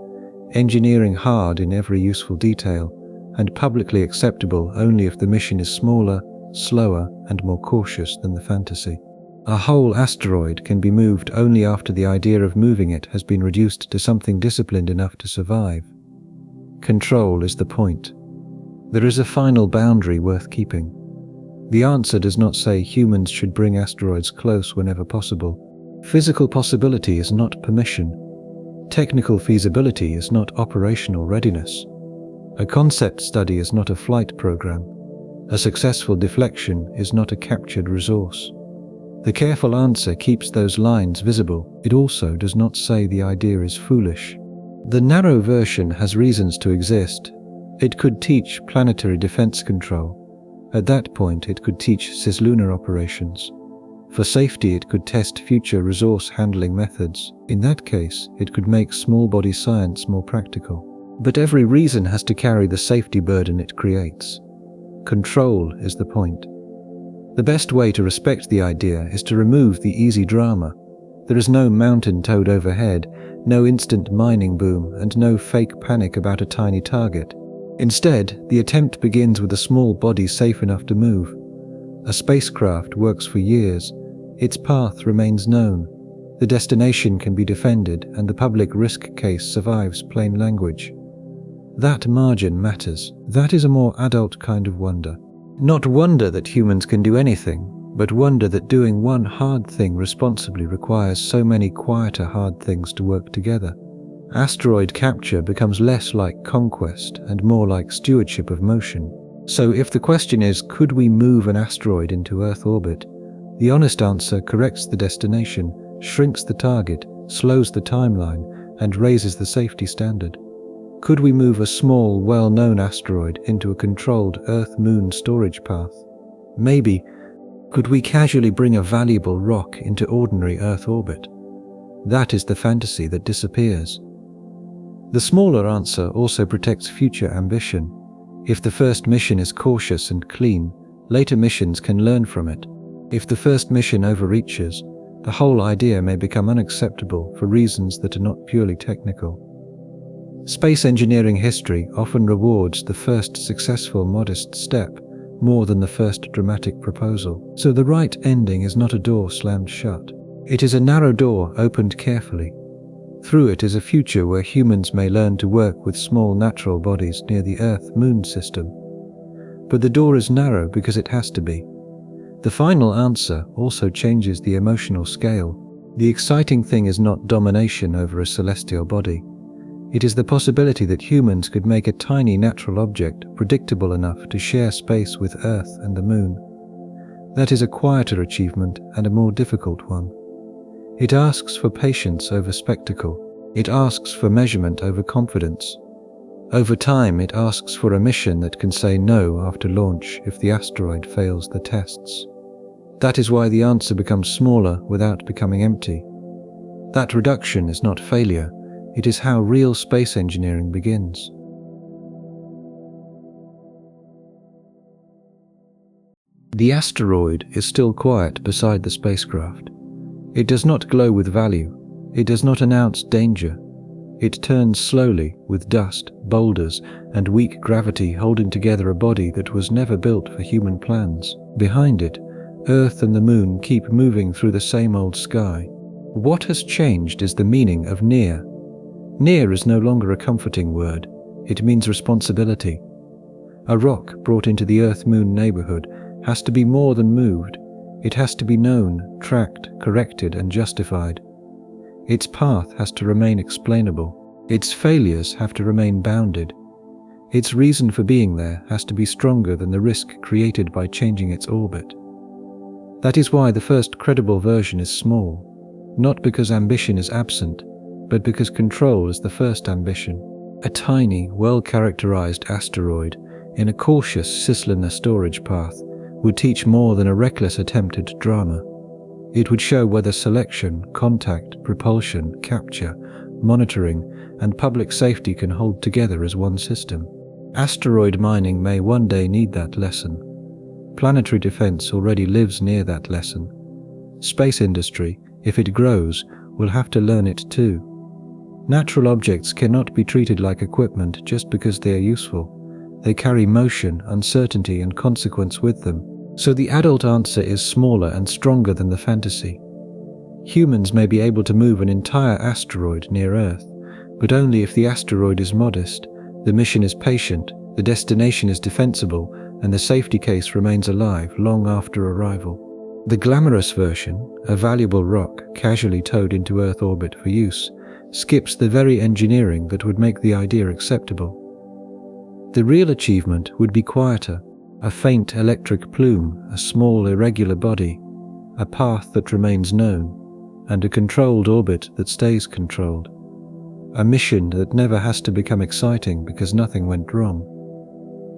engineering hard in every useful detail, and publicly acceptable only if the mission is smaller, slower, and more cautious than the fantasy. A whole asteroid can be moved only after the idea of moving it has been reduced to something disciplined enough to survive. Control is the point. There is a final boundary worth keeping. The answer does not say humans should bring asteroids close whenever possible. Physical possibility is not permission. Technical feasibility is not operational readiness. A concept study is not a flight program. A successful deflection is not a captured resource. The careful answer keeps those lines visible. It also does not say the idea is foolish. The narrow version has reasons to exist. It could teach planetary defense control. At that point, it could teach cislunar operations. For safety, it could test future resource handling methods. In that case, it could make small body science more practical. But every reason has to carry the safety burden it creates. Control is the point. The best way to respect the idea is to remove the easy drama. There is no mountain toad overhead, no instant mining boom, and no fake panic about a tiny target. Instead, the attempt begins with a small body safe enough to move. A spacecraft works for years. Its path remains known. The destination can be defended, and the public risk case survives plain language. That margin matters. That is a more adult kind of wonder. Not wonder that humans can do anything, but wonder that doing one hard thing responsibly requires so many quieter hard things to work together. Asteroid capture becomes less like conquest and more like stewardship of motion. So if the question is, could we move an asteroid into Earth orbit? The honest answer corrects the destination, shrinks the target, slows the timeline, and raises the safety standard. Could we move a small, well-known asteroid into a controlled Earth-Moon storage path? Maybe. Could we casually bring a valuable rock into ordinary Earth orbit? That is the fantasy that disappears. The smaller answer also protects future ambition. If the first mission is cautious and clean, later missions can learn from it. If the first mission overreaches, the whole idea may become unacceptable for reasons that are not purely technical. Space engineering history often rewards the first successful modest step more than the first dramatic proposal. So the right ending is not a door slammed shut. It is a narrow door opened carefully. Through it is a future where humans may learn to work with small natural bodies near the Earth-Moon system. But the door is narrow because it has to be. The final answer also changes the emotional scale. The exciting thing is not domination over a celestial body. It is the possibility that humans could make a tiny natural object predictable enough to share space with Earth and the Moon. That is a quieter achievement and a more difficult one. It asks for patience over spectacle. It asks for measurement over confidence. Over time, it asks for a mission that can say no after launch if the asteroid fails the tests. That is why the answer becomes smaller without becoming empty. That reduction is not failure. It is how real space engineering begins. The asteroid is still quiet beside the spacecraft. It does not glow with value. It does not announce danger. It turns slowly with dust, boulders, and weak gravity holding together a body that was never built for human plans. Behind it, Earth and the Moon keep moving through the same old sky. What has changed is the meaning of near. Near is no longer a comforting word. It means responsibility. A rock brought into the Earth-Moon neighborhood has to be more than moved. It has to be known, tracked, corrected, and justified. Its path has to remain explainable. Its failures have to remain bounded. Its reason for being there has to be stronger than the risk created by changing its orbit. That is why the first credible version is small, not because ambition is absent, but because control is the first ambition. A tiny, well-characterized asteroid in a cautious cislunar storage path would teach more than a reckless attempt at drama. It would show whether selection, contact, propulsion, capture, monitoring, and public safety can hold together as one system. Asteroid mining may one day need that lesson. Planetary defense already lives near that lesson. Space industry, if it grows, will have to learn it too. Natural objects cannot be treated like equipment just because they are useful. They carry motion, uncertainty, and consequence with them. So the adult answer is smaller and stronger than the fantasy. Humans may be able to move an entire asteroid near Earth, but only if the asteroid is modest, the mission is patient, the destination is defensible, and the safety case remains alive long after arrival. The glamorous version, a valuable rock casually towed into Earth orbit for use, skips the very engineering that would make the idea acceptable. The real achievement would be quieter, a faint electric plume, a small irregular body, a path that remains known, and a controlled orbit that stays controlled. A mission that never has to become exciting because nothing went wrong.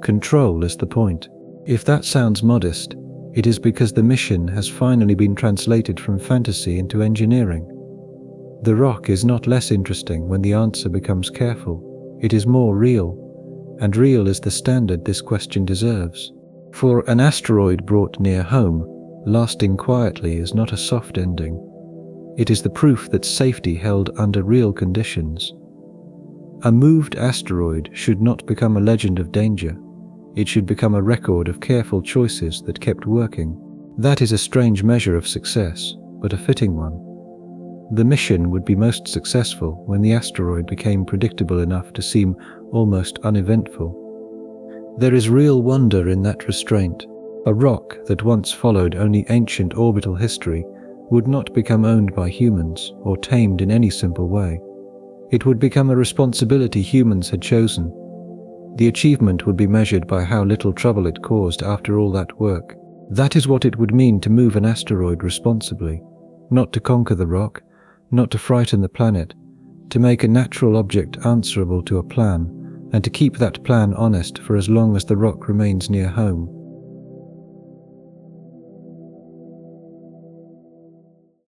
Control is the point. If that sounds modest, it is because the mission has finally been translated from fantasy into engineering. The rock is not less interesting when the answer becomes careful. It is more real, and real is the standard this question deserves. For an asteroid brought near home, lasting quietly is not a soft ending. It is the proof that safety held under real conditions. A moved asteroid should not become a legend of danger. It should become a record of careful choices that kept working. That is a strange measure of success, but a fitting one. The mission would be most successful when the asteroid became predictable enough to seem almost uneventful. There is real wonder in that restraint. A rock that once followed only ancient orbital history would not become owned by humans or tamed in any simple way. It would become a responsibility humans had chosen. The achievement would be measured by how little trouble it caused after all that work. That is what it would mean to move an asteroid responsibly, not to conquer the rock, not to frighten the planet, to make a natural object answerable to a plan, and to keep that plan honest for as long as the rock remains near home.